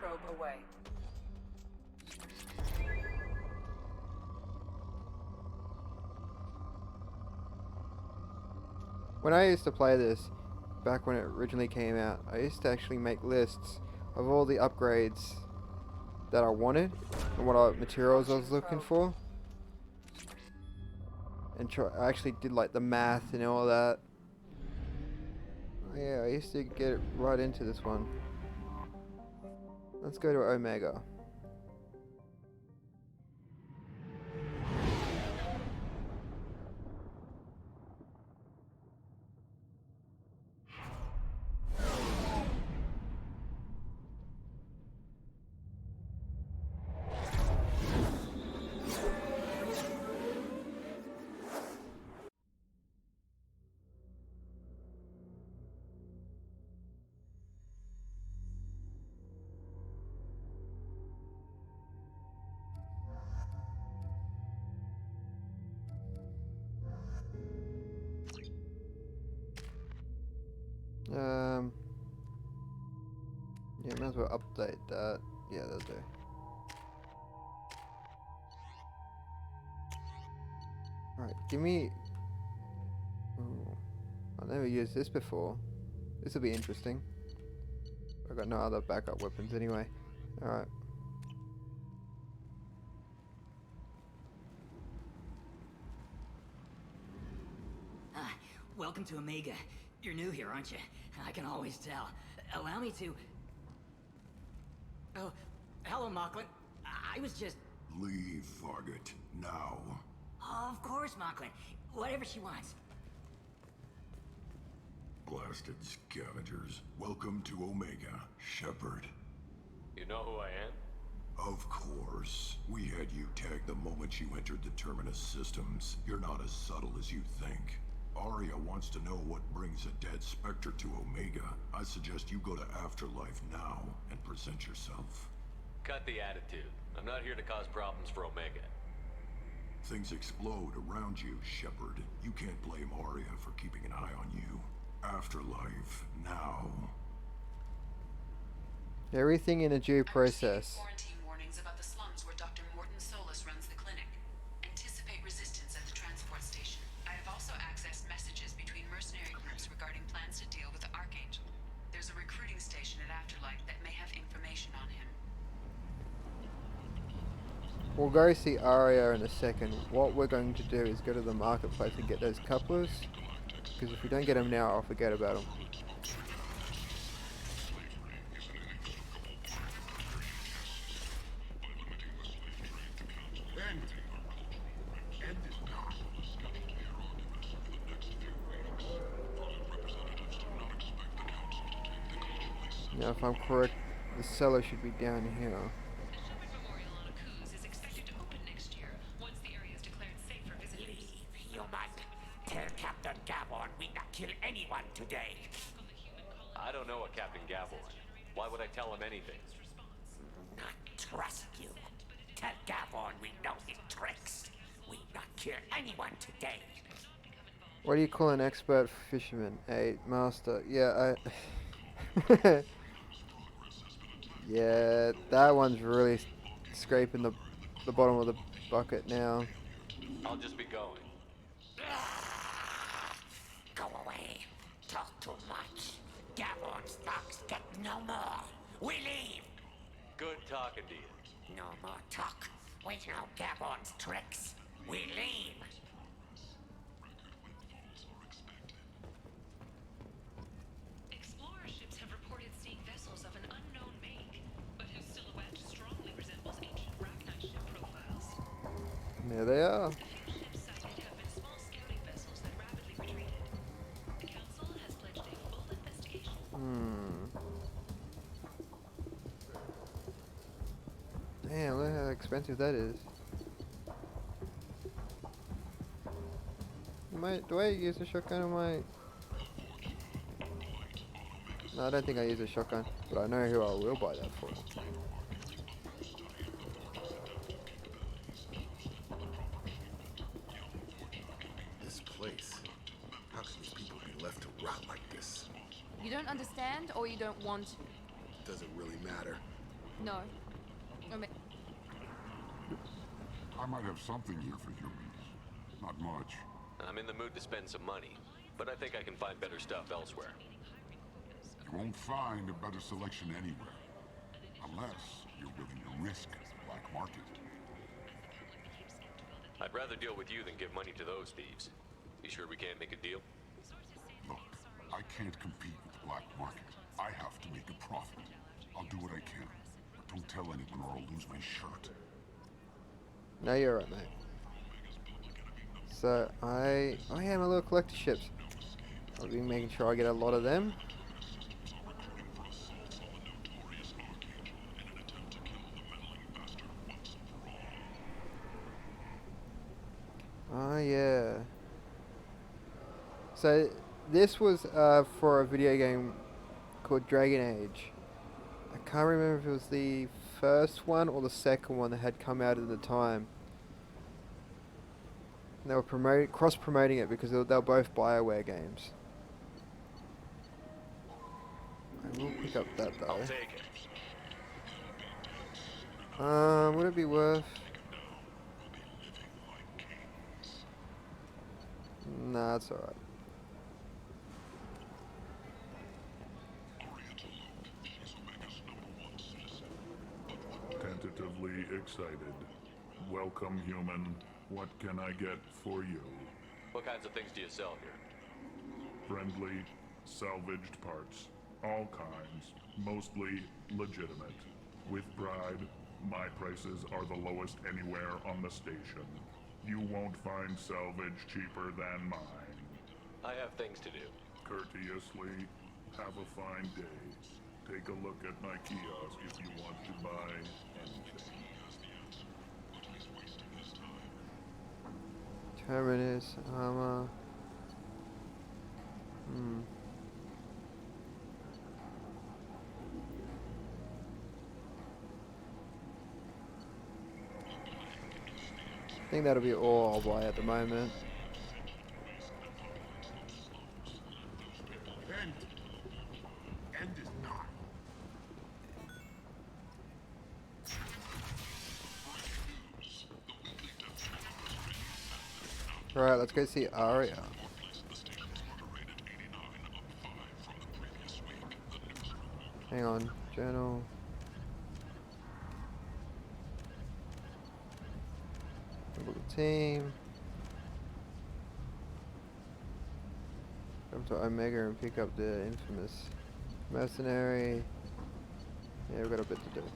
Probe away. When I used to play this, back when it originally came out, I used to actually make lists of all the upgrades that I wanted and what materials I was looking for. and I actually did like the math and all that. Oh, yeah, I used to get right into this one. Let's go to Omega. Yeah, might as well update that. Yeah, that'll do. Alright, give me... Oh, I've never used this before. This will be interesting. I've got no other backup weapons anyway. Alright. Welcome to Omega. You're new here, aren't you? I can always tell. Allow me to... Oh, hello, Mocklin. I was just... Leave, Fargate, now. Oh, of course, Mocklin. Whatever she wants. Blasted scavengers. Welcome to Omega, Shepard. You know who I am? Of course. We had you tagged the moment you entered the Terminus systems. You're not as subtle as you think. Arya wants to know what brings a dead Spectre to Omega. I suggest you go to Afterlife now and present yourself. Cut the attitude. I'm not here to cause problems for Omega. Things explode around you, Shepard. You can't blame Arya for keeping an eye on you. Afterlife now. Everything in a due process. Quarantine warnings about the slums where Dr. Morton Solus runs the clinic. Anticipate resistance at the transport station. I have also accessed messages between mercenary groups regarding plans to deal with the Archangel. There's a recruiting station at Afterlife that may have information on him. We'll go see Arya in a second. What we're going to do is go to the marketplace and get those couplers. Because if we don't get them now, I'll forget about them. Now, if I'm correct, the cellar should be down here. Captain Gaborn, we not kill anyone today. I don't know a Captain Gaborn. Why would I tell him anything? Not trust you. Tell Gaborn we know his tricks. We not kill anyone today. What do you call an expert fisherman? A master. Yeah, I... yeah, that one's really scraping the bottom of the bucket now. I'll just be going. Go away. Talk too much. Gaborn's thugs get no more. We leave. Good talking to you. No more talk. We know Gaborn's tricks. We leave. Explorer ships have reported seeing vessels of an unknown make, but whose silhouette strongly resembles ancient Rachni ship profiles. There they are. Damn, look how expensive that is. Do I use a shotgun or my... No, I don't think I use a shotgun, but I know who I will buy that for. This place. How can these people be left to rot like this? You don't understand, or you don't want to? Does it really matter? No. I might have something here for humans. Not much. I'm in the mood to spend some money, but I think I can find better stuff elsewhere. You won't find a better selection anywhere. Unless you're willing to risk the black market. I'd rather deal with you than give money to those thieves. You sure we can't make a deal? Look, I can't compete with the black market. I have to make a profit. I'll do what I can, but don't tell anyone or I'll lose my shirt. No, you're right, mate. So I am a little collector ships. I'll be making sure I get a lot of them. Oh yeah. So this was for a video game called Dragon Age. I can't remember if it was the first one or the second one that had come out at the time. And they were cross-promoting it because they were both BioWare games. I will pick up that though. I'll take it. Would it be worth? Nah, it's alright. Tentatively excited. Welcome, human. What can I get for you? What kinds of things do you sell here? Friendly, salvaged parts. All kinds. Mostly legitimate. With pride, my prices are the lowest anywhere on the station. You won't find salvage cheaper than mine. I have things to do. Courteously, have a fine day. Take a look at my kiosk if you want to buy anything. Terminus, armor. I think that'll be all I'll buy at the moment. End is not. Alright, let's go see Aria. Hang on, journal. Look at the team. Come to Omega and pick up the infamous mercenary. Yeah, we've got a bit to do.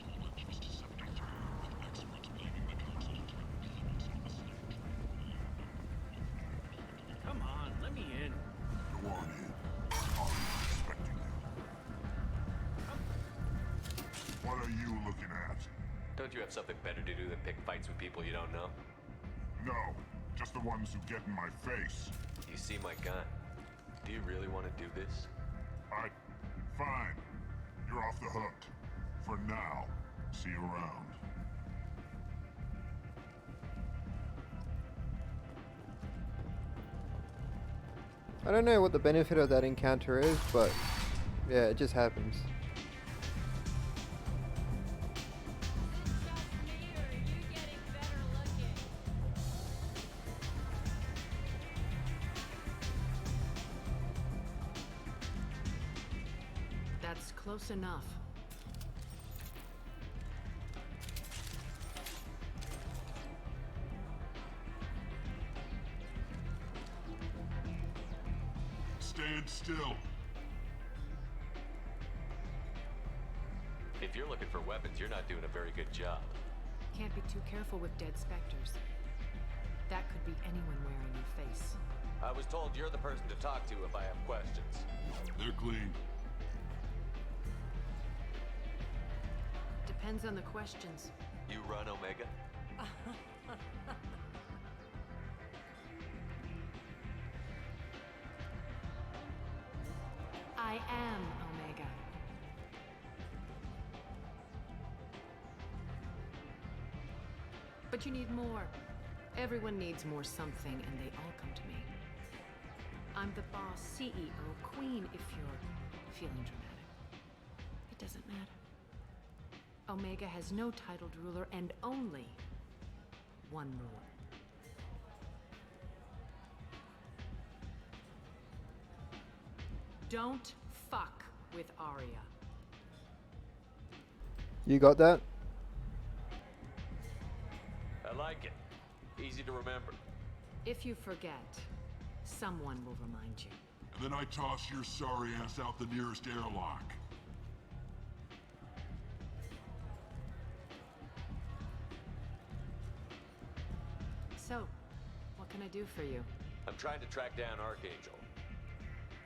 Come on, let me in. Go on in. I'll be expecting you. What are you looking at? Don't you have something better to do than pick fights with people you don't know? No, just the ones who get in my face. You see my gun. Do you really want to do this? Fine. You're off the hook. For now. See you around. I don't know what the benefit of that encounter is, but yeah, it just happens. That's close enough. Stand still. If you're looking for weapons, you're not doing a very good job. Can't be too careful with dead specters. That could be anyone wearing your face. I was told you're the person to talk to if I have questions. They're clean. Depends on the questions. You run Omega? I am Omega. But you need more. Everyone needs more something, and they all come to me. I'm the boss, CEO, queen, if you're feeling dramatic. It doesn't matter. Omega has no titled ruler and only one ruler. Don't fuck with Arya. You got that? I like it. Easy to to remember. If you forget, someone will remind you. And then I toss your sorry ass out the nearest airlock. So, what can I do for you? I'm trying to track down Archangel.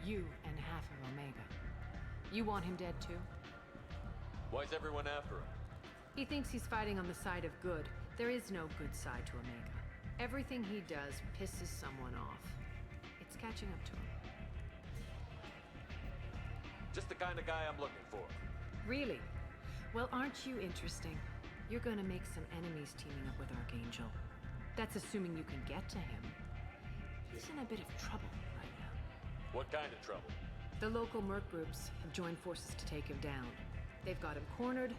You and half of Omega. You want him dead too? Why's everyone after him? He thinks he's fighting on the side of good. There is no good side to Omega. Everything he does pisses someone off. It's catching up to him. Just the kind of guy I'm looking for. Really? Well, aren't you interesting? You're gonna make some enemies teaming up with Archangel. That's assuming you can get to him. He's in a bit of trouble right now. What kind of trouble? The local merc groups have joined forces to take him down. They've got him cornered,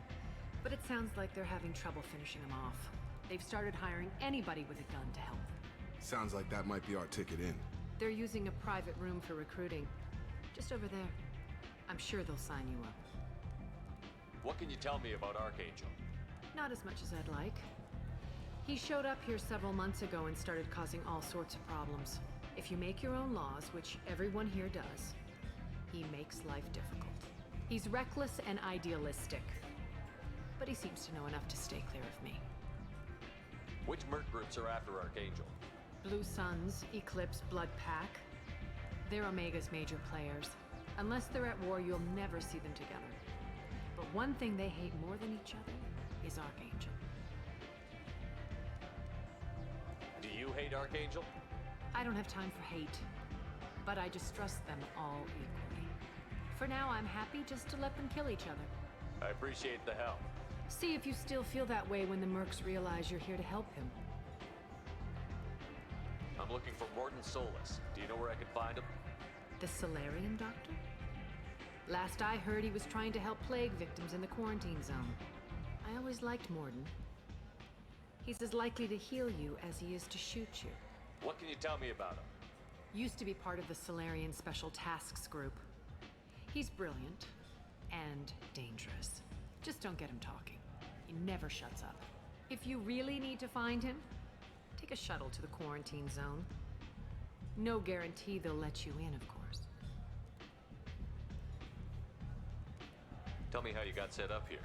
but it sounds like they're having trouble finishing him off. They've started hiring anybody with a gun to help them. Sounds like that might be our ticket in. They're using a private room for recruiting. Just over there. I'm sure they'll sign you up. What can you tell me about Archangel? Not as much as I'd like. He showed up here several months ago and started causing all sorts of problems. If you make your own laws, which everyone here does, he makes life difficult. He's reckless and idealistic. But he seems to know enough to stay clear of me. Which merc groups are after Archangel? Blue Suns, Eclipse, Blood Pack. They're Omega's major players. Unless they're at war, you'll never see them together. But one thing they hate more than each other is Archangel. Do you hate Archangel? I don't have time for hate, but I distrust them all equally. For now, I'm happy just to let them kill each other. I appreciate the help. See if you still feel that way when the mercs realize you're here to help him. I'm looking for Morton Solus. Do you know where I can find him? The Solarian Doctor? Last I heard, he was trying to help plague victims in the quarantine zone. I always liked Morden. He's as likely to heal you as he is to shoot you. What can you tell me about him? Used to be part of the Solarian Special Tasks Group. He's brilliant and dangerous. Just don't get him talking. He never shuts up. If you really need to find him, take a shuttle to the quarantine zone. No guarantee they'll let you in, of course. Tell me how you got set up here.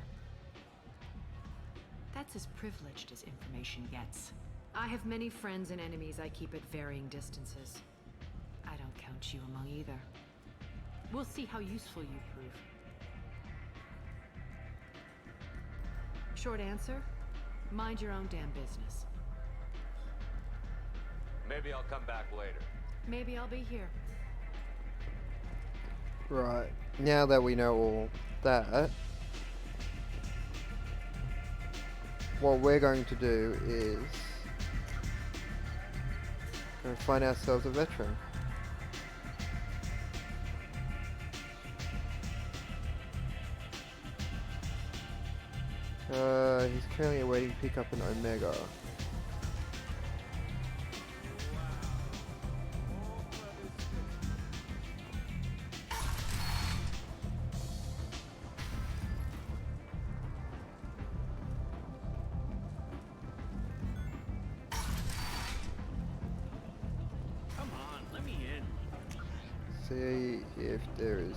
That's as privileged as information gets. I have many friends and enemies I keep at varying distances. I don't count you among either. We'll see how useful you prove. Short answer, mind your own damn business. Maybe I'll come back later. Maybe I'll be here. Right, now that we know all that, what we're going to do is going to find ourselves a veteran. He's currently awaiting pickup in Omega. Come on, let me in. See if there is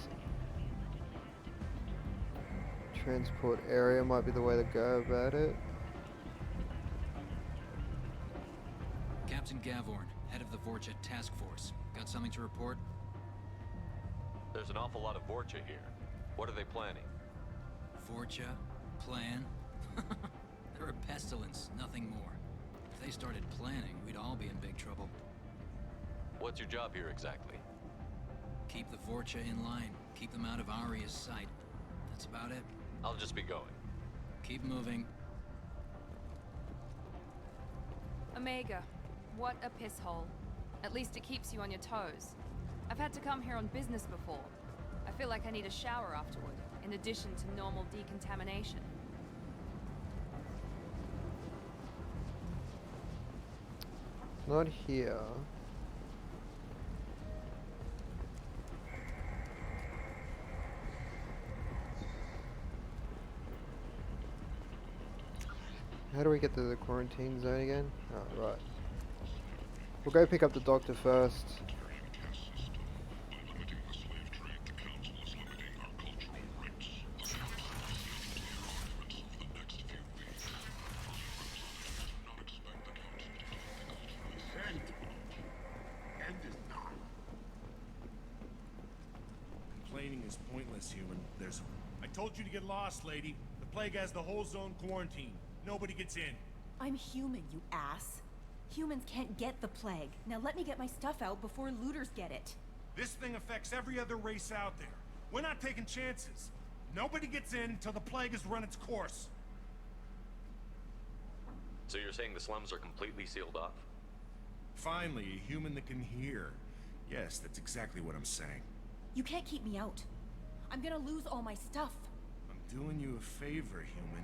transport area might be the way to go about it. Captain Gavorn, head of the Vorcha task force. Got something to report? There's an awful lot of Vorcha here. What are they planning? Vorcha? Plan? They're a pestilence, nothing more. If they started planning, we'd all be in big trouble. What's your job here exactly? Keep the Vorcha in line. Keep them out of Aria's sight. That's about it. I'll just be going. Keep moving. Omega, what a piss hole. At least it keeps you on your toes. I've had to come here on business before. I feel like I need a shower afterward, in addition to normal decontamination. Not here. How do we get to the quarantine zone again? Oh, right. We'll go pick up the doctor first. Complaining is pointless, human. I told you to get lost, lady. The plague has the whole zone quarantined. Nobody gets in. I'm human, you ass. Humans can't get the plague. Now let me get my stuff out before looters get it. This thing affects every other race out there. We're not taking chances. Nobody gets in until the plague has run its course. So you're saying the slums are completely sealed off? Finally, a human that can hear. Yes, that's exactly what I'm saying. You can't keep me out. I'm gonna lose all my stuff. I'm doing you a favor, human.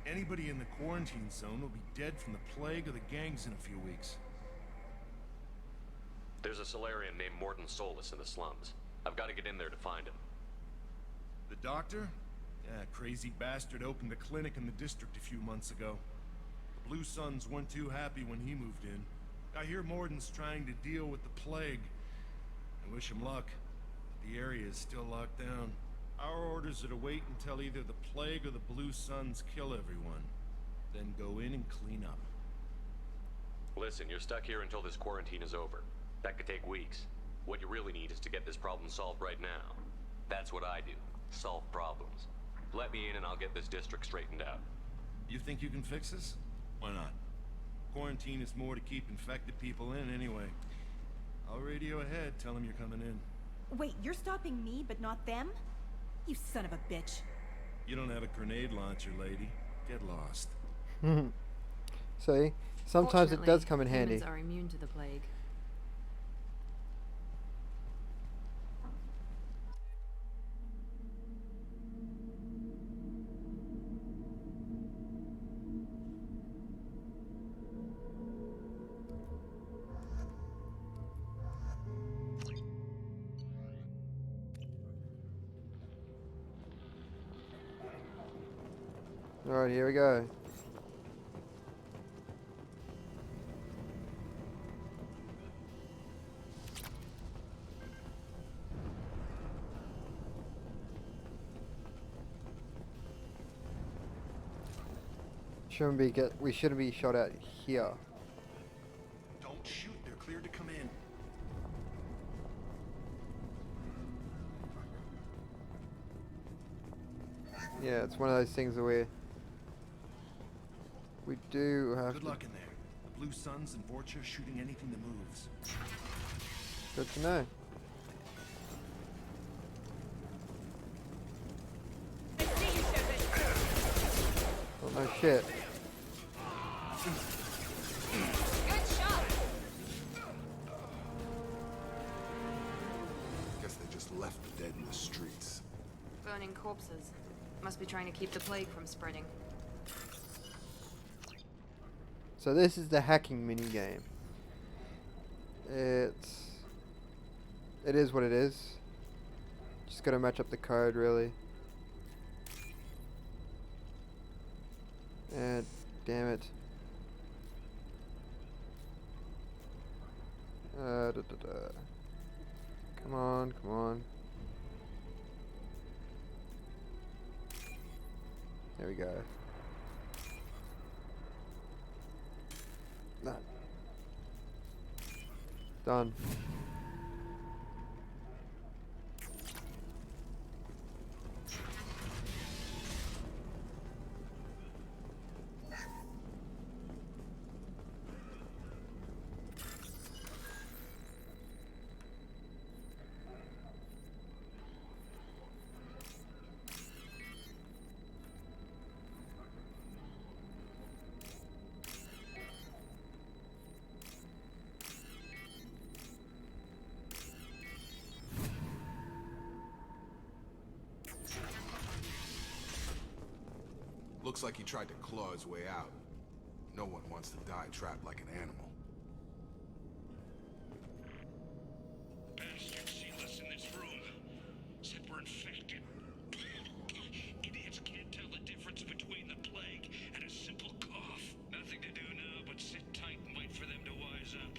Anybody in the quarantine zone will be dead from the plague or the gangs in a few weeks. There's a Solarian named Morton Solus in the slums. I've got to get in there to find him. The doctor? Yeah, crazy bastard opened a clinic in the district a few months ago. The Blue Suns weren't too happy when he moved in. I hear Morton's trying to deal with the plague. I wish him luck. The area is still locked down. Our orders are to wait until either the plague or the Blue Suns kill everyone. Then go in and clean up. Listen, you're stuck here until this quarantine is over. That could take weeks. What you really need is to get this problem solved right now. That's what I do. Solve problems. Let me in and I'll get this district straightened out. You think you can fix this? Why not? Quarantine is more to keep infected people in anyway. I'll radio ahead, tell them you're coming in. Wait, you're stopping me, but not them? You son of a bitch. You don't have a grenade launcher, lady. Get lost. See? Sometimes it does come in handy. Humans are immune to the plague. Alright, here we go. We shouldn't be shot at here. Don't shoot, they're cleared to come in. Yeah, it's one of those things where we do have Good luck in there. The Blue Suns and Vorcha shooting anything that moves. Good to know. Oh no shit. Good shot. Guess they just left the dead in the streets. Burning corpses. Must be trying to keep the plague from spreading. So this is the hacking mini game. It is what it is. Just gotta match up the code, really. And damn it. Come on, come on. There we go. No. Done. Looks like he tried to claw his way out. No one wants to die trapped like an animal. Bastards see us in this room. Said we're infected. Idiots can't tell the difference between the plague and a simple cough. Nothing to do now but sit tight and wait for them to wise up.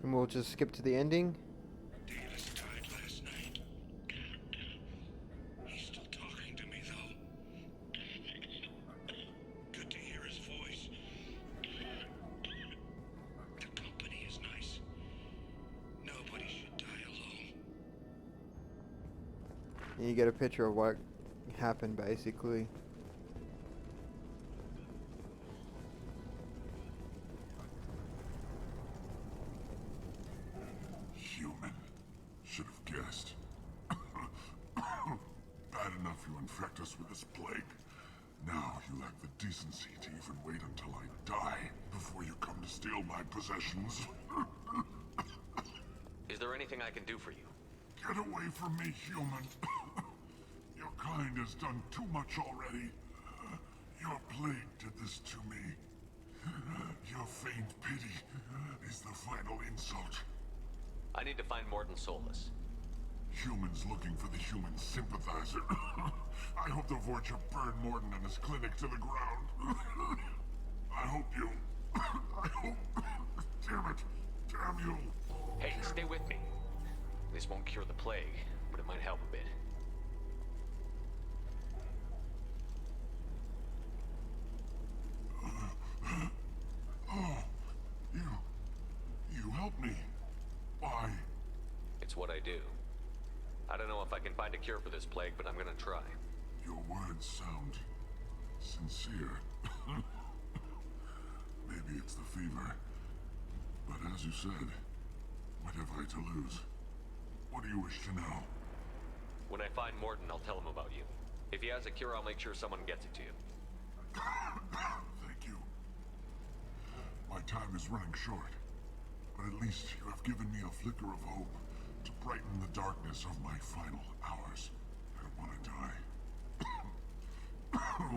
And we'll just skip to the ending. Davis died last night. He's still talking to me, though. Good to hear his voice. The company is nice. Nobody should die alone. And you get a picture of what happened, basically. Human. Should have guessed. Bad enough you infect us with this plague. Now you lack the decency to even wait until I die before you come to steal my possessions. Is there anything I can do for you? Get away from me, human. Your kind has done too much already. Your plague did this to me. Your faint pity is the final insult. I need to find Morton Solus. Humans looking for the human sympathizer. I hope the Vorcha burn Morton and his clinic to the ground. I hope you... I hope... Damn it. Damn you. Hey, stay with me. This won't cure the plague, but it might help a bit. Oh, you helped me. Why? It's what I do. I don't know if I can find a cure for this plague, but I'm gonna try. Your words sound sincere. Maybe it's the fever. But as you said, what have I to lose? What do you wish to know? When I find Morton, I'll tell him about you. If he has a cure, I'll make sure someone gets it to you. Thank you. My time is running short, but at least you have given me a flicker of hope to brighten the darkness of my final hours. I don't want to die.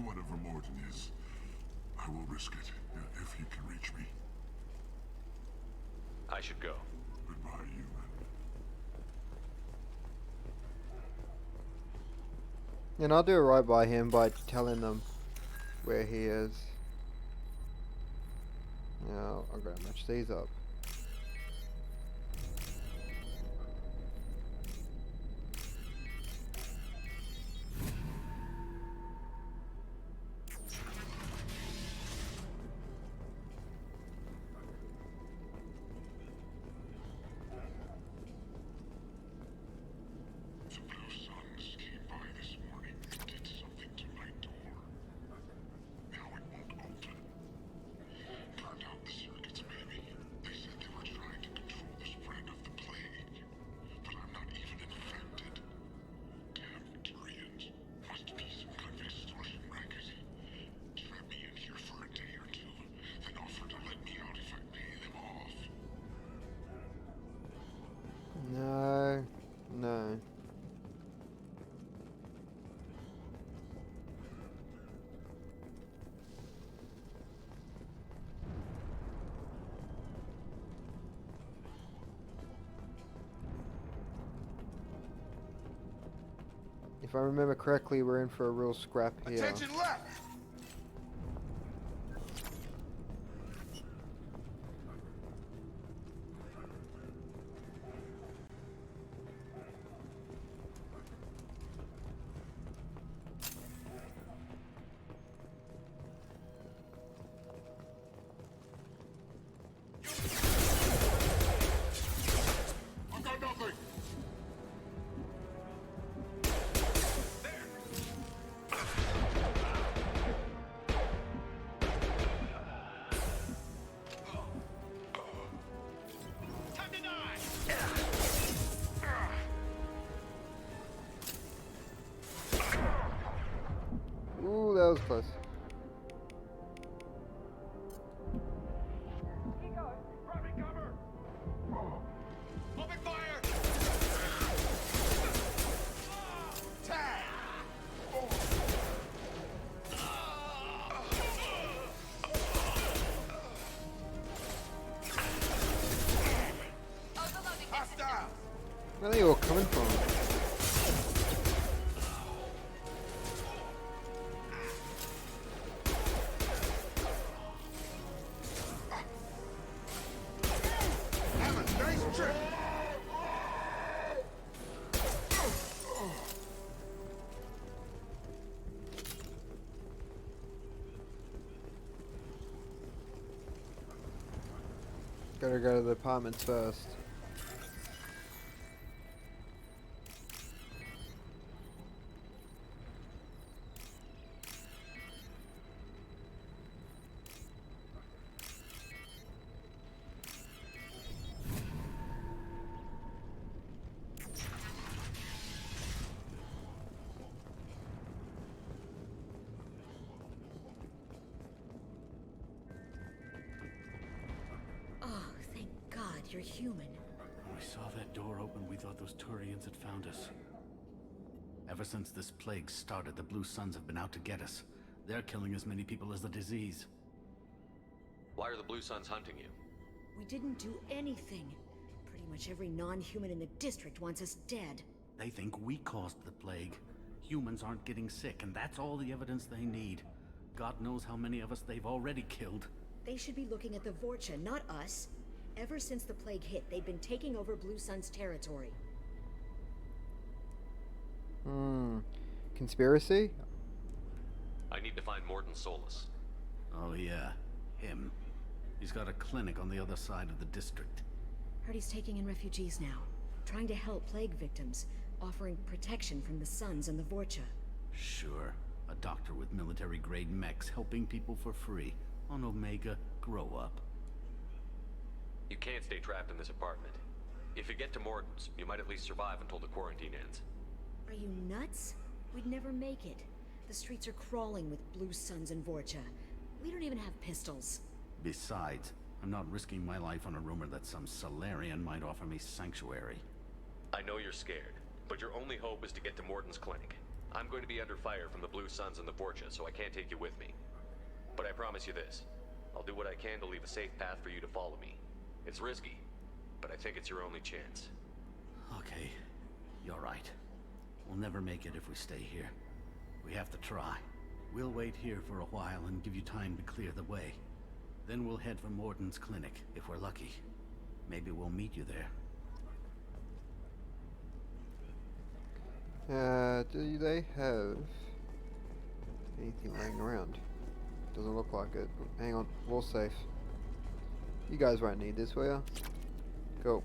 Whatever Morton is, I will risk it if he can reach me. I should go. Goodbye, human. And I'll do right by him by telling them where he is. Now, I'm gonna match these up. No. If I remember correctly, we're in for a real scrap here. Attention left! Ooh, that was close. Open fire! Tag! Hostile! Where are they all coming from? Gotta go to the apartments first. Oh, thank God you're human. When we saw that door open, we thought those Turians had found us. Ever since this plague started, the Blue Suns have been out to get us. They're killing as many people as the disease. Why are the Blue Suns hunting you? We didn't do anything. Pretty much every non-human in the district wants us dead. They think we caused the plague. Humans aren't getting sick, and that's all the evidence they need. God knows how many of us they've already killed. They should be looking at the Vorcha, not us. Ever since the plague hit, they've been taking over Blue Sun's territory. Conspiracy? I need to find Morden Solus. Oh yeah, him. He's got a clinic on the other side of the district. Heard he's taking in refugees now, trying to help plague victims, offering protection from the Suns and the Vorcha. Sure. A doctor with military-grade mechs helping people for free. On Omega, grow up. You can't stay trapped in this apartment. If you get to Morden's, you might at least survive until the quarantine ends. Are you nuts? We'd never make it. The streets are crawling with Blue Suns and Vorcha. We don't even have pistols. Besides, I'm not risking my life on a rumor that some Solarian might offer me sanctuary. I know you're scared, but your only hope is to get to Morden's clinic. I'm going to be under fire from the Blue Suns and the Vorcha, so I can't take you with me. But I promise you this. I'll do what I can to leave a safe path for you to follow me. It's risky, but I think it's your only chance. Okay, you're right. We'll never make it if we stay here. We have to try. We'll wait here for a while and give you time to clear the way. Then we'll head for Morden's clinic, if we're lucky. Maybe we'll meet you there. Do they have anything laying around? Doesn't look like it. Hang on, wall safe. You guys won't need this, will ya? Cool.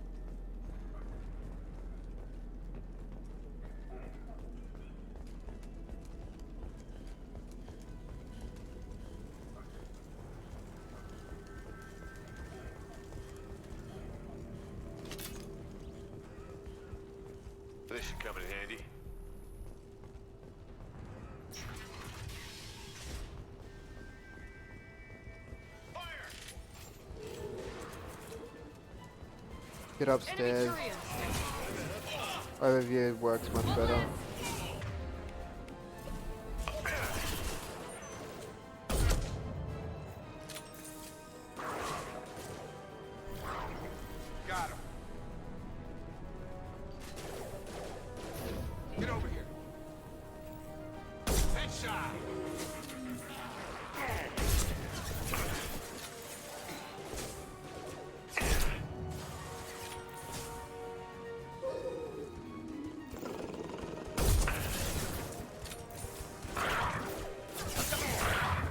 This should come in handy. Get upstairs. Overview works much better. Got him. Get over here. Headshot.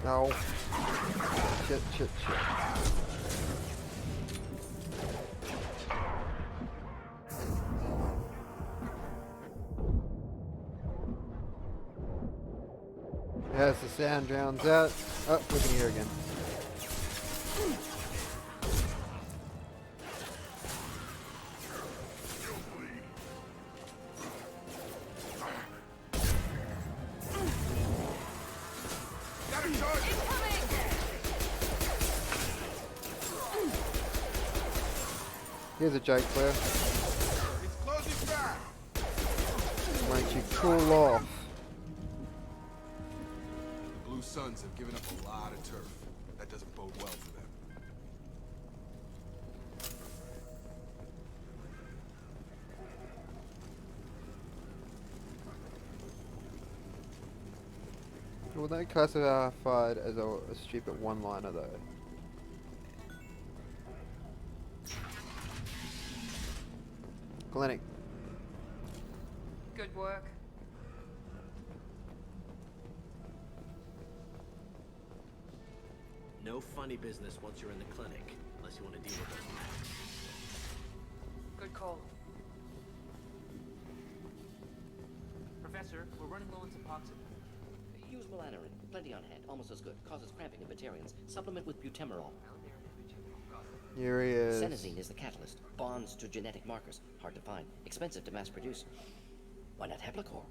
No. Shit. As the sound drowns out. Oh, we can hear again. Here's a joke, Claire. It's closing fast. Won't you cool off? The Blue Suns have given up a lot of turf. That doesn't bode well for them. Well, they classified as a stupid one-liner though. Clinic. Good work. No funny business once you're in the clinic, unless you want to deal with those men. Good call. Professor, we're running low on Suboxone. Use melanorin. Plenty on hand. Almost as good. Causes cramping in vegetarians. Supplement with butemerol. Here he is. Senesine is the catalyst. Bonds to genetic markers. Hard to find. Expensive to mass produce. Why not Heplicor?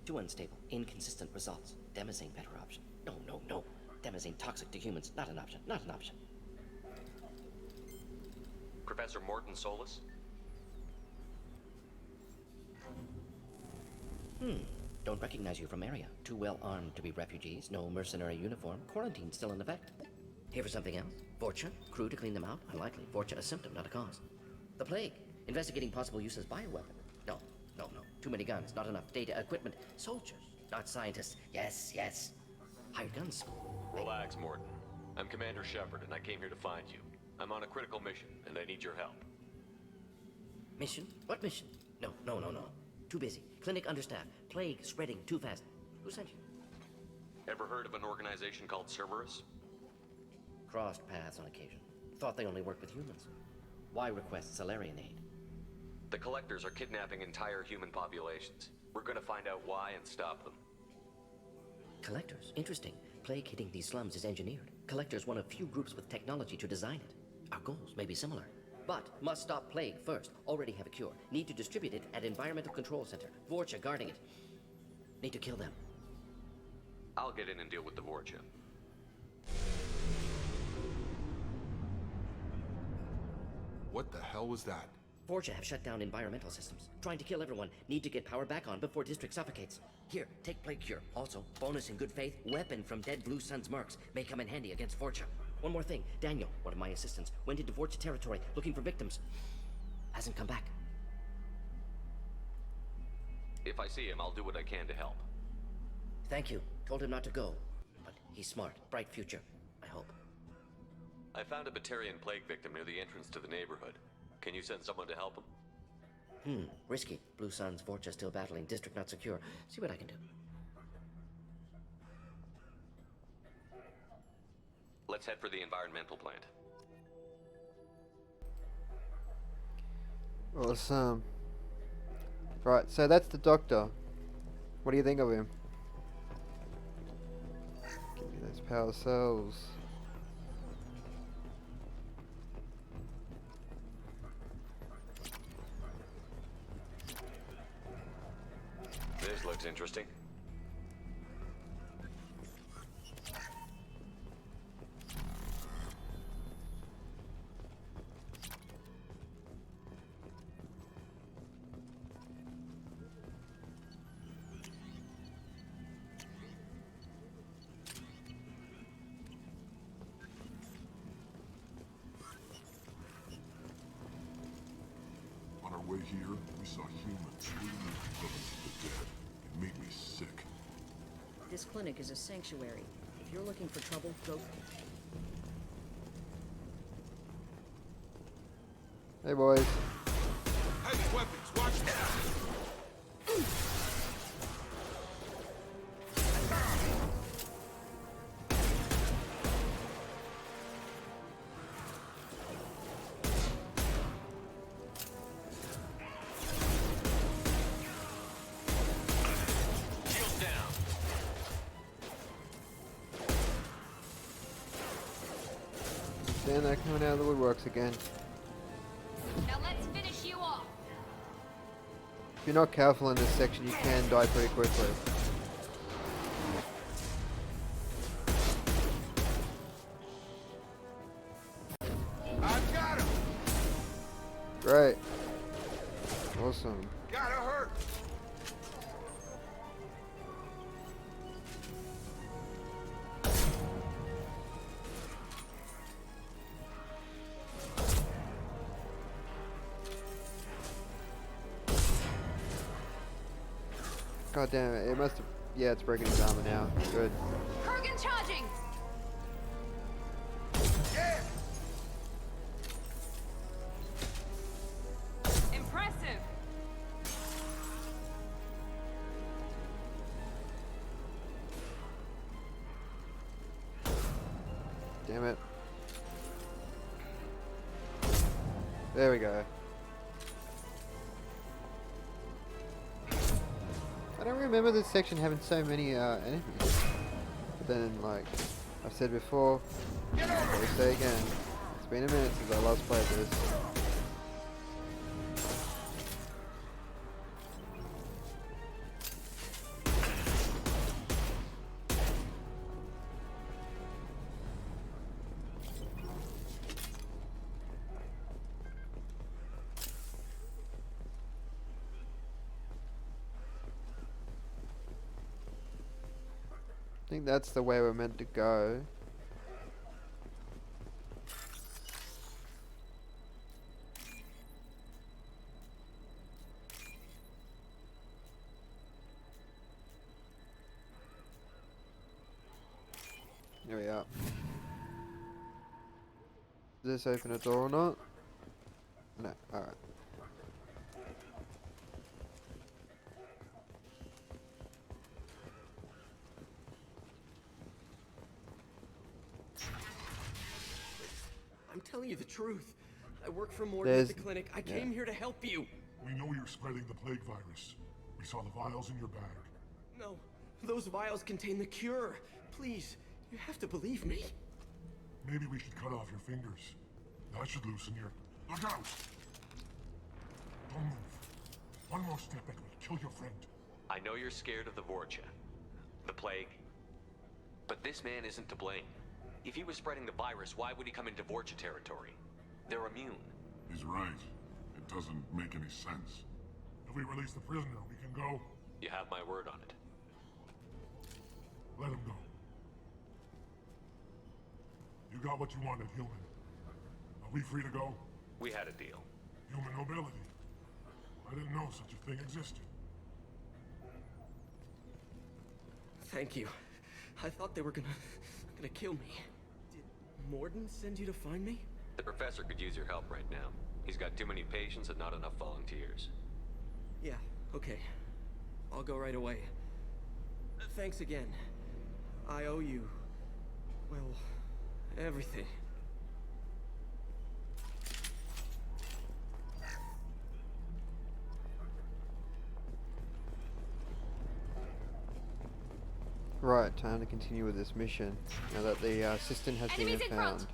Too unstable. Inconsistent results. Demazine better option. No, no, no. Demazine toxic to humans. Not an option. Not an option. Professor Morton Solus? Don't recognize you from area. Too well armed to be refugees. No mercenary uniform. Quarantine still in effect. Here for something else? Vorcha? Crew to clean them out? Unlikely. Vorcha a symptom, not a cause. The plague. Investigating possible use as bioweapon. No, no, no. Too many guns. Not enough data, equipment. Soldiers, not scientists. Yes, yes. Hired guns. Relax, Morton. I'm Commander Shepard, and I came here to find you. I'm on a critical mission, and I need your help. Mission? What mission? No, no, no, no. Too busy. Clinic understaffed. Plague spreading too fast. Who sent you? Ever heard of an organization called Cerberus? Crossed paths on occasion. Thought they only worked with humans. Why request Salarian aid? The Collectors are kidnapping entire human populations. We're gonna find out why and stop them. Collectors? Interesting. Plague hitting these slums is engineered. Collectors one of few groups with technology to design it. Our goals may be similar. But must stop plague first. Already have a cure. Need to distribute it at Environmental Control Center. Vorcha guarding it. Need to kill them. I'll get in and deal with the Vorcha. What the hell was that? Vorcha have shut down environmental systems. Trying to kill everyone. Need to get power back on before district suffocates. Here, take plague cure. Also, bonus in good faith, weapon from dead Blue Sun's marks. May come in handy against Vorcha. One more thing. Daniel, one of my assistants, went into Vorcha territory looking for victims. Hasn't come back. If I see him, I'll do what I can to help. Thank you. Told him not to go. But he's smart. Bright future. I hope. I found a Batarian plague victim near the entrance to the neighborhood. Can you send someone to help him? Risky. Blue Sun's Vorcha still battling. District not secure. See what I can do. Let's head for the environmental plant. Awesome. Right, so that's the doctor. What do you think of him? Give me those power cells. This looks interesting. On our way here, we saw humans looting the bones of the dead. It made me sick. This clinic is a sanctuary. If you're looking for trouble, go. Hey boys. Heavy weapons, watch out! Stand there coming out of the woodworks again. Now let's finish you off. If you're not careful in this section, you can die pretty quickly. I got him! Great. Awesome. Gotta hurt! God damn it, it must have... Yeah, it's breaking his armor now. Good. Kurgan charging! Yeah! Impressive! Damn it. There we go. I don't remember this section having so many enemies. But then, like I've said before, I'll probably say again, it's been a minute since I last played this. I think that's the way we're meant to go. There we are. Does this open a door or not? No, alright. I'm telling you the truth. I work for Morgan at the clinic. I came here to help you. We know you're spreading the plague virus. We saw the vials in your bag. No, those vials contain the cure. Please, you have to believe me. Maybe we should cut off your fingers. That should loosen your... Look out! Don't move. One more step and we'll kill your friend. I know you're scared of the Vorcha, the plague, but this man isn't to blame. If he was spreading the virus, why would he come into Vorcha territory? They're immune. He's right. It doesn't make any sense. If we release the prisoner, we can go. You have my word on it. Let him go. You got what you wanted, human. Are we free to go? We had a deal. Human nobility. I didn't know such a thing existed. Thank you. I thought they were gonna kill me. Did Morden send you to find me? The professor could use your help right now. He's got too many patients and not enough volunteers. Yeah, okay. I'll go right away. Thanks again. I owe you, well, everything. Right, time to continue with this mission, now that the cistern has been found.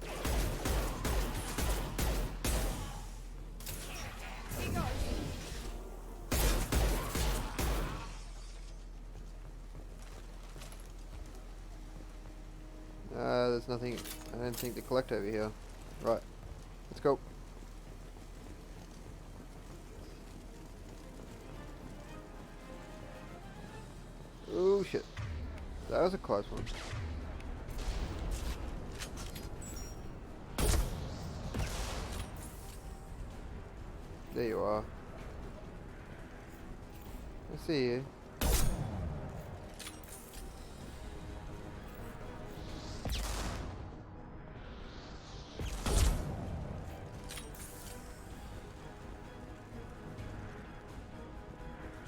There's nothing, I don't think to collect over here. Right, let's go. Oh shit. That was a close one. There you are. I see you.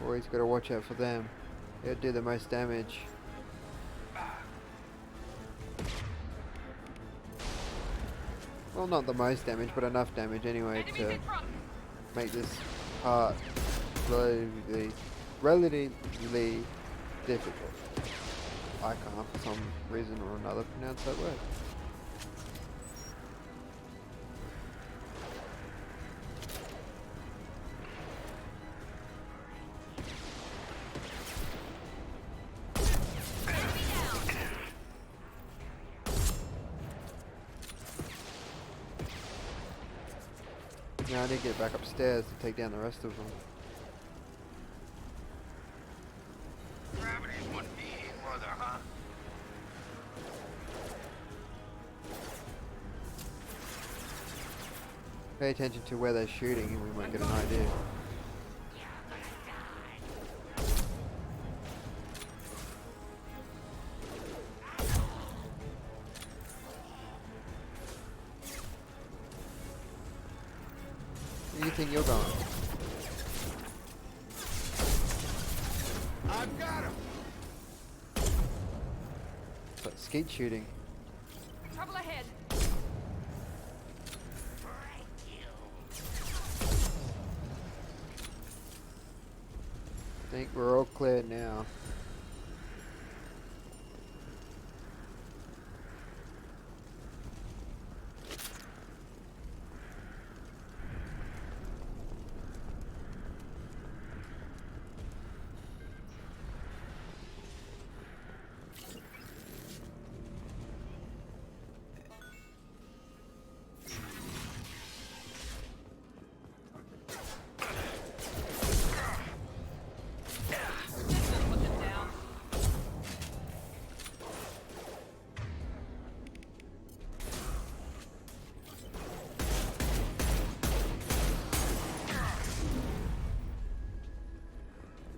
Always gotta watch out for them. They'll do the most damage. Well, not the most damage, but enough damage anyway to make this part relatively difficult. I can't, for some reason or another, pronounce that word. Now I need to get back upstairs to take down the rest of them. Gravity's one big brother, huh? Pay attention to where they're shooting and we might get an idea. Where do you think you're going? I've got him. It's like skeet shooting. Trouble ahead. think we're all clear now.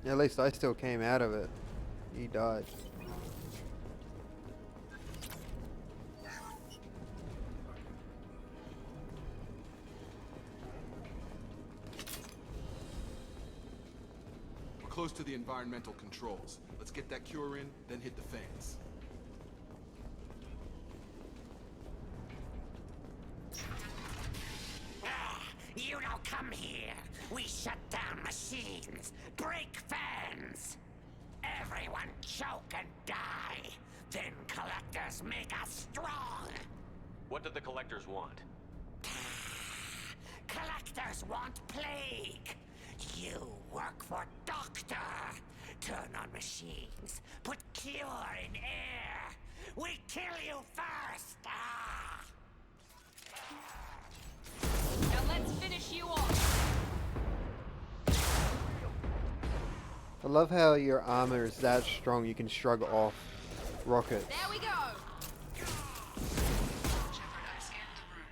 At least I still came out of it. He died. We're close to the environmental controls. Let's get that cure in, then hit the fans. You don't come here. We shut down machines, break fans. Everyone choke and die. Then collectors make us strong. What do the collectors want? Collectors want plague. You work for Doctor. Turn on machines. Put cure in air. We kill you first. Now let's finish you off. I love how your armor is that strong you can shrug off rockets. There we go. Shepard, I scanned the room.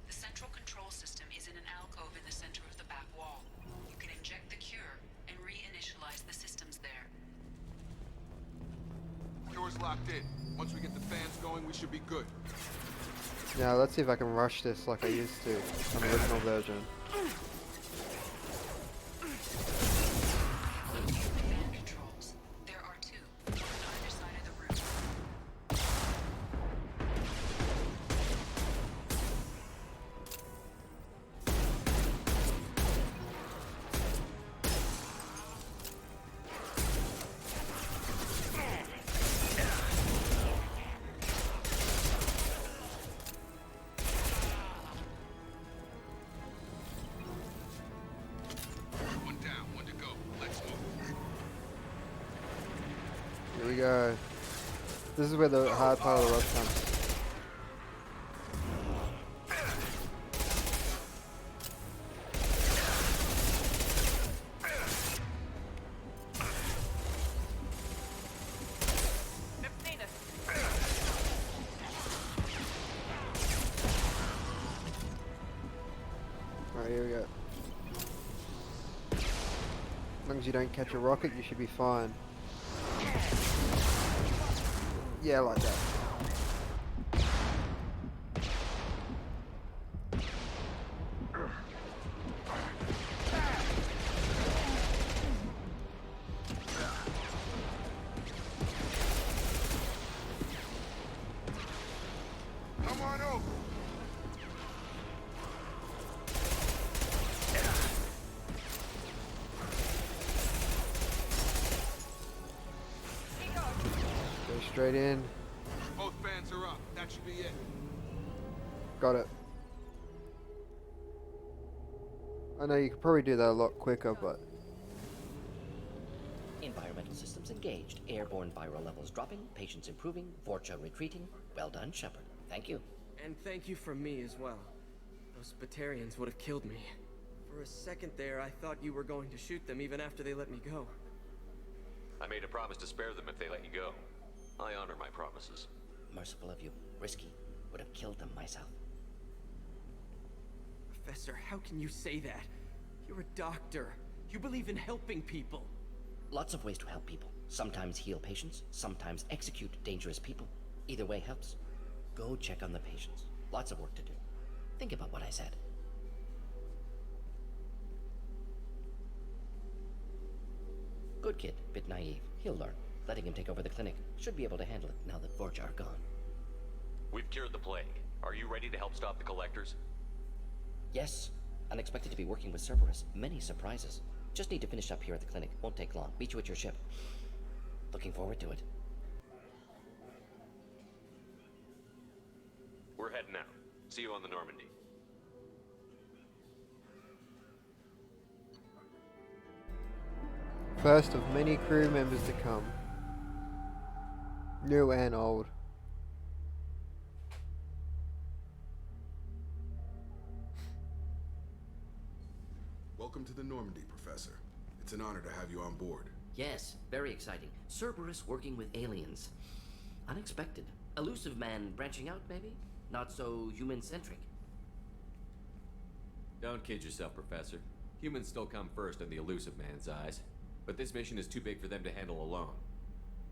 The central control system is in an alcove in the center of the back wall. You can inject the cure and reinitialize the systems there. Cure's locked in. Once we get the fans going, we should be good. Now let's see if I can rush this like I used to on the original version. Fan controls. There are two on either side of the room. One down, one to go. Let's move. Here we go. This is where the hard part of the rush comes. Alright, here we go. As long as you don't catch a rocket, you should be fine. Yeah, like that. Come on over. Go straight in. Both fans are up. That should be it. Got it. I know you could probably do that a lot quicker, but Environmental systems engaged. Airborne viral levels dropping. Patients improving. Vorcha retreating. Well done, Shepard. Thank you. And thank you from me as well. Those Batarians would have killed me. For a second there, I thought you were going to shoot them even after they let me go. I made a promise to spare them if they let you go. I honor my promises. Merciful of you. Risky. Would have killed them myself. Professor, how can you say that? You're a doctor. You believe in helping people. Lots of ways to help people. Sometimes heal patients, sometimes execute dangerous people. Either way helps. Go check on the patients. Lots of work to do. Think about what I said. Good kid, bit naive. He'll learn. Letting him take over the clinic. Should be able to handle it now that Vorcha are gone. We've cured the plague. Are you ready to help stop the collectors? Yes. Unexpected to be working with Cerberus. Many surprises. Just need to finish up here at the clinic. Won't take long. Meet you at your ship. Looking forward to it. We're heading out. See you on the Normandy. First of many crew members to come. New and old. Welcome to the Normandy, Professor. It's an honor to have you on board. Yes, very exciting. Cerberus working with aliens. Unexpected. Elusive man branching out, maybe? Not so human-centric. Don't kid yourself, Professor. Humans still come first in the elusive man's eyes. But this mission is too big for them to handle alone.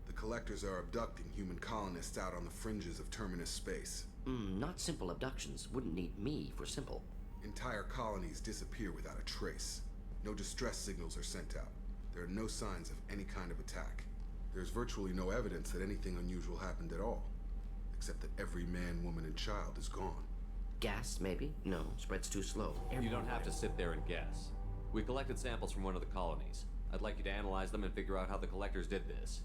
The Collectors are abducting human colonists out on the fringes of Terminus space. Not simple abductions. Wouldn't need me for simple. Entire colonies disappear without a trace. No distress signals are sent out. There are no signs of any kind of attack. There's virtually no evidence that anything unusual happened at all. Except that every man, woman, and child is gone. Gas, maybe? No, spreads too slow. You don't have to sit there and guess. We collected samples from one of the colonies. I'd like you to analyze them and figure out how the Collectors did this.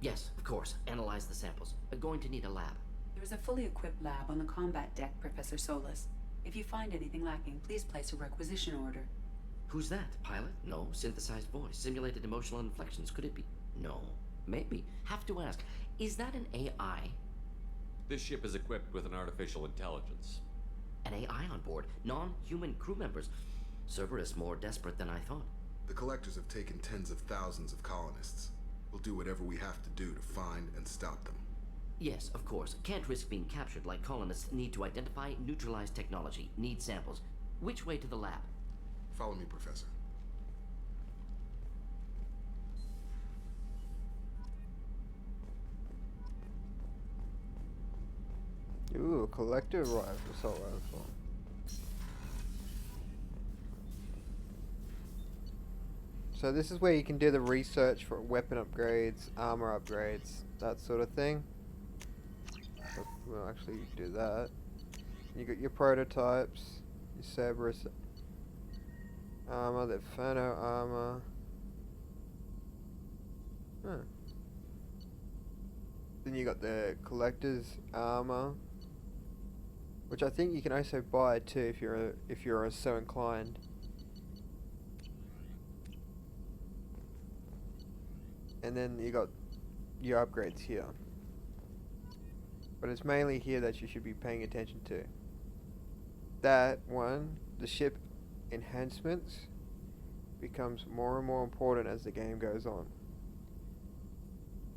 Yes, of course. Analyze the samples. Going to need a lab. There is a fully equipped lab on the combat deck, Professor Solus. If you find anything lacking, please place a requisition order. Who's that? Pilot? No. Synthesized voice. Simulated emotional inflections. Could it be? No. Maybe. Have to ask. Is that an AI? This ship is equipped with an artificial intelligence. An AI on board? Non-human crew members? Cerberus more desperate than I thought. The Collectors have taken tens of thousands of colonists. We'll do whatever we have to do to find and stop them. Yes, of course. Can't risk being captured like colonists need to identify, neutralize technology, need samples. Which way to the lab? Follow me, Professor. Ooh, collector rifle, assault rifle. So this is where you can do the research for weapon upgrades, armor upgrades, that sort of thing. So we'll actually do that. You got your prototypes, your Cerberus armor, the Inferno armor. Then you got the collector's armor, which I think you can also buy too if you're so inclined. And then you got your upgrades here. But it's mainly here that you should be paying attention to. That one, the ship enhancements, becomes more and more important as the game goes on.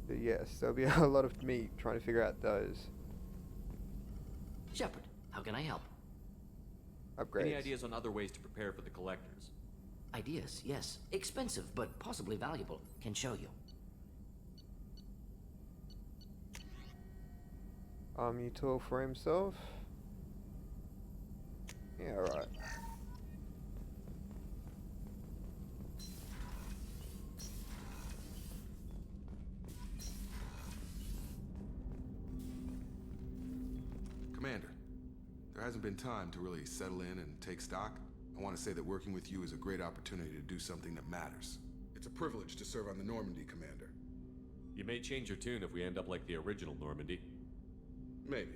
But yes, there'll be a lot of me trying to figure out those. Shepard, how can I help? Upgrades. Any ideas on other ways to prepare for the Collectors? Ideas, yes. Expensive, but possibly valuable. Can show you. Tool for himself. Yeah, right. Commander, there hasn't been time to really settle in and take stock. I want to say that working with you is a great opportunity to do something that matters. It's a privilege to serve on the Normandy, Commander. You may change your tune if we end up like the original Normandy. Maybe.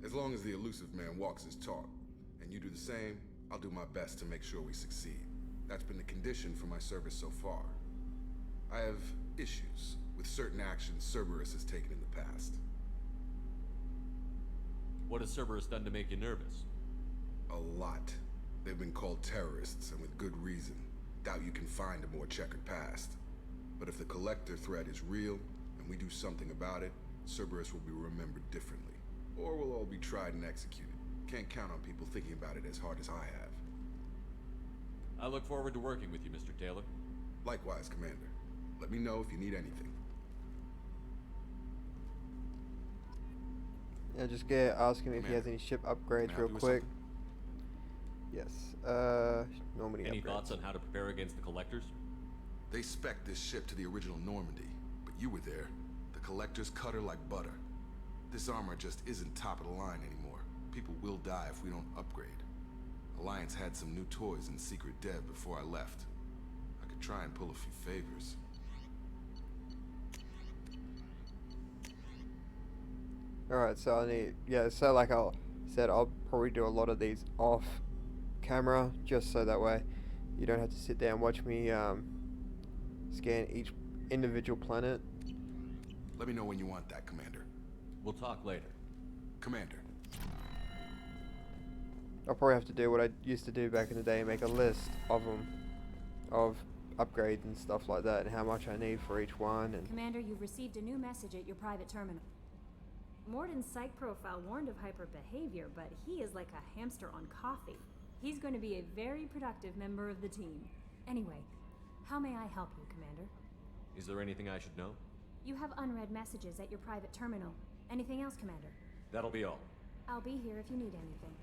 As long as the elusive man walks his talk, and you do the same, I'll do my best to make sure we succeed. That's been the condition for my service so far. I have issues with certain actions Cerberus has taken in the past. What has Cerberus done to make you nervous? A lot. They've been called terrorists, and with good reason. Doubt you can find a more checkered past. But if the Collector threat is real, and we do something about it, Cerberus will be remembered differently. Or we'll all be tried and executed. Can't count on people thinking about it as hard as I have. I look forward to working with you, Mr. Taylor. Likewise, Commander. Let me know if you need anything. Yeah, just ask him if he has any ship upgrades real quick. Yes. Normandy Any upgrades. thoughts on how to prepare against the Collectors? They spec'd this ship to the original Normandy, but you were there. The Collectors cut her like butter. This armor just isn't top of the line anymore. People will die if we don't upgrade. Alliance had some new toys in secret dev before I left. try and pull a few favors. Alright, so I need, yeah, so like I said, I'll probably do a lot of these off camera, just so that way you don't have to sit there and watch me scan each individual planet. Let me know when you want that, Commander. We'll talk later. Commander. I'll probably have to do what I used to do back in the day and make a list of them, of upgrades and stuff like that, and how much I need for each one. And Commander, you've received a new message at your private terminal. Morden's psych profile warned of hyper behavior, but he is like a hamster on coffee. He's going to be a very productive member of the team. Anyway, how may I help you, Commander? Is there anything I should know? You have unread messages at your private terminal. Anything else, Commander? That'll be all. I'll be here if you need anything.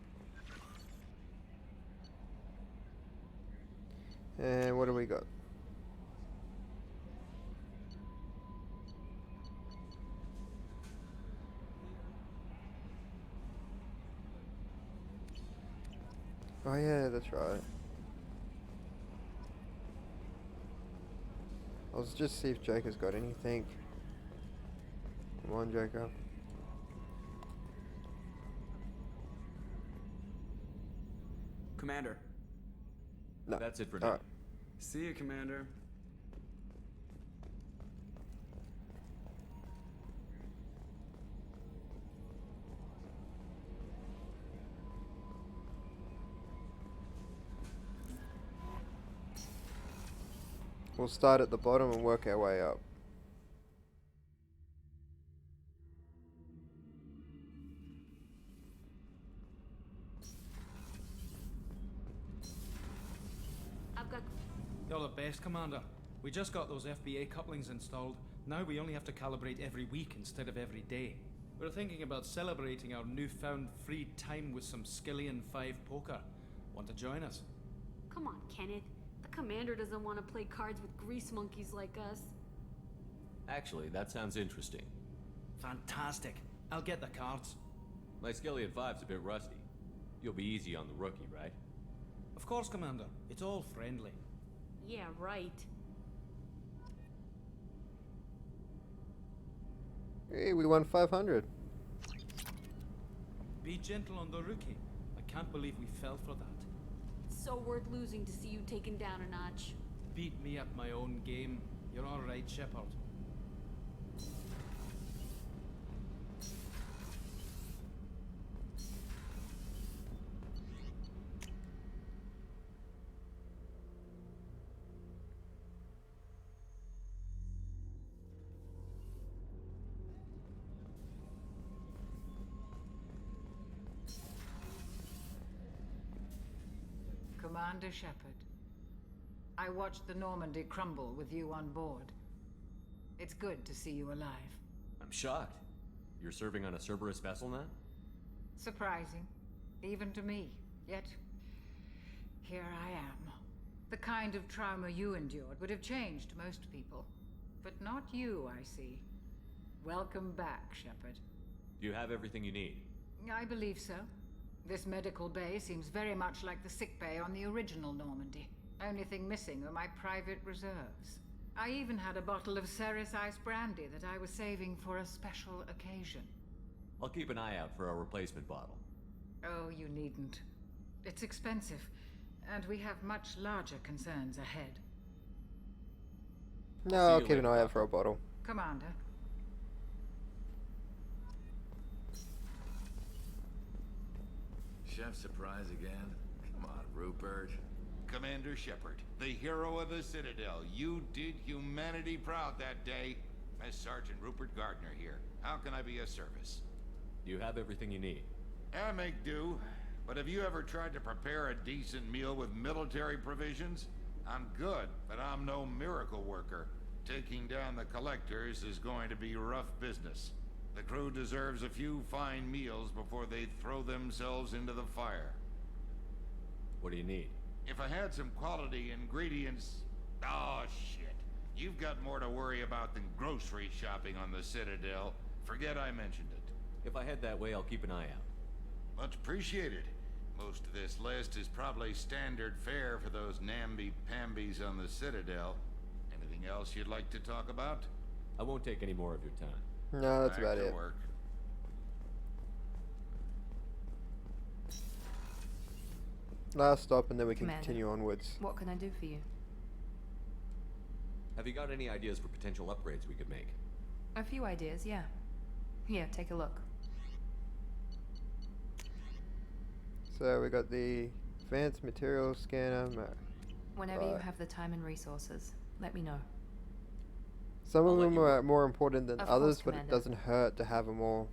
And what do we got? Oh yeah, that's right. I'll just see if Jake has got anything. Come on, Jacob. Commander. No. That's it for now. Alright. See you, Commander. We'll start at the bottom and work our way up. I've got... You're the best, Commander. We just got those FBA couplings installed. Now we only have to calibrate every week instead of every day. We're thinking about celebrating our newfound free time with some Skillian 5 poker. Want to join us? Come on, Kenneth. The commander doesn't want to play cards with grease monkeys like us. Actually, that sounds interesting. Fantastic. I'll get the cards. My Skillian 5's a bit rusty. You'll be easy on the rookie, right? Of course, Commander. It's all friendly. Yeah, right. Hey, we won 500. Be gentle on the rookie. I can't believe we fell for that. It's so worth losing to see you taken down a notch. Beat me at my own game. You're all right, Shepard. Commander Shepard, I watched the Normandy crumble with you on board. It's good to see you alive. I'm shocked. You're serving on a Cerberus vessel now? Surprising, even to me. Yet, here I am. The kind of trauma you endured would have changed most people. But not you, I see. Welcome back, Shepard. Do you have everything you need? I believe so. This medical bay seems very much like the sick bay on the original Normandy. Only thing missing are my private reserves. I even had a bottle of Ceres Ice brandy that I was saving for a special occasion. I'll keep an eye out for a replacement bottle. Oh, you needn't. It's expensive, and we have much larger concerns ahead. No, I'll keep an eye out for a bottle. Commander. Chef surprise again? Come on, Rupert. Commander Shepard, the hero of the Citadel. You did humanity proud that day. Mess Sergeant Rupert Gardner here. How can I be of service? Do you have everything you need? I make do. But have you ever tried to prepare a decent meal with military provisions? I'm good, but I'm no miracle worker. Taking down the collectors is going to be rough business. The crew deserves a few fine meals before they throw themselves into the fire. What do you need? If I had some quality ingredients... Oh, shit. You've got more to worry about than grocery shopping on the Citadel. Forget I mentioned it. If I head that way, I'll keep an eye out. Much appreciated. Most of this list is probably standard fare for those namby-pambies on the Citadel. Anything else you'd like to talk about? I won't take any more of your time. No, that's Back about to it. work. Last stop, and then we can Commander, continue onwards. What can I do for you? Have you got any ideas for potential upgrades we could make? A few ideas, yeah. Here, take a look. So we got the advanced materials scanner. Whenever you Right. have the time and resources, let me know. Some of I'll let them you are more important than Of others, course, but it Commander. doesn't hurt to have them all.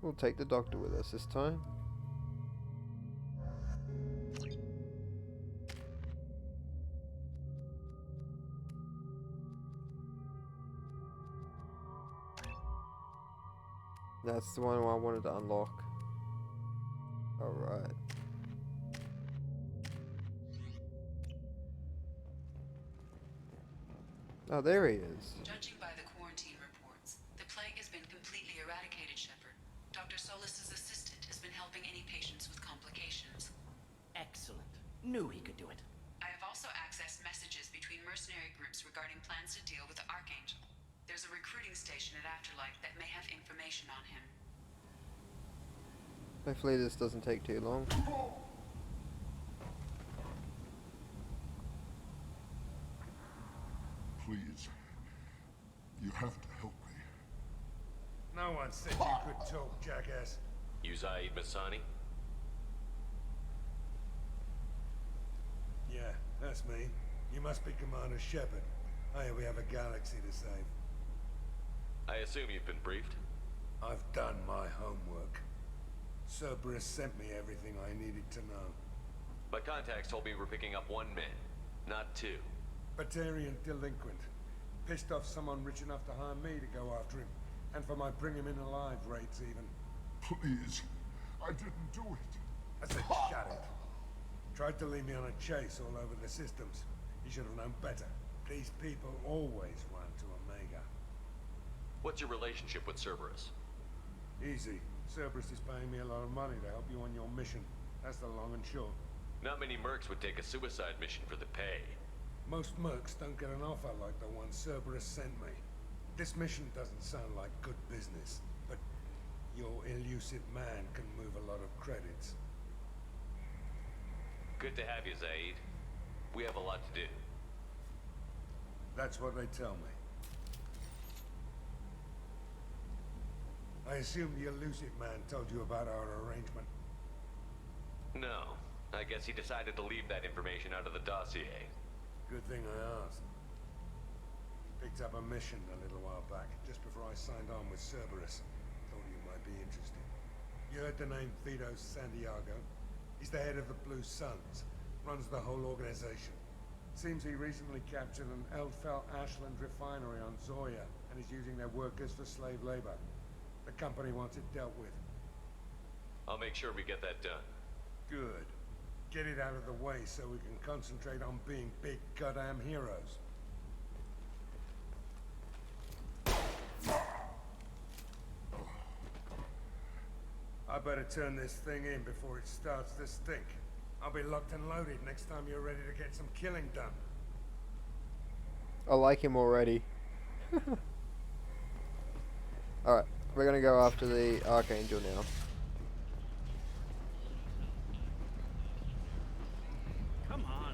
We'll take the doctor with us this time. That's the one I wanted to unlock. Alright. Oh, there he is. Judging by the quarantine reports, the plague has been completely eradicated, Shepard. Dr. Solis's assistant has been helping any patients with complications. Excellent. Knew he could do it. I have also accessed messages between mercenary groups regarding plans to deal with the Archangel. There's a recruiting station at Afterlife that may have information on him. Hopefully this doesn't take too long. Please. You have to help me. No one said you could talk, jackass. You Zaid Masani? Yeah, that's me. You must be Commander Shepard. Hey, we have a galaxy to save. I assume you've been briefed? I've done my homework. Cerberus sent me everything I needed to know. My contacts told me we're picking up one man, not two. Batarian delinquent. Pissed off someone rich enough to hire me to go after him. And for my bring him in alive rates even. Please. I didn't do it. I said shut it. Tried to lead me on a chase all over the systems. You should have known better. These people always run to Omega. What's your relationship with Cerberus? Easy. Cerberus is paying me a lot of money to help you on your mission. That's the long and short. Not many mercs would take a suicide mission for the pay. Most mercs don't get an offer like the one Cerberus sent me. This mission doesn't sound like good business, but your elusive man can move a lot of credits. Good to have you, Zaid. We have a lot to do. That's what they tell me. I assume the elusive man told you about our arrangement. No. I guess he decided to leave that information out of the dossier. Good thing I asked. Picked up a mission a little while back, just before I signed on with Cerberus. Thought you might be interested. You heard the name Vito Santiago? He's the head of the Blue Suns. Runs the whole organization. Seems he recently captured an Eldfell Ashland refinery on Zoya and is using their workers for slave labor. The company wants it dealt with. I'll make sure we get that done. Good. Get it out of the way so we can concentrate on being big goddamn heroes. I better turn this thing in before it starts to stink. I'll be locked and loaded next time you're ready to get some killing done. I like him already. Alright, we're gonna go after the Archangel now. Come on,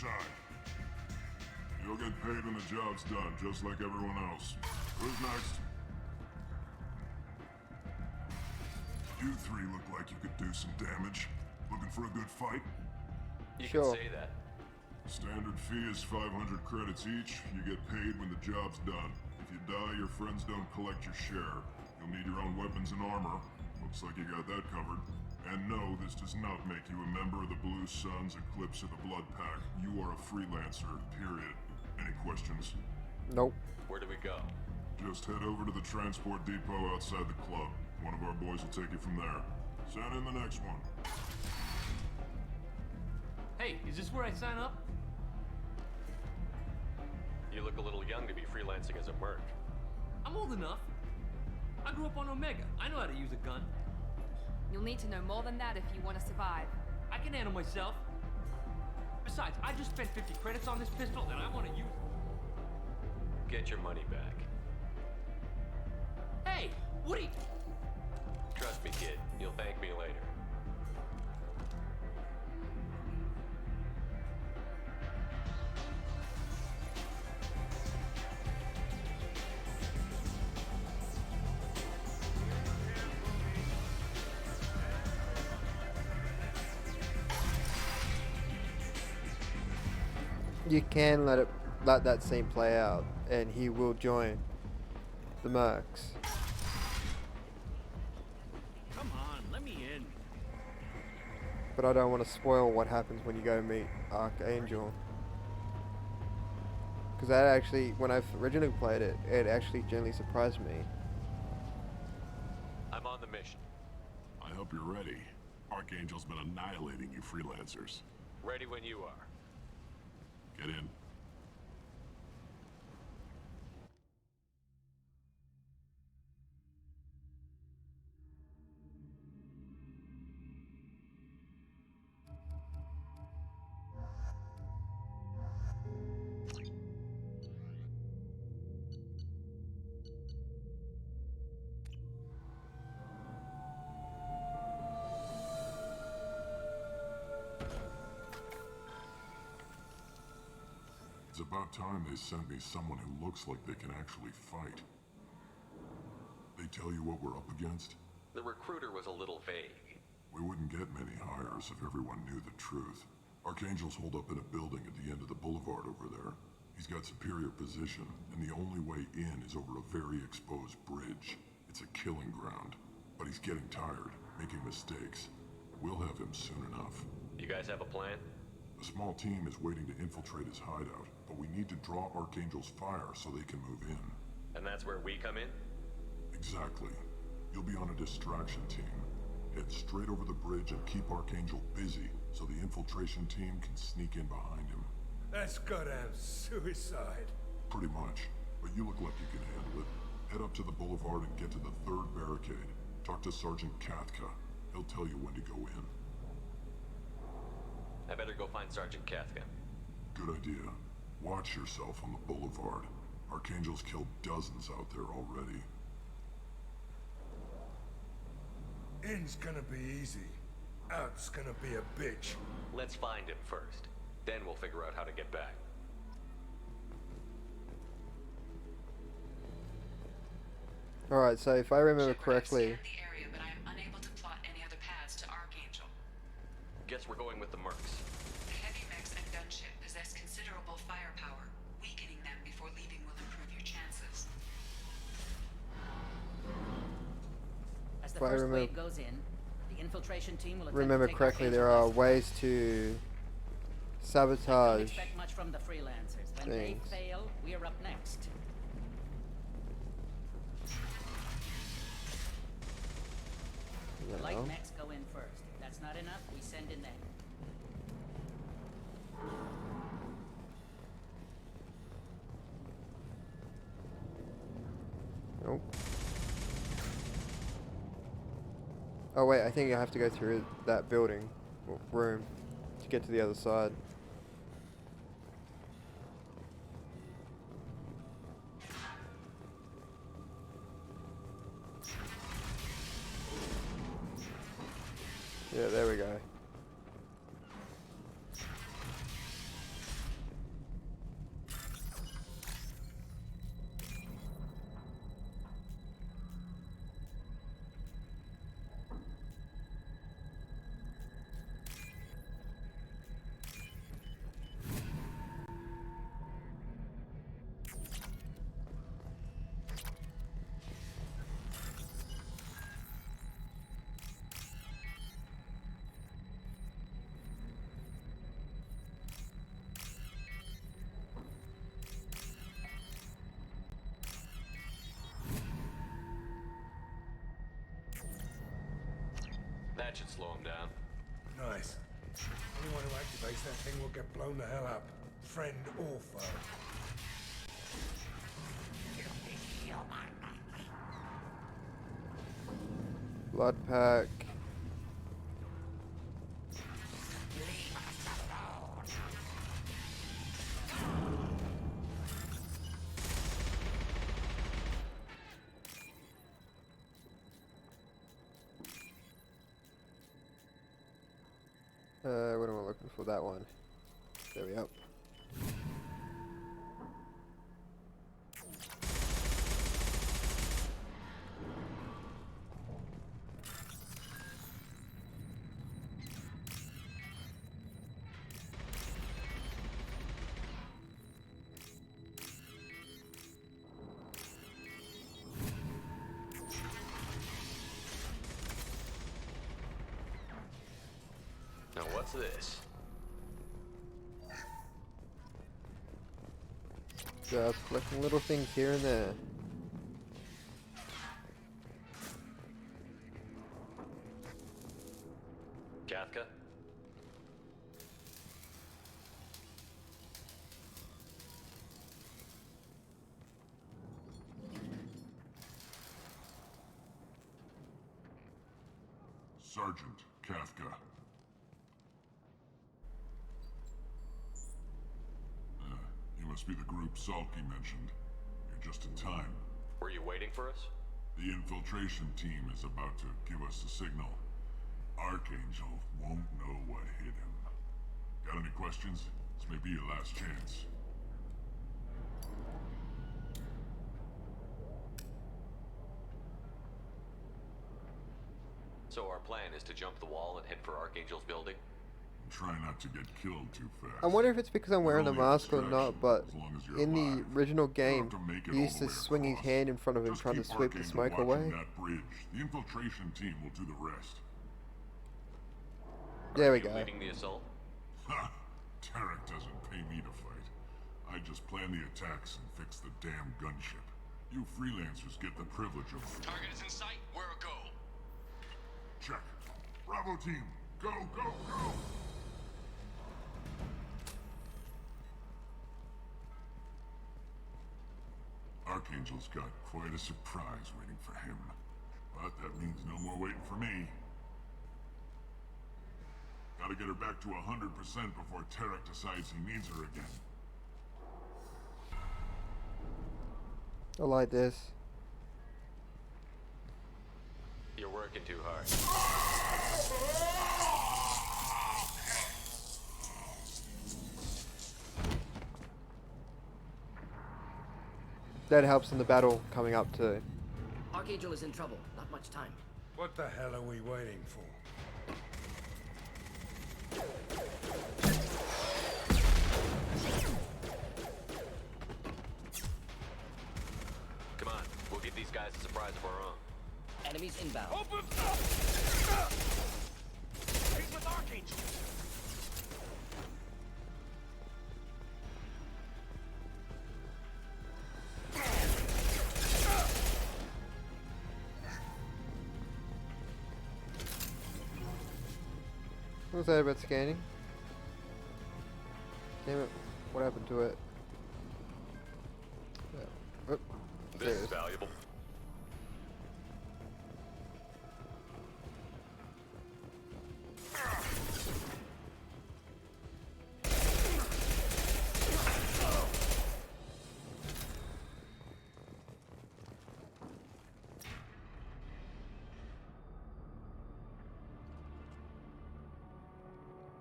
side. You'll get paid when the job's done, just like everyone else. Who's next? You three look like you could do some damage. Looking for a good fight? You Sure. can say that. Standard fee is 500 credits each. You get paid when the job's done. If you die, your friends don't collect your share. You'll need your own weapons and armor. Looks like you got that covered. And no, this does not make you a member of the Blue Suns, Eclipse, or the Blood Pack. You are a freelancer, period. Any questions? Nope. Where do we go? Just head over to the transport depot outside the club. One of our boys will take you from there. Send in the next one. Hey, is this where I sign up? You look a little young to be freelancing as a merc. I'm old enough. I grew up on Omega. I know how to use a gun. You'll need to know more than that if you want to survive. I can handle myself. Besides, I just spent 50 credits on this pistol and I want to use it. Get your money back. Hey, Woody! Trust me, kid. You'll thank me later. You can let that scene play out, and he will join the mercs. Come on, let me in. But I don't want to spoil what happens when you go meet Archangel. Because that actually, when I originally played it, it actually genuinely surprised me. I'm on the mission. I hope you're ready. Archangel's been annihilating you freelancers. Ready when you are. Get in. It's about time they sent me someone who looks like they can actually fight. They tell you what we're up against? The recruiter was a little vague. We wouldn't get many hires if everyone knew the truth. Archangel's holed up in a building at the end of the boulevard over there. He's got superior position, and the only way in is over a very exposed bridge. It's a killing ground. But he's getting tired, making mistakes. We'll have him soon enough. You guys have a plan? A small team is waiting to infiltrate his hideout, but we need to draw Archangel's fire so they can move in. And that's where we come in? Exactly. You'll be on a distraction team. Head straight over the bridge and keep Archangel busy so the infiltration team can sneak in behind him. That's goddamn suicide. Pretty much, but you look like you can handle it. Head up to the boulevard and get to the third barricade. Talk to Sergeant Katka. He'll tell you when to go in. I better go find Sergeant Katka. Good idea. Watch yourself on the boulevard. Archangel's killed dozens out there already. In's gonna be easy. Out's gonna be a bitch. Let's find him first. Then we'll figure out how to get back. Alright, so if I remember correctly... Guess we're going with the mercs. The heavy mechs and gunship possess considerable firepower. Weakening them before leaving will improve your chances. As the If I first remember- wave goes in, the infiltration team will attempt remember to take correctly, Archangel there are hostage. ways to Don't sabotage expect much from the freelancers. When they things. fail, we're up next. You The light know? mechs go in first. If that's not enough, we send in them. Nope. Oh wait, I think you have to go through that building or room to get to the other side. Yeah, there we go. That should slow him down. Nice. Anyone who activates that thing will get blown the hell up. Friend or foe. Blood pack. What am I looking for? That one. There we go. Now what's this? Just collecting little things here and there. Kafka? Sergeant Kafka. You must be the group Salky mentioned. You're just in time. Were you waiting for us? The infiltration team is about to give us a signal. Archangel won't know what hit him. Got any questions? This may be your last chance. So our plan is to jump the wall and head for Archangel's building? Try not to get killed too fast. I wonder if it's because I'm wearing a mask or not, but in the original game, he used to swing his hand in front of him trying to sweep the smoke away. That bridge. The infiltration team will do the rest. There we go. Leading the assault? Ha! Tarek doesn't pay me to fight. I just plan the attacks and fix the damn gunship. You freelancers get the privilege of... Target is in sight. Where a go? Check. Bravo team, go, go, go! Archangel's got quite a surprise waiting for him. But that means no more waiting for me. Gotta get her back to 100% before Tarek decides he needs her again. I like this. You're working too hard. That helps in the battle coming up too. Archangel is in trouble. Not much time. What the hell are we waiting for? Come on, we'll give these guys a surprise of our own. Enemies inbound. Open! He's with Archangel! What was that about scanning? Damn it, what happened to it? Oh, This is valuable.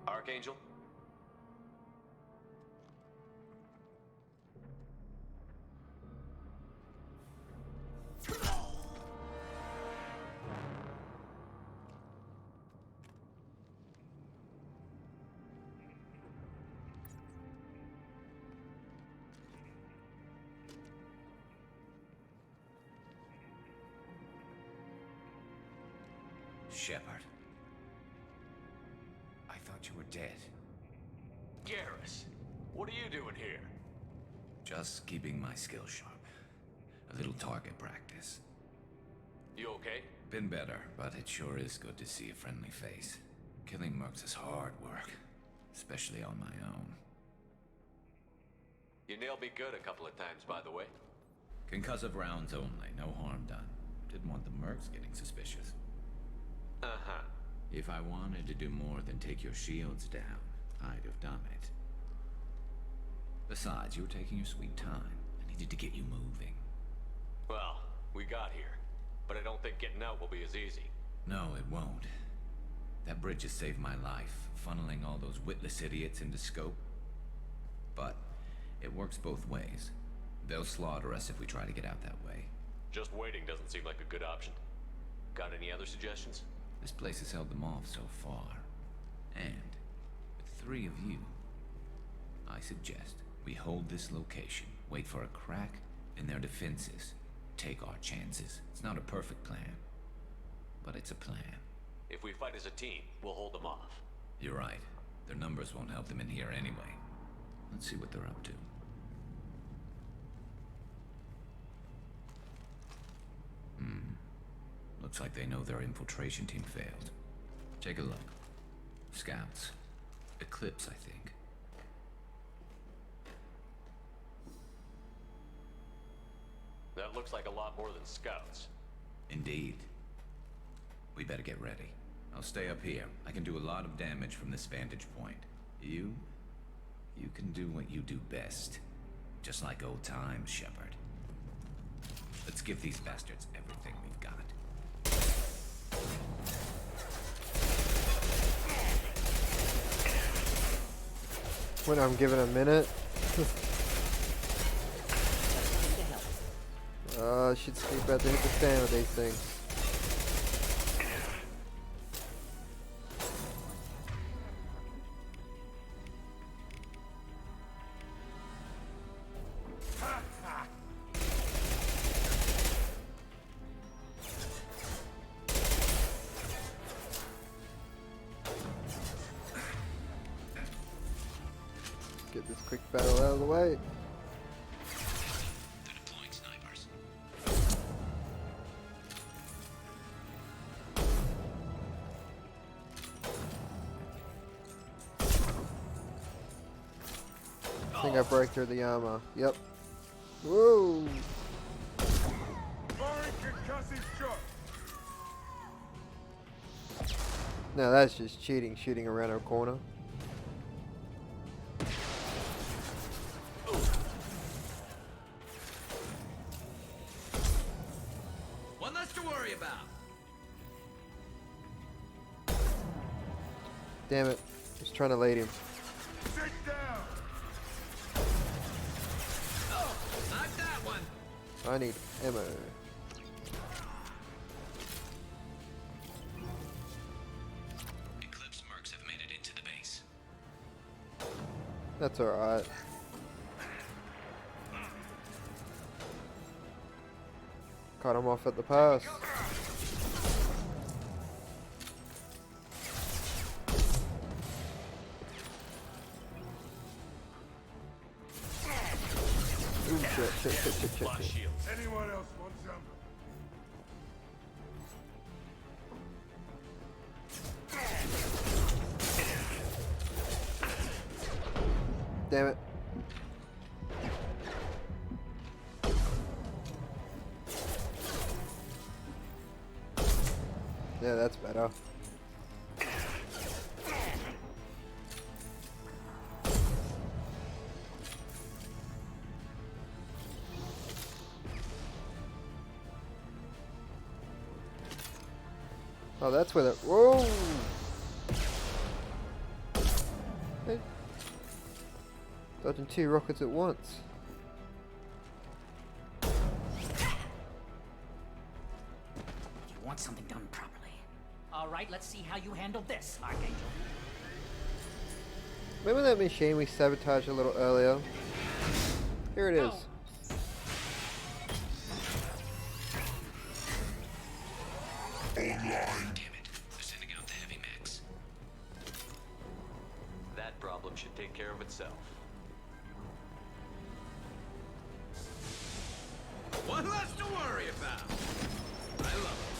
Archangel? Shepard. I thought you were dead. Garrus, what are you doing here? Just keeping my skills sharp. A little target practice. You okay? Been better, but it sure is good to see a friendly face. Killing mercs is hard work, especially on my own. You nailed me good a couple of times, by the way. Concussive rounds only, no harm done. Didn't want the mercs getting suspicious. Uh-huh. If I wanted to do more than take your shields down, I'd have done it. Besides, you were taking your sweet time. I needed to get you moving. Well, we got here. But I don't think getting out will be as easy. No, it won't. That bridge has saved my life, funneling all those witless idiots into scope. But it works both ways. They'll slaughter us if we try to get out that way. Just waiting doesn't seem like a good option. Got any other suggestions? This place has held them off so far. And with 3 of you, I suggest we hold this location, wait for a crack in their defenses, take our chances. It's not a perfect plan, but it's a plan. If we fight as a team, we'll hold them off. You're right. Their numbers won't help them in here anyway. Let's see what they're up to. Looks like they know their infiltration team failed. Take a look. Scouts. Eclipse, I think. That looks like a lot more than scouts. Indeed. We better get ready. I'll stay up here. I can do a lot of damage from this vantage point. You can do what you do best. Just like old times, Shepard. Let's give these bastards everything we've got. When I'm given a minute. Shit's about to hit the fan with these things. Get this quick battle out of the way. I think I break through the armor. Yep. Whoa! No, that's just cheating, shooting around a corner. One less to worry about. Damn it. Just trying to lead him. Sit down. Oh, not that one. I need ammo. Eclipse mercs have made it into the base. That's alright. Cut him off at the pass. Ooh, shit. Anyone else want some? Damn it. Yeah, that's better. Oh, that's where the... Whoa! Hey. Dodging 2 rockets at once. You want something done properly. All right, let's see how you handle this, Archangel. Remember that machine we sabotaged a little earlier? Here it is. Damn it. They're sending out the heavy mechs. That problem should take care of itself. One less to worry about. I love it.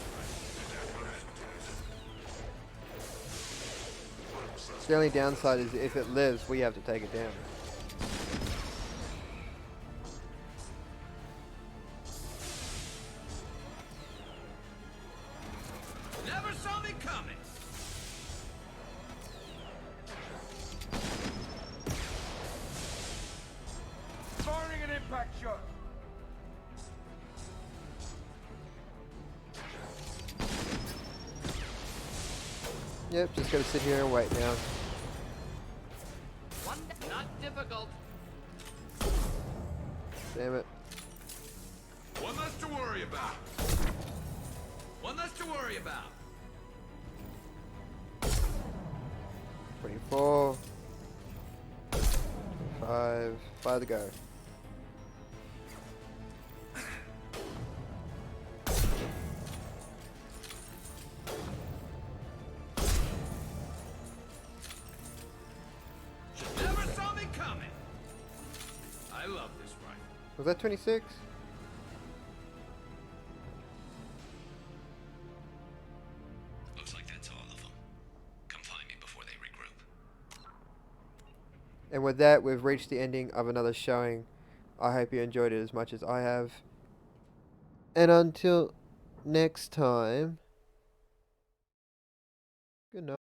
The only downside is if it lives, we have to take it down. Never saw me coming. Firing an impact shot. Yep, just gotta sit here and wait now. Not difficult. Damn it. One less to worry about. One less to worry about. 24. 25. 5 to go. Never saw me coming. I love this rifle. Was that 26? Looks like that's all of them. Come find me before they regroup. And with that, we've reached the ending of another showing. I hope you enjoyed it as much as I have. And until next time, good night.